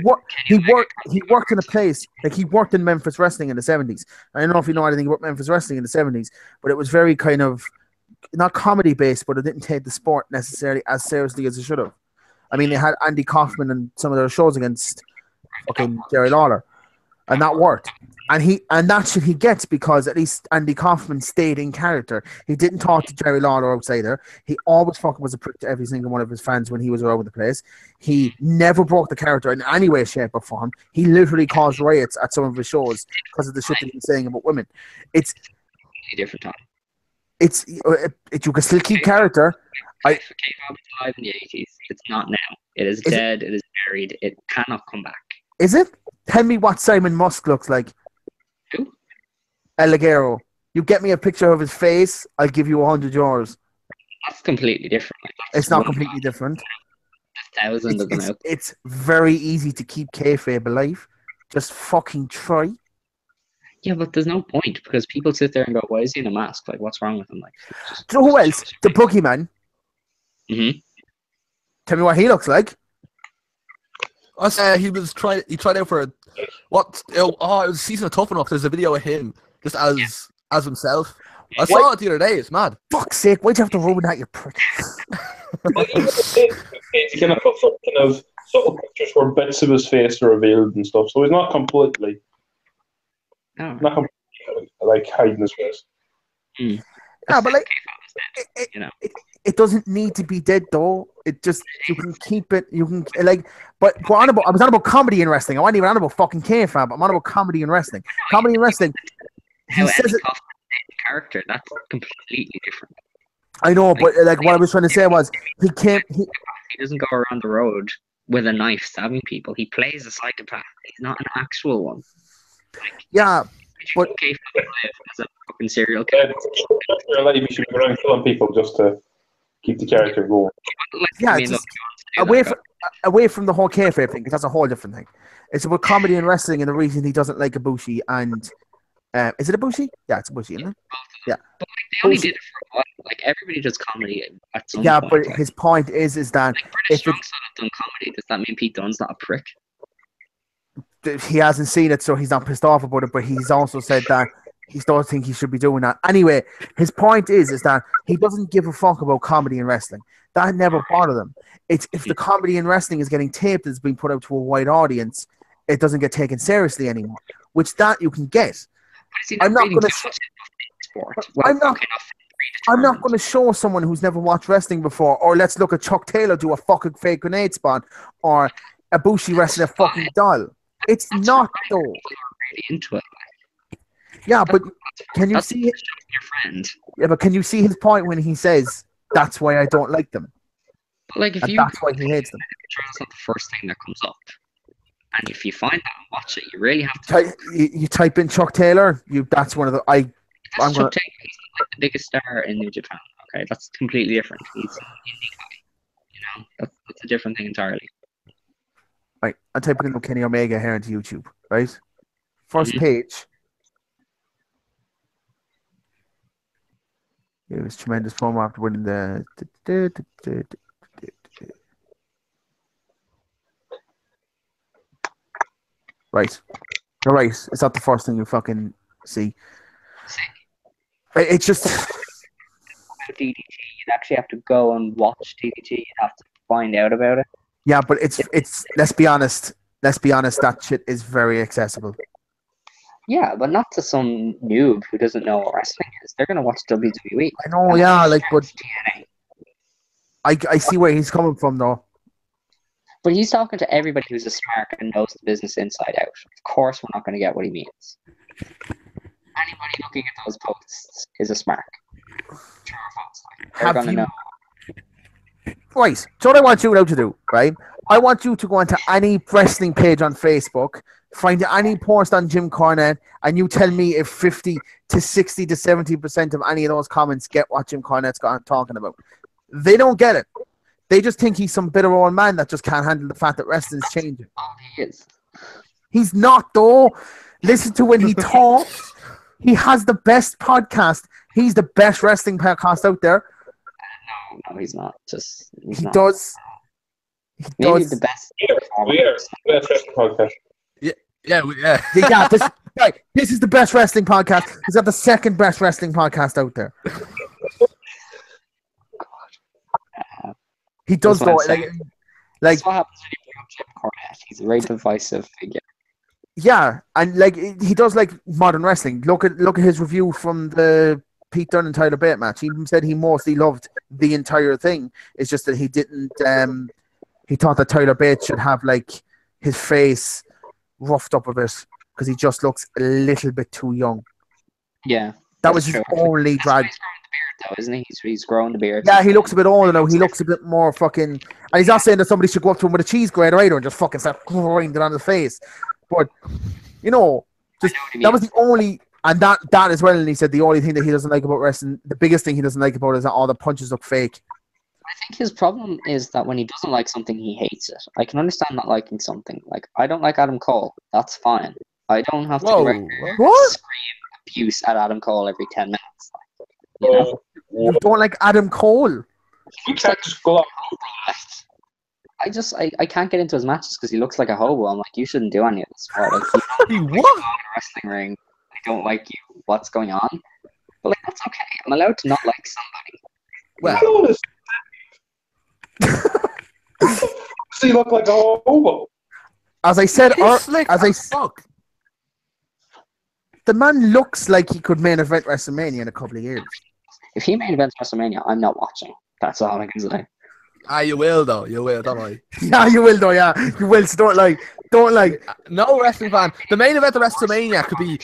worked in a place, like he worked in Memphis wrestling in the 70s. I don't know if you know anything about Memphis wrestling in the 70s, but it was very kind of, not comedy based, but it didn't take the sport necessarily as seriously as it should have. I mean, they had Andy Kaufman and some of their shows against fucking Jerry Lawler, and that worked. And that shit he gets because at least Andy Kaufman stayed in character. He didn't talk to Jerry Lawler outside there. He always fucking was a prick to every single one of his fans when he was all over the place. He never broke the character in any way, shape, or form. He literally caused riots at some of his shows because of the shit that he was saying about women. It's a different time. You can still keep character. K-pop was alive in the 80s. It's not now. It is dead. It is buried. It cannot come back. Is it? Tell me what Simon Musk looks like. Who? El Ligero. You get me a picture of his face, I'll give you €100. That's completely different. It's not completely different. Thousands of them out. It's very easy to keep kayfabe alive. Just fucking try. Yeah, but there's no point because people sit there and go, "Why is he in a mask? Like, what's wrong with him?" Like, so who else? The Boogeyman. Mm-hmm. Tell me what he looks like. I say he tried out for it was Season of Tough Enough. There's a video of him just as himself. I saw it the other day. It's mad. Fuck's sake! Why'd you have to ruin that, you prick? You can put some kind of subtle pictures where bits of his face are revealed and stuff, so he's not completely, like hiding his face. Mm. Yeah, but like, it doesn't need to be dead though. It just you can keep it. You can like, but I was on about comedy and wrestling. I wasn't even on about fucking K-Fab. I'm on about comedy and wrestling. Comedy and wrestling. He says it. Character that's completely different. I know, but like what I was trying to say was he doesn't go around the road with a knife stabbing people. He plays a psychopath. He's not an actual one. Yeah, but okay, as a fucking serial killer. You should be around killing people just to keep the character going. Yeah, away from the whole kayfabe thing, because that's a whole different thing. It's about comedy and wrestling, and the reason he doesn't like Ibushi and. Is it Ibushi? Yeah, it's Ibushi, isn't it? Yeah. But they only did it for a while. Like everybody does comedy at some point. Yeah, but his point is that British Strong Style have done comedy. Does that mean Pete Dunne's not a prick? He hasn't seen it, so he's not pissed off about it. But he's also said that he still thinks he should be doing that. Anyway, his point is that he doesn't give a fuck about comedy and wrestling. That never bothered him. It's if the comedy and wrestling is getting taped, it's being put out to a wide audience, it doesn't get taken seriously anymore. Which that you can get. I'm not going to show someone who's never watched wrestling before, or let's look at Chuck Taylor do a fucking fake grenade spot, or Ibushi wrestling a fucking doll. It's not though. Really into it. Yeah, but can you see your friend? Yeah, but can you see his point when he says that's why I don't like them? But like that's why he hates them. It's not the first thing that comes up. And if you find that and watch it, you really have to. You type in Chuck Taylor. That's one of the. Chuck Taylor. He's like the biggest star in New Japan. Okay, that's completely different. He's an indie guy. You know, that's a different thing entirely. Right, I'm typing in Kenny Omega here into YouTube. Right, first page. It was tremendous promo after winning the. Right. You're right. It's not the first thing you fucking see. It's just... DDT, you'd actually have to go and watch DDT. You'd have to find out about it. Yeah, but it's. Let's be honest. That shit is very accessible. Yeah, but not to some noob who doesn't know what wrestling is. They're going to watch WWE. I know, yeah, like, but... I see where he's coming from, though. But he's talking to everybody who's a smart and knows the business inside out. Of course, we're not going to get what he means. Anybody looking at those posts is a smart. True or false? They're going to know. Right. So what I want you now to do, right? I want you to go onto any wrestling page on Facebook, find any post on Jim Cornette, and you tell me if 50 to 60 to 70% of any of those comments get what Jim Cornette's talking about. They don't get it. They just think he's some bitter old man that just can't handle the fact that wrestling's changing. All he is. He's not, though. Listen to when he talks. He has the best podcast. He's the best wrestling podcast out there. No, he's not. He does. Maybe he's the best. We are the best wrestling podcast. Yeah. This is the best wrestling podcast. He's got the second best wrestling podcast out there. He does though. Like, That's what happens when you bring up Jim Cornette. He's a very divisive figure. yeah, and like he does like modern wrestling. Look at his review from the Pete Dunne and Tyler Bate match. He said he mostly loved the entire thing. It's just that he didn't. He thought that Tyler Bate should have like his face roughed up a bit because he just looks a little bit too young. Yeah, That that's was his true. only That's why drag. he's growing the beard, though, isn't he? He's growing the beard. Yeah, he looks a bit older now. He looks a bit more fucking. And he's not saying that somebody should go up to him with a cheese grater either and just fucking start grinding on his face. But just I know what you that mean. was the only, and that as well. And he said the only thing that he doesn't like about wrestling, the biggest thing he doesn't like about it is that all the punches look fake. I think his problem is that when he doesn't like something, he hates it. I can understand not liking something. Like, I don't like Adam Cole. That's fine. I don't have to Whoa. What? scream abuse at Adam Cole every 10 minutes. You know? You don't like Adam Cole? You can't just go up. I can't get into his matches because he looks like a hobo. I'm like, you shouldn't do any of this. Right? Like, you don't He like what? go in a wrestling ring. I don't like you. What's going on? But like, that's okay. I'm allowed to not like somebody. Well, Does he look like a hobo? As I said, he's slick as I as fuck. the man looks like he could main event WrestleMania in a couple of years. If he main events WrestleMania, I'm not watching. That's all I can say. Ah, you will though. You will, don't worry. Yeah, you will though. Yeah, you will. So don't like. No wrestling fan. The main event of WrestleMania could be.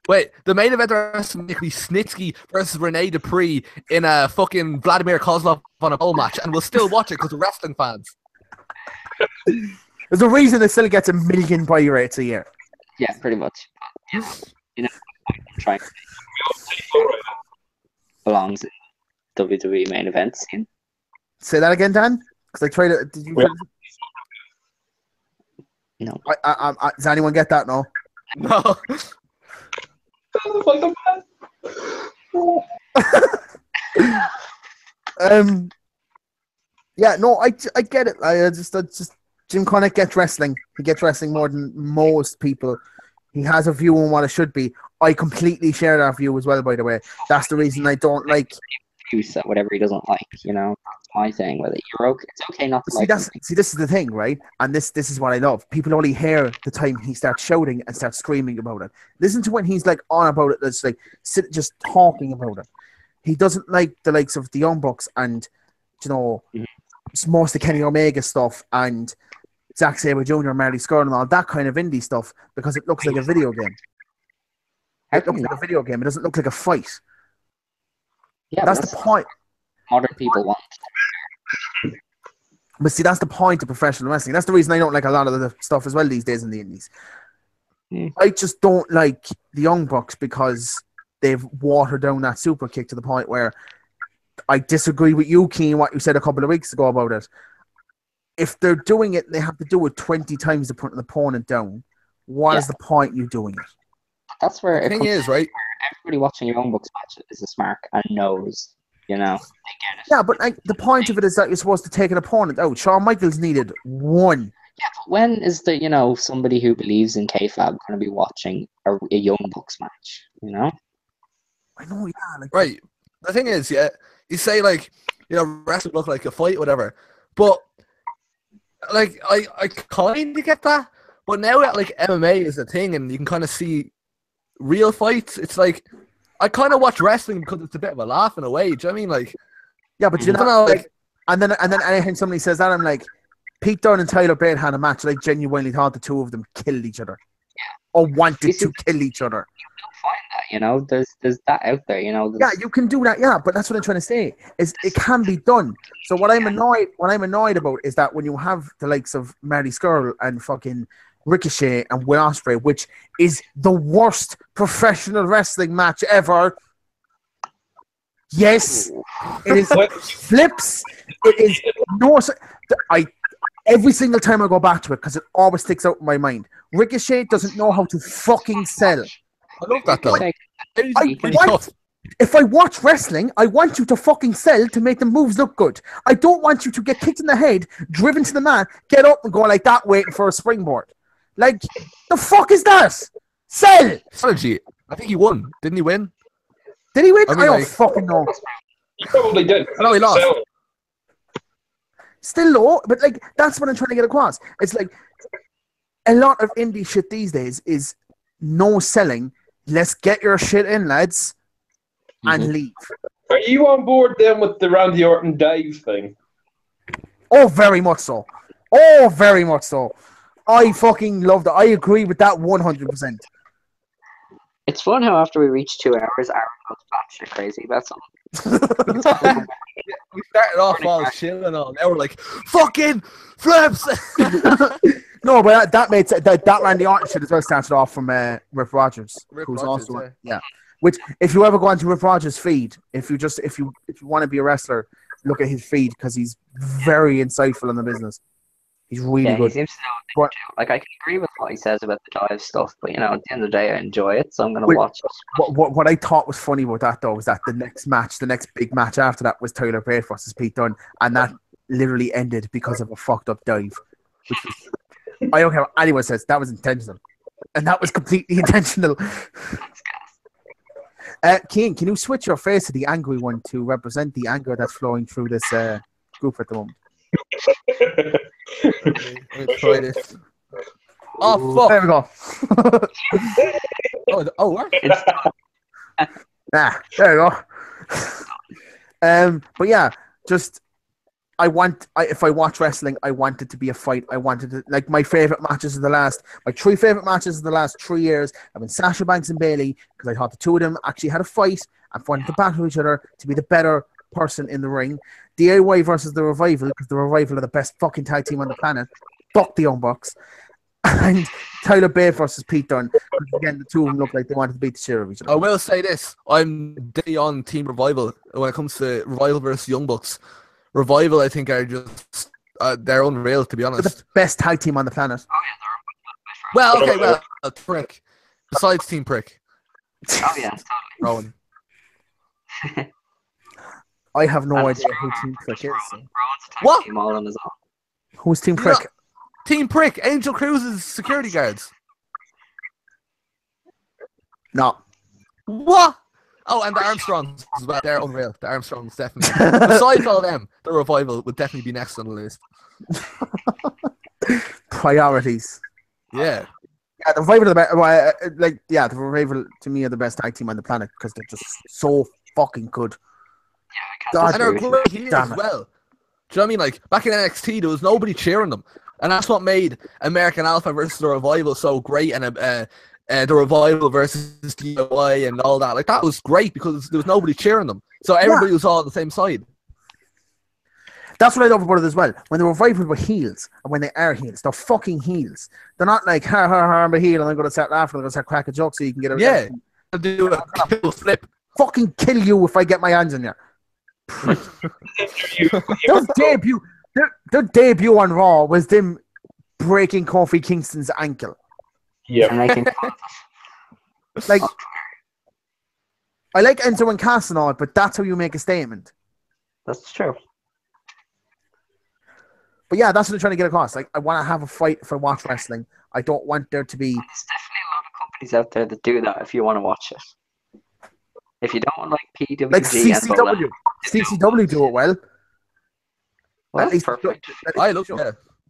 Wait, the main event of WrestleMania could be Snitsky versus Rene Dupree in a fucking Vladimir Kozlov on a pole match, and we'll still watch it because we're wrestling fans. There's a reason it still gets 1 million buy rates a year. Yeah, pretty much. You know, I'm trying to belongs in WWE main event scene. Say that again, Dan. Because I tried to. Did you? No. Does anyone get that? No. No. Like a man. Yeah, no, I get it. I just Jim Cornette gets wrestling. He gets wrestling more than most people. He has a view on what it should be. I completely share that view as well, by the way. That's the reason I don't like. Use that whatever he doesn't like, you know. That's my thing with it. You're okay. It's okay not to like something. See, this is the thing, right? And this is what I love. People only hear the time he starts shouting and starts screaming about it. Listen to when he's like on about it. That's like just talking about it. He doesn't like the likes of the Young Bucks and it's most of Kenny Omega stuff and Zack Sabre Jr., Marty Scurll and all that kind of indie stuff because it looks like a video game. It looks like a video game. It doesn't look like a fight. Yeah, that's the point. Modern people want. But see, that's the point of professional wrestling. That's the reason I don't like a lot of the stuff as well these days in the indies. I just don't like the Young Bucks because they've watered down that super kick to the point where I disagree with you, Keane, what you said a couple of weeks ago about it. If they're doing it, they have to do it 20 times to put an opponent down. What is the point in you doing it? That's where the thing is, right? Everybody watching your own Bucks match is a smart and knows, they get it. Yeah, but like the point of it is that you're supposed to take an opponent out. Shawn Michaels needed one. Yeah, but when is the somebody who believes in kayfabe going to be watching a Young Bucks match? You know. I know, yeah. Right. The thing is, you say wrestling look like a fight, whatever, but like I kind of get that. But now that like MMA is a thing and you can kind of see real fights, it's like I kind of watch wrestling because it's a bit of a laugh in a way. Do you know what I mean? Like, yeah, but you know, like, and then anytime somebody says that, I'm like, Pete Dunne and Tyler Bate had a match. And I genuinely thought the two of them killed each other, or wanted to kill each other. You don't find that, There's that out there, Yeah, you can do that. Yeah, but that's what I'm trying to say. Is it can be done. So what I'm annoyed about is that when you have the likes of Marty Scurll and fucking Ricochet and Will Ospreay, which is the worst professional wrestling match ever. Yes, it is flips. It is no. Every single time I go back to it because it always sticks out in my mind. Ricochet doesn't know how to fucking sell. I love that though. If I watch wrestling, I want you to fucking sell to make the moves look good. I don't want you to get kicked in the head, driven to the mat, get up and go like that, waiting for a springboard. Like, the fuck is that? Sell! Strategy. I think he won. Didn't he win? Did he win? I don't fucking know. He probably did. I know he lost. Still low, but like that's what I'm trying to get across. It's like a lot of indie shit these days is no selling. Let's get your shit in, lads, and leave. Are you on board then with the Randy Orton dive thing? Oh, very much so. Oh, very much so. I fucking love that. I agree with that 100%. It's fun how after we reach 2 hours, Aaron goes batshit crazy about something. We started off all chill and all. Now we're like, fucking flips! No, but that Randy Orton shit as well started off from Rip Rogers, who's Rogers, also Which, if you ever go onto Rip Rogers' feed, if you want to be a wrestler, look at his feed because he's very insightful in the business. He's really good. He seems to know what to do. Like, I can agree with what he says about the dive stuff, but, you know, at the end of the day, I enjoy it, so I'm going to watch it. What I thought was funny about that, though, was that the next big match after that was Tyler Bate versus Pete Dunne, and that literally ended because of a fucked up dive. Which was, I don't care what anyone says, that was intentional. And that was completely intentional. Cian, can you switch your face to the angry one to represent the anger that's flowing through this group at the moment? Let me try this. Oh, fuck. There we go. What? There we go. But yeah, just if I watch wrestling, I want it to be a fight. I wanted to, like, my three favorite matches of the last 3 years have been Sasha Banks and Bayley, because I thought the two of them actually had a fight and wanted to battle each other to be the better person in the ring. DIY versus the Revival, because the Revival are the best fucking tag team on the planet. Fuck the Young Bucks. And Tyler Bate versus Pete Dunne, because again, the two of them look like they wanted to beat the shit out of each other. I will say this: I'm day on Team Revival when it comes to Revival versus Young Bucks. Revival, I think, are just they're unreal, to be honest. They're the best tag team on the planet. Well, Prick. Besides Team Prick. Oh, yeah, totally. Rowan. I have no idea who Team Prick is. What? Team all on his own. Who's Team Prick? Team Prick, Angel Cruz's security guards. No. What? Oh, and the Armstrongs as well. They're unreal. The Armstrongs, definitely. Besides all them, the Revival would definitely be next on the list. Priorities. Yeah. Yeah, the Revival are the best. The Revival to me are the best tag team on the planet because they're just so fucking good. Yeah, and they're great heels as well. Do you know what I mean? Like, back in NXT, there was nobody cheering them. And that's what made American Alpha versus the Revival so great, and the Revival versus DIY and all that. Like, that was great because there was nobody cheering them. So everybody was all on the same side. That's what I love about it as well. When the Revival were heels, and when they are heels, they're fucking heels. They're not like, I'm a heel, and I'm going to start laughing, I'm going to start cracking jokes so you can get a reaction. Do a kill flip. Fucking kill you if I get my hands on you. Their debut on Raw was them breaking Kofi Kingston's ankle. Yeah. Like, I like Enzo and Cass and all, but that's how you make a statement. That's true. But yeah, that's what I'm trying to get across. Like, I want to have a fight if I watch wrestling. I don't want there to be... There's definitely a lot of companies out there that do that if you want to watch it. If you don't want, like, PWG... Like CCW. CCW do it well. Well, at least perfect.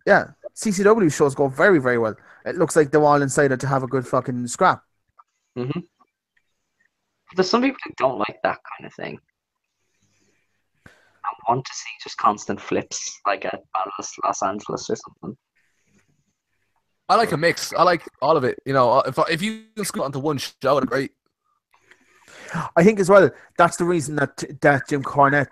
Yeah, CCW shows go very, very well. It looks like they're all incited to have a good fucking scrap. Mm-hmm. There's some people who don't like that kind of thing. I want to see just constant flips, like at Los Angeles or something. I like a mix. I like all of it. You know, if you can scoot onto one show, it's great. I think as well, that's the reason that Jim Cornette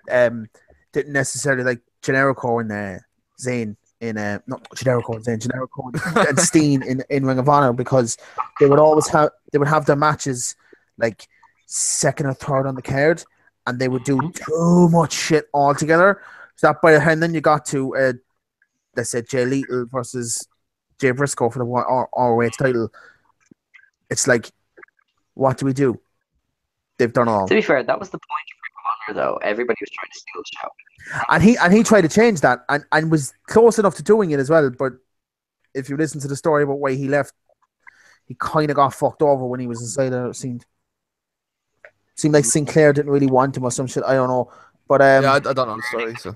didn't necessarily like Generico and Zayn in not Generico and Zayn, Generico and Steen in Ring of Honor, because they would have their matches like second or third on the card, and they would do too much shit all together. So that by the time then you got to let's say Jay Lethal versus Jay Briscoe for the ROH title, it's like, what do we do? They've done all. To be fair, that was the point of Ring of Honor, though. Everybody was trying to steal the show. And he tried to change that and was close enough to doing it as well. But if you listen to the story about why he left, he kind of got fucked over when he was inside there. It seemed like Sinclair didn't really want him or some shit. I don't know. But I don't know the story. So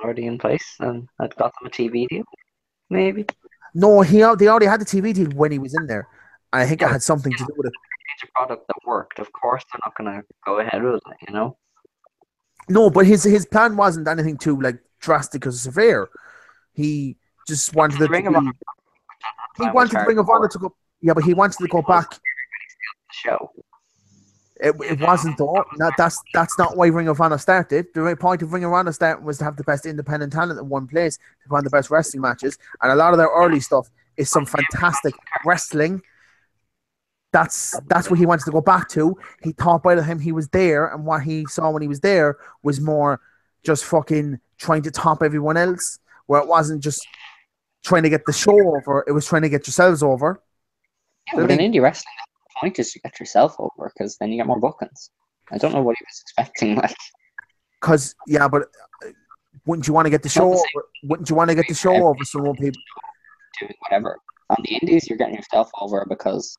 already in place and I'd got them a TV deal, maybe. No, they already had the TV deal when he was in there. And I think it had something to do with it. It's a product that worked. Of course, they're not going to go ahead with it, you know? No, but his plan wasn't anything too like drastic or severe. He just wanted it to Ring of Honor be. He wanted Ring of Honor to go. Yeah, but he wanted to go back. The show. It wasn't though. No, that's not why Ring of Honor started. The right point of Ring of Honor starting was to have the best independent talent in one place to find the best wrestling matches, and a lot of their early stuff is some fantastic wrestling. That's what he wanted to go back to. He thought by the time he was there, and what he saw when he was there was more just fucking trying to top everyone else, where it wasn't just trying to get the show over, it was trying to get yourselves over. Yeah, but in indie wrestling, the point is to get yourself over, because then you get more bookings. I don't know what he was expecting, like. Because, yeah, but wouldn't you want to get the show over? Wouldn't you want to get the show over so more people... Doing whatever. On the indies, you're getting yourself over because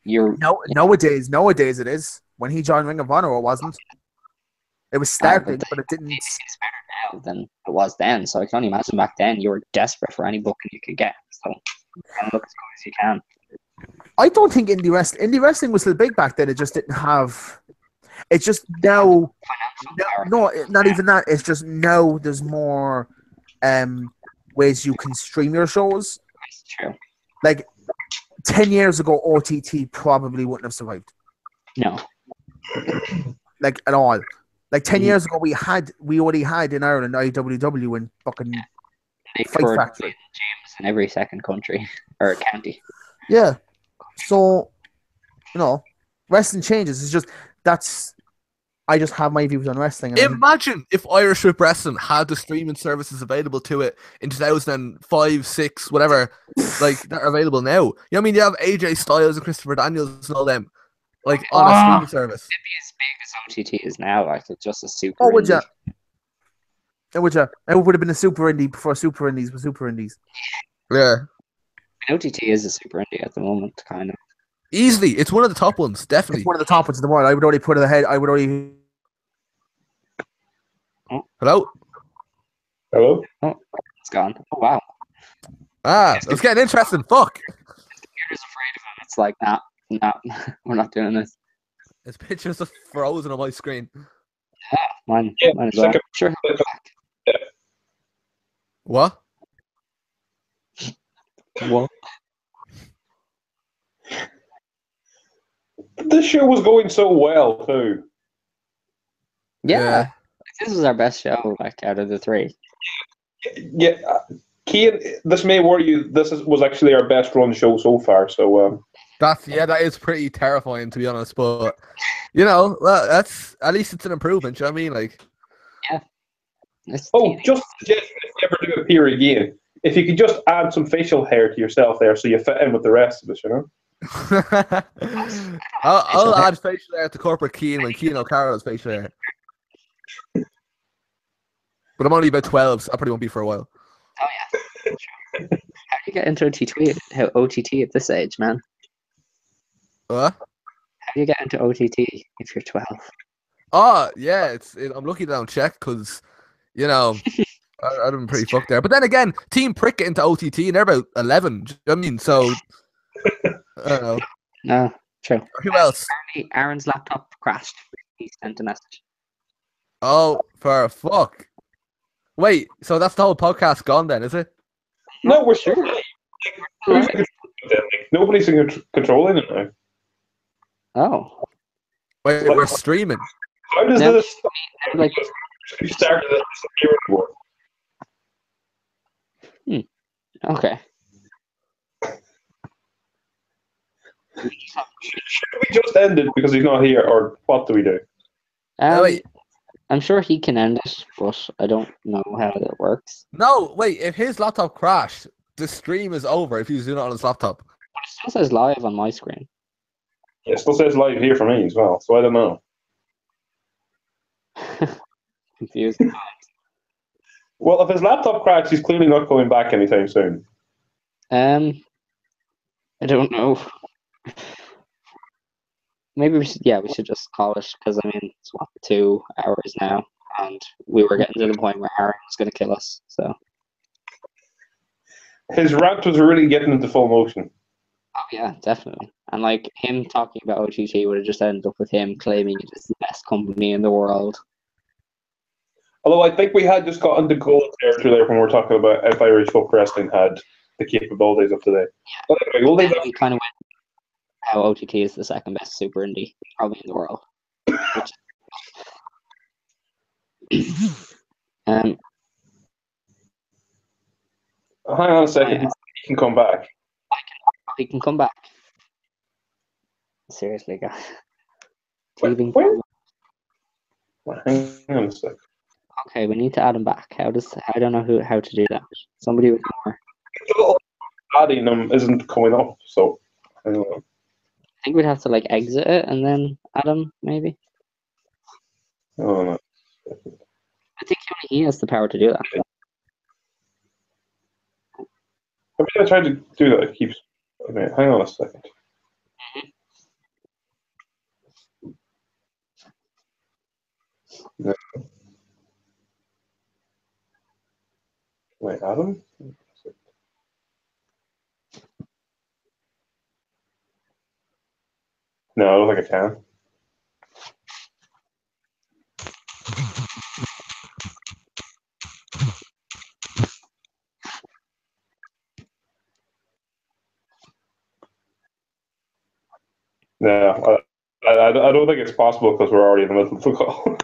you're... Nowadays it is. When he joined Ring of Honor, it wasn't. It was starting, but it didn't... It's better now than it was then, so I can only imagine back then you were desperate for any booking you could get, so kind of look as good as you can. I don't think indie wrestling was still big back then. It just didn't have... It's just now... No, not even that. It's just now there's more ways you can stream your shows. That's true. Like, 10 years ago, OTT probably wouldn't have survived. No. Like, at all. Like, 10 years ago, we already had in Ireland IWW and fucking Fight Factory. James in every second country or county. Yeah. So, wrestling changes. It's just, I just have my views on wrestling. Imagine if Irish Whip Wrestling had the streaming services available to it in 2005, 6, whatever, like, that are available now. You know what I mean? You have AJ Styles and Christopher Daniels and all them, like, on a streaming service. It'd be as big as OTT is now, like, it's just a super Oh, would indie. It would have been a super indie before super indies were super indies. Yeah. OTT is a super indie at the moment, kind of. Easily. It's one of the top ones, definitely. It's one of the top ones in the world. I would already put it ahead. Hello? Hello? Oh, it's gone. Oh, wow. It's getting interesting. Fuck. The computer's afraid of him. It's like, nah, we're not doing this. His picture's just frozen on my screen. Mine Yeah, as well. Sure. What? What? This show was going so well, too. Yeah. This was our best show, like, out of the three. Yeah, Keane, this may worry you. Was actually our best run show so far. So That is pretty terrifying, to be honest. But that's at least it's an improvement. You know what I mean? Like, Yeah. just suggest if you ever do appear again, if you could just add some facial hair to yourself there, so you fit in with the rest of us, you know. I'll add facial hair to corporate Keane when Keane O'Carroll has facial hair. But I'm only about 12, so I probably won't be for a while. Oh, yeah. How do you get into OTT at this age, man? What? How do you get into OTT if you're 12? Oh, yeah. I'm lucky that I don't check because, I'd have been pretty fucked there. But then again, Team Prick get into OTT and they're about 11. Do you know what I mean? So, I don't know. No, true. Who else? Aaron's laptop crashed. He sent a message. Oh, for fuck. Wait, so that's the whole podcast gone then, is it? No, we're sure. Nobody's controlling it now. Oh. Wait, we're streaming. How does No. this? Like, You started this year ago. okay. Should we just end it because he's not here, or what do we do? Wait. I'm sure he can end it, but I don't know how that works. No, wait, if his laptop crashed, the stream is over if he's doing it on his laptop. But it still says live on my screen. Yeah, it still says live here for me as well, so I don't know. Confused. Well, if his laptop crashed, he's clearly not going back anytime soon. I don't know. Maybe we should just call it, because I mean, it's 2 hours now. and we were getting to the point where Aaron was going to kill us. So, His rant was really getting into full motion. oh yeah, definitely. And like him talking about OTT would have just ended up with him claiming it is the best company in the world. Although I think we had just gotten the gold territory there when we were talking about if Irish folk wrestling had the capabilities of today. But anyway, we'll leave Then that. we kind of went how OTT is the second best super indie probably in the world. Um, Hang on a second. He can come back. he can come back. Seriously, guys. Wait, Teething wait. problem. Hang on a second. Okay, we need to add him back. I don't know how to do that. Somebody with more. Adding them isn't coming up, so hang on. I think we'd have to like exit it and then add him, maybe. Oh, no. I think only he has the power to do that. Every time I try to do that, it keeps. Okay, hang on a second. No. Wait, Adam? No, I don't think I can. No, I don't think it's possible because we're already in the middle of the call.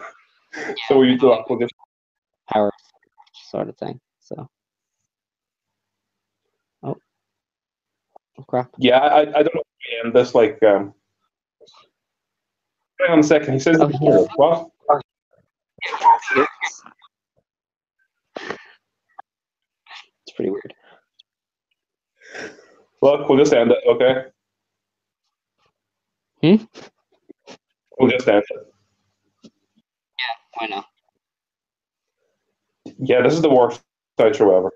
So we'll just. Power sort of thing. So. Oh crap. Yeah, I don't know. And this like hang on a second. He says what? It's pretty weird. Look, we'll just end it, okay? We'll just end it. Why not? Yeah, this is the worst outro ever.